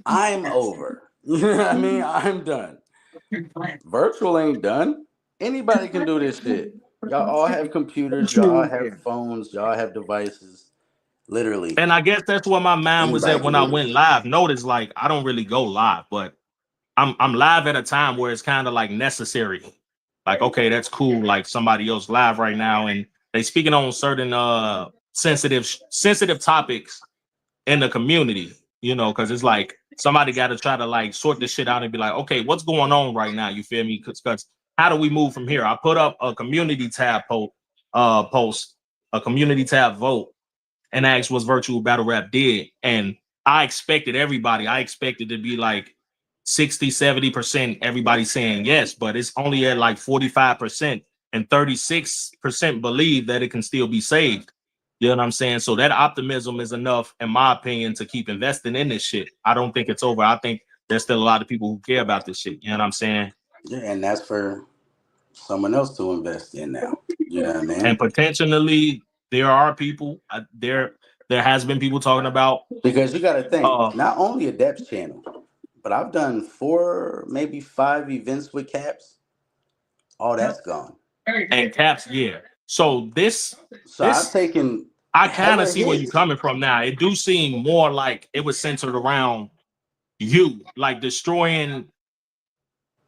I'm over. You know what I mean? I'm done. Virtual ain't done. Anybody can do this shit. Y'all all have computers. Y'all all have phones. Y'all have devices. Literally, And I guess that's where my mind was anybody at can when I do went this. live. Notice like I don't really go live, but I'm live at a time where it's kind of like necessary. Like, okay, that's cool. Like somebody else live right now and they speaking on certain sensitive topics in the community, you know, because it's like somebody got to try to like sort this shit out and be like, okay, what's going on right now? You feel me? Because how do we move from here? I put up a community tab post, a community tab vote, and asked what's virtual battle rap did. And I expected everybody, I expected to be like 60-70% everybody saying yes, but it's only at like 45%, and 36% believe that it can still be saved. You know what I'm saying? So that optimism is enough, in my opinion, to keep investing in this shit. I don't think it's over. I think there's still a lot of people who care about this shit. You know what I'm saying? Yeah, and that's for someone else to invest in now. You know what I And mean? potentially there are people there has been people talking about Because you got to think, uh not only a depth channel, but I've done 4, maybe 5 events with Caps. All that's gone. And Caps, yeah. So So I've taken I kind of hella see where you're hits. coming from now. It do seem more like it was centered around you, like destroying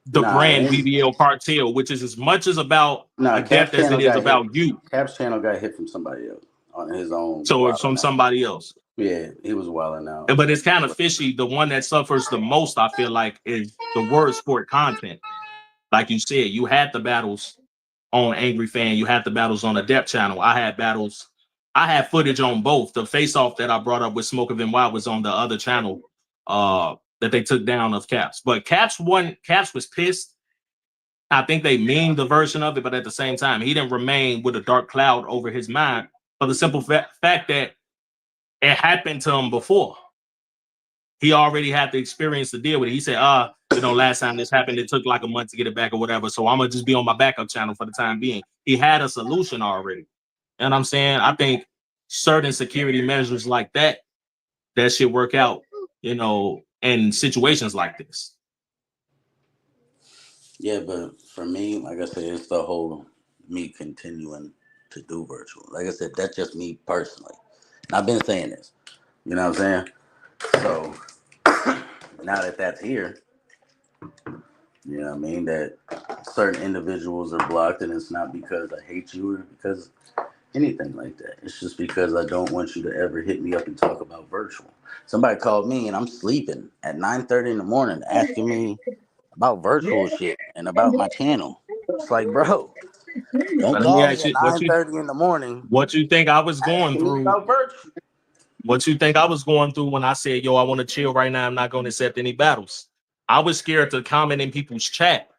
the Nah, it brand ain't. BBL cartel, which is as much as about Nah, a death Cap's as it channel is got hit. about you. Cap's channel got hit from somebody else on his own So it's wilding from out. somebody else. Yeah, he was wilding out. But it's kind of fishy. The one that suffers the most, I feel like, is the word sport content. Like you said, you had the battles on Angry Fan, you had the battles on the Depth channel. I had battles, I had footage on both. The face off that I brought up with Smoke of NY was on the other channel that they took down of Caps. But Caps was pissed. I think they memed the version of it, but at the same time, he didn't remain with a dark cloud over his mind for the simple fact that it happened to him before. He already had the experience to deal with it. He said, last time this happened, it took like a month to get it back or whatever. So I'm gonna just be on my backup channel for the time being. He had a solution already. And I'm saying, I think certain security measures like that should work out, in situations like this. Yeah, but for me, like I said, it's the whole me continuing to do virtual. Like I said, that's just me personally. And I've been saying this. You know what I'm saying? So now that that's here, you know what I mean, that certain individuals are blocked, and it's not because I hate you or because anything like that. It's just because I don't want you to ever hit me up and talk about virtual. Somebody called me and I'm sleeping at 9:30 in the morning asking me about virtual shit and about my channel. It's like, bro, don't But let me call me ask at you, 9:30 in the morning what you think I was going asking me through? about virtual. What you think I was going through when I said, yo, I want to chill right now. I'm not going to accept any battles. I was scared to comment in people's chat.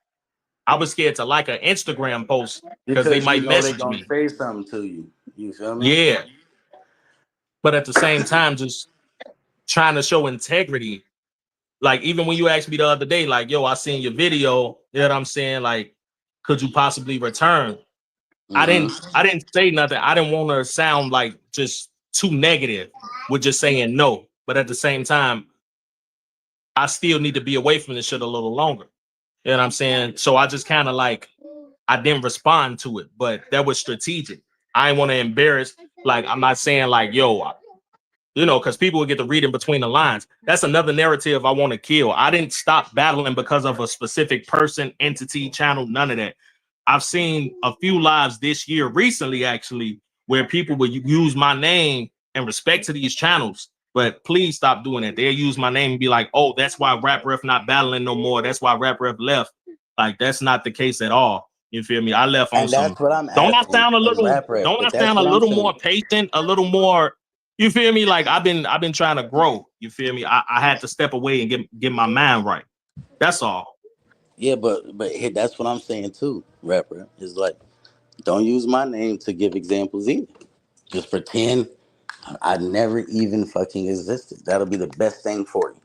I was scared to like an Instagram post because they Because you might know they're message gonna me. say something to you. You feel me? Yeah. But at the same time, just trying to show integrity. Like, even when you asked me the other day, like, yo, I seen your video, you know what I'm saying? Like, could you possibly return? I Mm-hmm. didn't say nothing. I didn't want to sound like just too negative with just saying no. But at the same time, I still need to be away from this shit a little longer. You know what I'm saying? So I just kind of like, I didn't respond to it, but that was strategic. I didn't want to embarrass. Like, I'm not saying like, yo, because people will get to read in between the lines. That's another narrative I want to kill. I didn't stop battling because of a specific person, entity, channel, none of that. I've seen a few lives this year recently, actually, where people would use my name in respect to these channels. But please stop doing that. They'll use my name and be like, oh, that's why Rap Ref not battling no more. That's why Rap Ref left. Like, that's not the case at all. You feel me? I left on And some. that's what I'm Don't I asking sound a as little? rap rep. Don't I But that's sound a what I'm little more saying. patient? A little more. You feel me? Like I've been trying to grow. You feel me? I had to step away and get my mind right. That's all. Yeah, but that's what I'm saying too, rapper. Is like, don't use my name to give examples either. Just pretend I never even fucking existed. That'll be the best thing for you.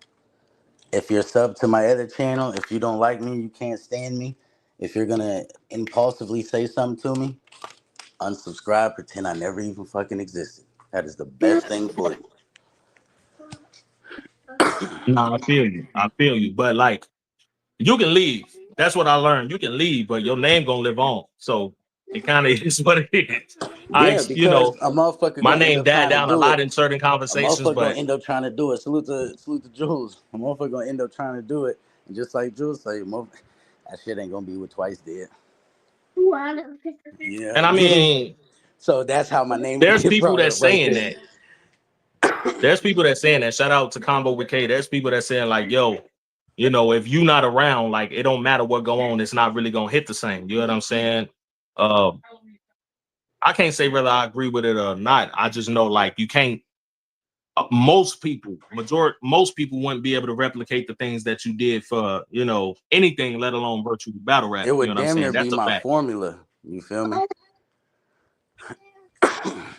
If you're sub to my other channel, if you don't like me, you can't stand me. If you're gonna impulsively say something to me, unsubscribe, pretend I never even fucking existed. That is the best thing for you. No, I feel you. I feel you. But like, you can leave. That's what I learned. You can leave, but your name gonna live on. So it kind of is what it is. Yeah, because a motherfucker My gonna end name up died trying to down a do it. lot in certain A conversations, motherfucker gonna but end up trying to do it. Salute to Jules. A motherfucker gonna end up trying to do it, and just like Jules say, that shit ain't gonna be what Twice did. Yeah. and I mean, So that's how my name there's get people brought that's up right saying there. that. There's people that saying that. Shout out to Combo with K. There's people that saying like, yo, if you not around, like it don't matter what go on, it's not really gonna hit the same. You know what I'm saying? Uh, I can't say whether I agree with it or not. I just know like you can't. Most people wouldn't be able to replicate the things that you did for anything, let alone virtual battle rap. It You know would what I'm damn saying? near be That's a my fact. formula. You feel me?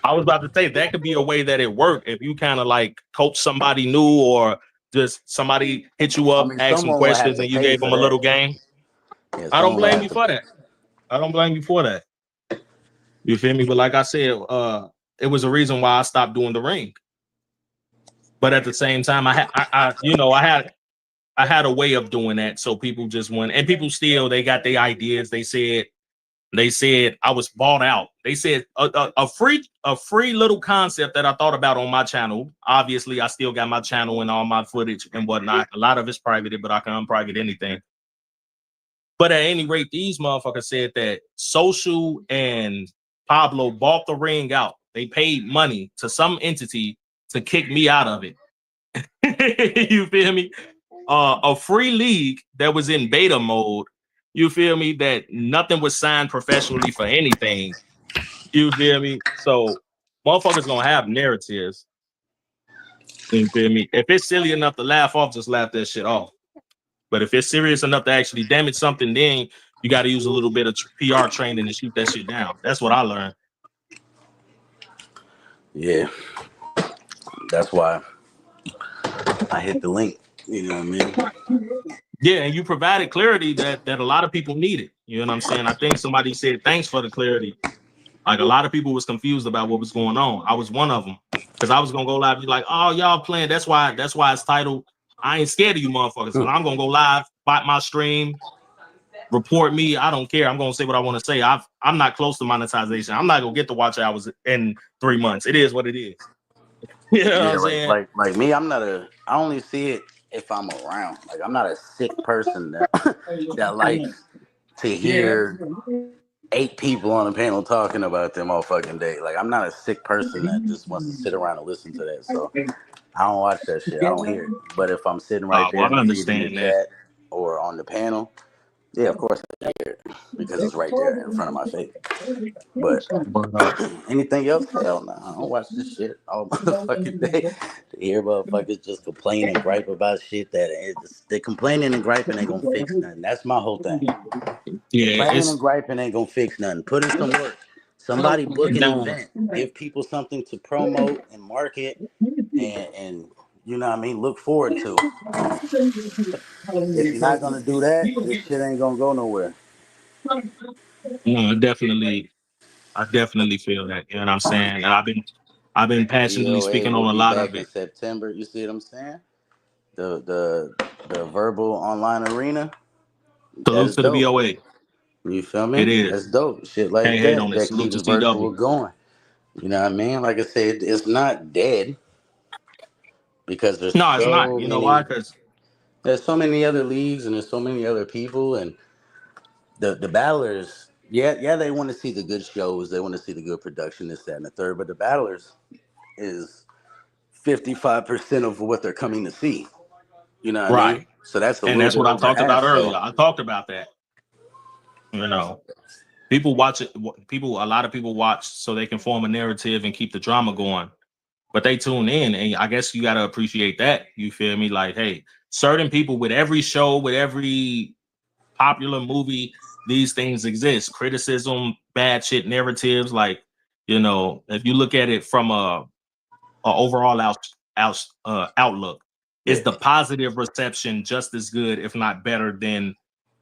I was about to say that could be a way that it worked if you kind of like coach somebody new or just somebody hit you I up, mean, ask some someone will have questions, to and you pay gave for them a little that. game. Yeah, I don't someone will blame have you to. for that. I don't blame you for that. You feel me? But like I said, it was a reason why I stopped doing the ring. But at the same time, I had a way of doing that, so people just went, and people still they got their ideas. They said They said I was bought out. They said a free little concept that I thought about on my channel. Obviously, I still got my channel and all my footage and whatnot. A lot of it's private, but I can unprivate anything. But at any rate, these motherfuckers said that Social and Pablo bought the ring out. They paid money to some entity to kick me out of it. You feel me? A free league that was in beta mode. You feel me? That nothing was signed professionally for anything. You feel me? So motherfuckers gonna have narratives. You feel me? If it's silly enough to laugh off, just laugh that shit off. But if it's serious enough to actually damage something, then you got to use a little bit of PR training to shoot that shit down. That's what I learned. Yeah, that's why I hit the link. You know what I mean? Yeah, and you provided clarity that a lot of people needed. You know what I'm saying? I think somebody said thanks for the clarity. Like a lot of people was confused about what was going on. I was one of them because I was gonna go live, be like, "Oh, y'all playing?" That's why it's titled. I ain't scared of you motherfuckers. But I'm gonna go live, bot my stream, report me. I don't care. I'm gonna say what I want to say. I'm not close to monetization. I'm not gonna get to watch hours in 3 months. It is what it is. You know what I'm saying? Like me, I only see it if I'm around. Like I'm not a sick person that that likes to hear 8 people on a panel talking about them all fucking day. Like I'm not a sick person that just wants to sit around and listen to that. So I don't watch that shit. I don't hear it. But if I'm sitting right there Well, I and see it in the understand that. chat or on the panel, yeah, of course I hear it because it's right there in front of my face. But anything else? Hell no. I don't watch this shit all motherfucking day. To hear motherfuckers just complain and gripe about shit they're complaining and griping ain't gonna fix nothing. That's my whole thing. Yeah, Complaining and griping ain't gonna fix nothing. Put in some work. Somebody book an event. Give people something to promote and market and you know what I mean, look forward to. If you're not gonna do that, this shit ain't gonna go nowhere. No, I definitely feel that. You know what I'm saying? And I've been passionately DOA speaking will on a be lot of back in it. September. You see what I'm saying? The verbal online arena. Salute That's to the dope. VOA. You feel It me? is. That's dope. Shit like Can't hate on that it. that Salute keeps to virtual CW. going. You know what I mean? Like I said, it's not dead because No, it's not. You know why? Because there's so many other leagues and there's so many other people and the battlers. Yeah, they want to see the good shows. They want to see the good production, this, that, and the third. But the battlers is 55% of what they're coming to see. You know what I mean? right. So that's a And little that's bit what I over talked about half. earlier. So I talked about that. You know, people watch it. A lot of people watch so they can form a narrative and keep the drama going. But they tune in, and I guess you got to appreciate that. You feel me? Like, hey, certain people with every show, with every popular movie, these things exist. Criticism, bad shit, narratives. Like, you know, if you look at it from a overall outlook, is yeah. the positive reception just as good, if not better, than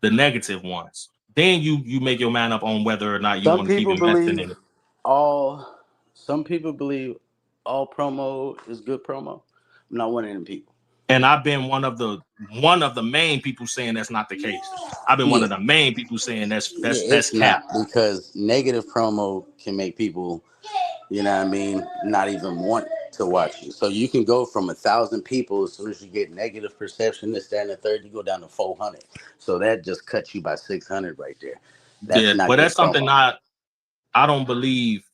the negative ones? Then you make your mind up on whether or not you Some want to keep people investing believe in it. all some people believe all promo is good promo. I'm not one of them people. And I've been one of the main people saying that's not the case. I've been one Yeah. of the main people saying Yeah, that's it's not cap. because negative promo can make people, you know what I mean, not even want to watch you. So you can go from 1,000 people as soon as you get negative perception, this, that, and the third, you go down to 400. So that just cuts you by 600 right there. That's Yeah, not but good that's something promo. I don't believe,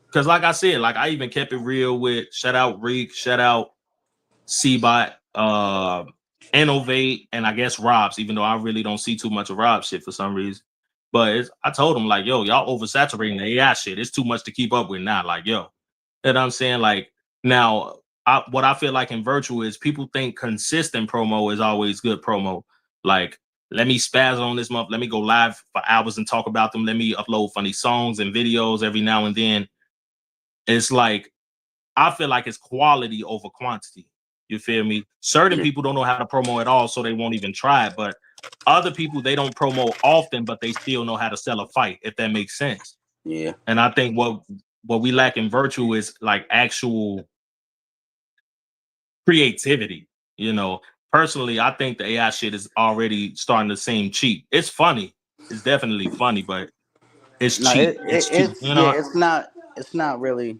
because like I said, like I even kept it real with shout out Reek, shout out Cbot, Innovate, and I guess Rob's, even though I really don't see too much of Rob's shit for some reason. But I told him, like, yo, y'all oversaturating the AI shit. It's too much to keep up with now. Like, yo, you know what I'm saying? Like, now, what I feel like in virtual is people think consistent promo is always good promo. Like, let me spaz on this month. Let me go live for hours and talk about them. Let me upload funny songs and videos every now and then. It's like, I feel like it's quality over quantity. You feel me? Certain people don't know how to promo at all, so they won't even try it. But other people, they don't promo often, but they still know how to sell a fight, if that makes sense. Yeah. And I think what we lack in virtual is like actual creativity. You know, personally, I think the AI shit is already starting to seem cheap. It's funny. It's definitely funny, but It's No, cheap. It's cheap. it's You yeah, know, it's not really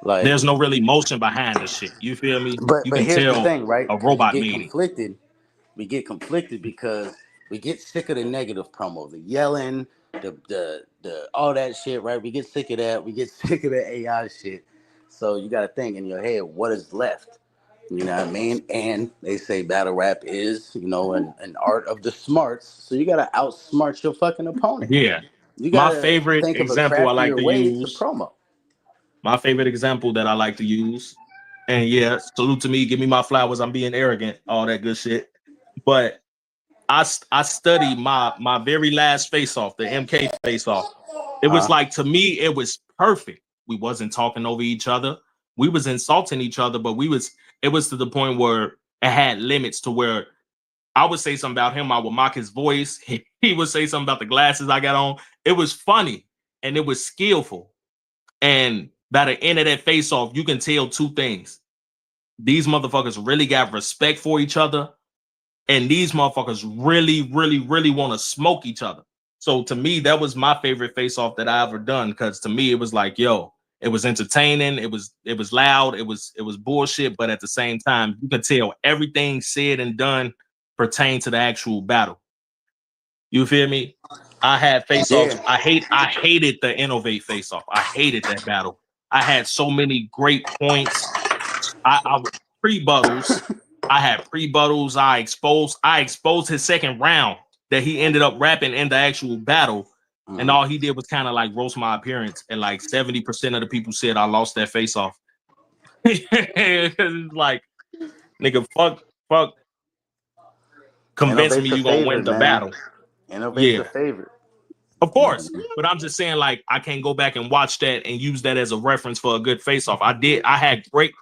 like. there's no really emotion behind the shit. You feel me? You But can here's the tell thing, right? a Because robot made it. we get conflicted because we get sick of the negative promo, the yelling, the all that shit, right? We get sick of that. We get sick of the AI shit. So you got to think in your head, what is left? You know what I mean? And they say battle rap is, an art of the smarts. So you got to outsmart your fucking opponent. Yeah. You got My to favorite think of a example I like craftier to way to use. promo. My favorite example that I like to use. And yeah, salute to me. Give me my flowers. I'm being arrogant. All that good shit. But I studied my very last face off, the MK face off. It was like, to me, it was perfect. We wasn't talking over each other. We was insulting each other, but it was to the point where it had limits to where I would say something about him. I would mock his voice. He would say something about the glasses I got on. It was funny and it was skillful. And by the end of that face off, you can tell two things. These motherfuckers really got respect for each other. And these motherfuckers really, really, really want to smoke each other. So to me, that was my favorite face off that I ever done. Cause to me, it was like, yo, it was entertaining. It was loud. It was bullshit. But at the same time, you can tell everything said and done pertained to the actual battle. You feel me? I had face offs. Yeah. I hated the innovate face off. I hated that battle. I had so many great points. I pre-buttles. I had pre-buttles. I exposed his second round that he ended up rapping in the actual battle. And all he did was kind of like roast my appearance. And like 70% of the people said I lost that face off. It's like, nigga, fuck convince me Innovate's a you gonna win favorite, the man. battle. Innovate's Yeah. a favorite. Of course, but I'm just saying, like, I can't go back and watch that and use that as a reference for a good face-off. I had great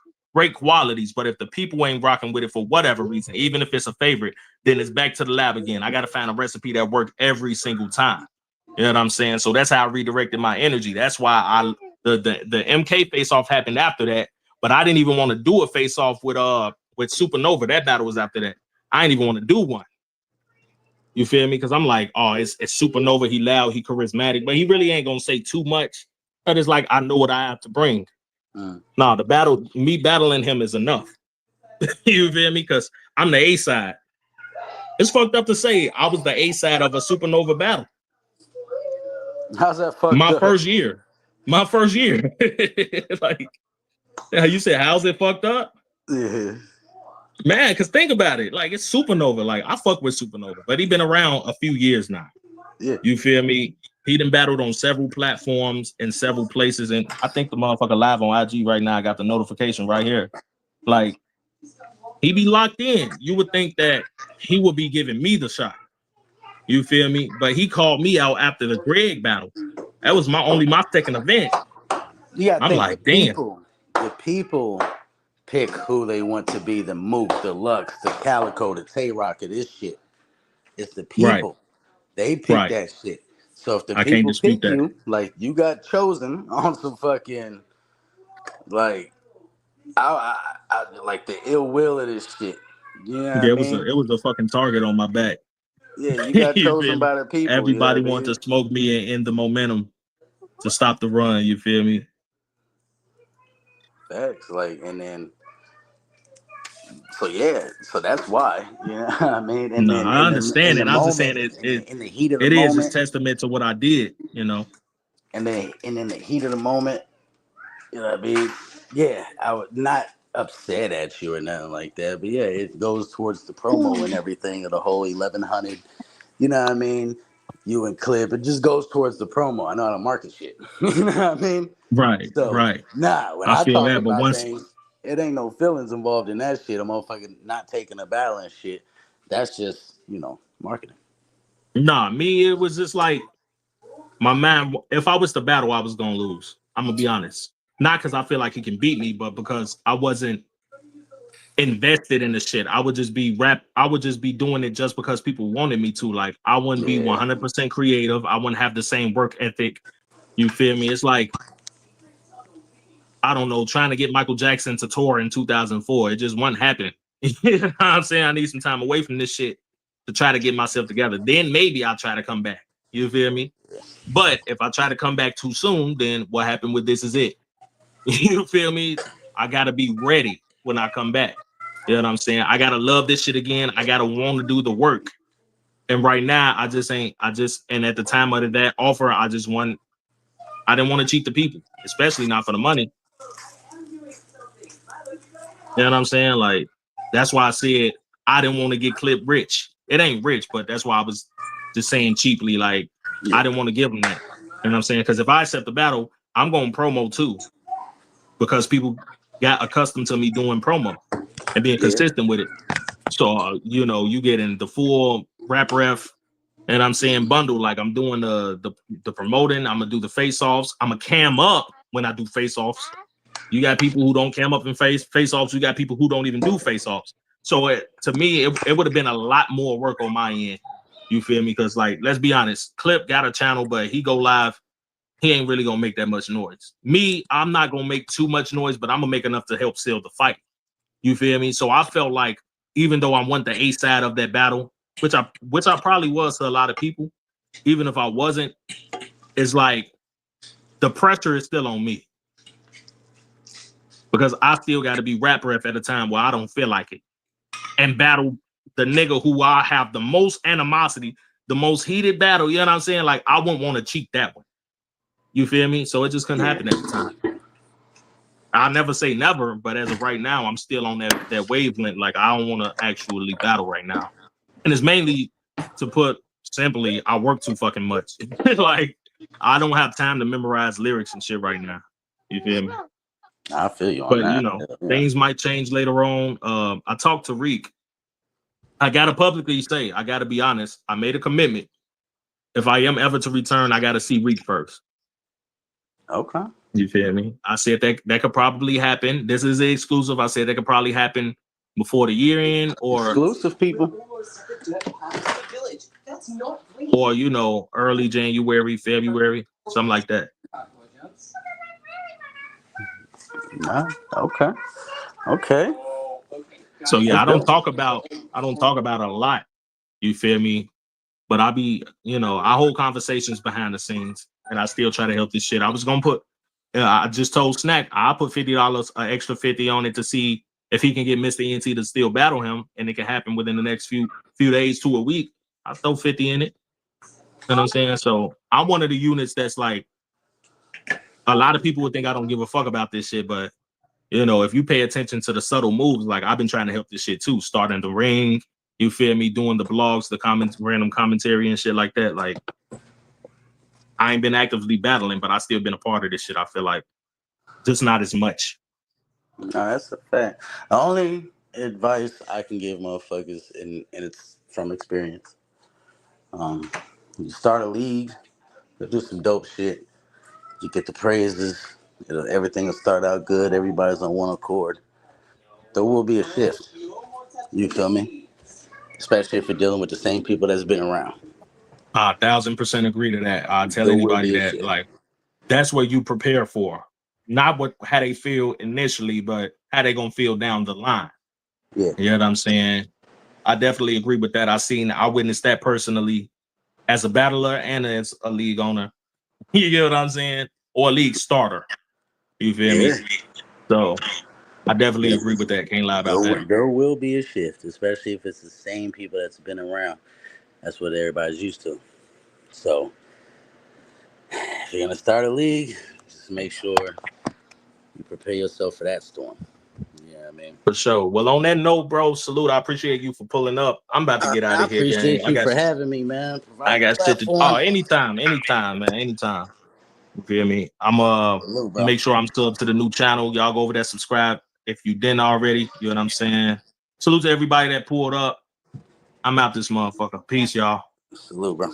qualities, but if the people ain't rocking with it for whatever reason, even if it's a favorite, then it's back to the lab again. I got to find a recipe that worked every single time. You know what I'm saying? So that's how I redirected my energy. That's why the MK face-off happened after that, but I didn't even want to do a face-off with Supernova. That battle was after that. I didn't even want to do one. You feel me? Because I'm like, oh, it's Supernova. He loud, he charismatic, but he really ain't gonna say too much. But it's like, I know what I have to bring. Nah, me battling him is enough. You feel me? Because I'm the A side. It's fucked up to say I was the A side of a Supernova battle. How's that fucked My up? first year. Like, you said, how's it fucked up? Yeah. Man, because think about it. Like, it's Supernova. Like, I fuck with Supernova, but he been around a few years now. Yeah. You feel me? He done battled on several platforms in several places. And I think the motherfucker live on IG right now. I got the notification right here. Like, he be locked in. You would think that he would be giving me the shot. You feel me? But he called me out after the Greg battle. That was my second event. You gotta I'm think like, damn. the people pick who they want to be, the Mook, the Lux, the Calico, the Tay Rocket, this shit. It's the people. Right. They pick Right. that shit. So if the I can't people dispute pick that. you, like you got chosen on some fucking like I like the ill will of this shit. You know what I Yeah, mean? it was a fucking target on my back. Yeah, you got You feel chosen me? by the people. Everybody you know what I wanted mean? to smoke me and end the momentum to stop the run. You feel me? Facts. Like, and then so yeah, so that's why. You know what I mean? And No, then I in understand the it. I'm just saying moment, it in the heat of the it is. It's moment, testament to what I did, you know. and in the heat of the moment, you know what I mean? Yeah, I was not upset at you or nothing like that, but yeah, it goes towards the promo and everything of the whole 1100. You know what I mean? You and Clip, it just goes towards the promo. I know how to market shit. You know what I mean? Right, So right. when I I feel talk that. But about once things, it ain't no feelings involved in that shit. A motherfucker not taking a battle and shit. That's just, marketing. me, it was just like my man, if I was to battle, I was gonna lose. I'm gonna be honest. Not because I feel like he can beat me, but because I wasn't invested in the shit. I would just be doing it just because people wanted me to. Like, I wouldn't be 100% creative. I wouldn't have the same work ethic. You feel me? It's like, I don't know, trying to get Michael Jackson to tour in 2004. It just wasn't happening. You know what I'm saying? I need some time away from this shit to try to get myself together. Then maybe I'll try to come back. You feel me? But if I try to come back too soon, then what happened with this is it. You feel me? I gotta be ready when I come back. You know what I'm saying? I gotta love this shit again. I gotta want to do the work. And right now, I just ain't. And at the time of that offer, I didn't want to cheat the people, especially not for the money. You know what I'm saying? Like, that's why I said I didn't want to get Clip rich. It ain't rich, but that's why I was just saying cheaply, like, I didn't want to give him that. You know what I'm saying? Because if I accept the battle, I'm going to promo too. Because people got accustomed to me doing promo and being consistent with it. So, you get in the full rap ref, and I'm saying bundle, like I'm doing the promoting, I'm going to do the face-offs. I'm going to cam up when I do face-offs. You got people who don't cam up in face-offs. You got people who don't even do face-offs. So to me, it would have been a lot more work on my end. You feel me? Because, like, let's be honest, Clip got a channel, but he go live. He ain't really going to make that much noise. Me, I'm not going to make too much noise, but I'm going to make enough to help sell the fight. You feel me? So I felt like, even though I want the A side of that battle, which I probably was to a lot of people, even if I wasn't, it's like the pressure is still on me. Because I still got to be rap ref at a time where I don't feel like it. And battle the nigga who I have the most animosity, the most heated battle, you know what I'm saying? Like, I wouldn't want to cheat that one. You feel me? So it just couldn't happen at the time. I'll never say never, but as of right now, I'm still on that wavelength. Like, I don't want to actually battle right now. And it's mainly, to put simply, I work too fucking much. Like, I don't have time to memorize lyrics and shit right now. You feel me? I feel you on that. But, things might change later on. I talked to Reek. I got to publicly say, I got to be honest. I made a commitment. If I am ever to return, I got to see Reek first. Okay. You feel me? I said that could probably happen. This is the exclusive. I said that could probably happen before the year end, or exclusive people. Or, early January, February, something like that. Okay. So yeah, I don't talk about a lot. You feel me? But I hold conversations behind the scenes, and I still try to help this shit. I was gonna put, I just told Snack I'll put $50, an extra 50 on it to see if he can get Mr. ENT to still battle him, and it can happen within the next few days to a week. I'll throw 50 in it. You know what I'm saying? So I'm one of the units that's like, a lot of people would think I don't give a fuck about this shit, but if you pay attention to the subtle moves, like, I've been trying to help this shit too, starting the ring, you feel me, doing the blogs, the comments, random commentary and shit like that. Like, I ain't been actively battling, but I still been a part of this shit. I feel like just not as much. No, that's a fact. The only advice I can give motherfuckers, and it's from experience. You start a league, you do some dope shit. You get the praises. Everything will start out good. Everybody's on one accord. There will be a shift. You feel me? Especially if you're dealing with the same people that's been around. 1,000% agree to that. I tell anybody that, like, that's what you prepare for. Not how they feel initially, but how they gonna feel down the line. Yeah. You know what I'm saying? I definitely agree with that. I witnessed that personally as a battler and as a league owner. You get what I'm saying? Or a league starter. You feel me? So I definitely agree with that. Can't lie about that. There will be a shift, especially if it's the same people that's been around. That's what everybody's used to. So if you're gonna start a league, just make sure you prepare yourself for that storm. You know what I mean? For sure. Well, on that note, bro, salute. I appreciate you for pulling up. I'm about to get out of here. I appreciate you for having me, man. I got shit to do. Oh, anytime, man. Anytime. You feel me? I'm make sure I'm still up to the new channel. Y'all go over there, subscribe if you didn't already. You know what I'm saying? Salute to everybody that pulled up. I'm out this motherfucker. Peace, y'all. Salute, bro.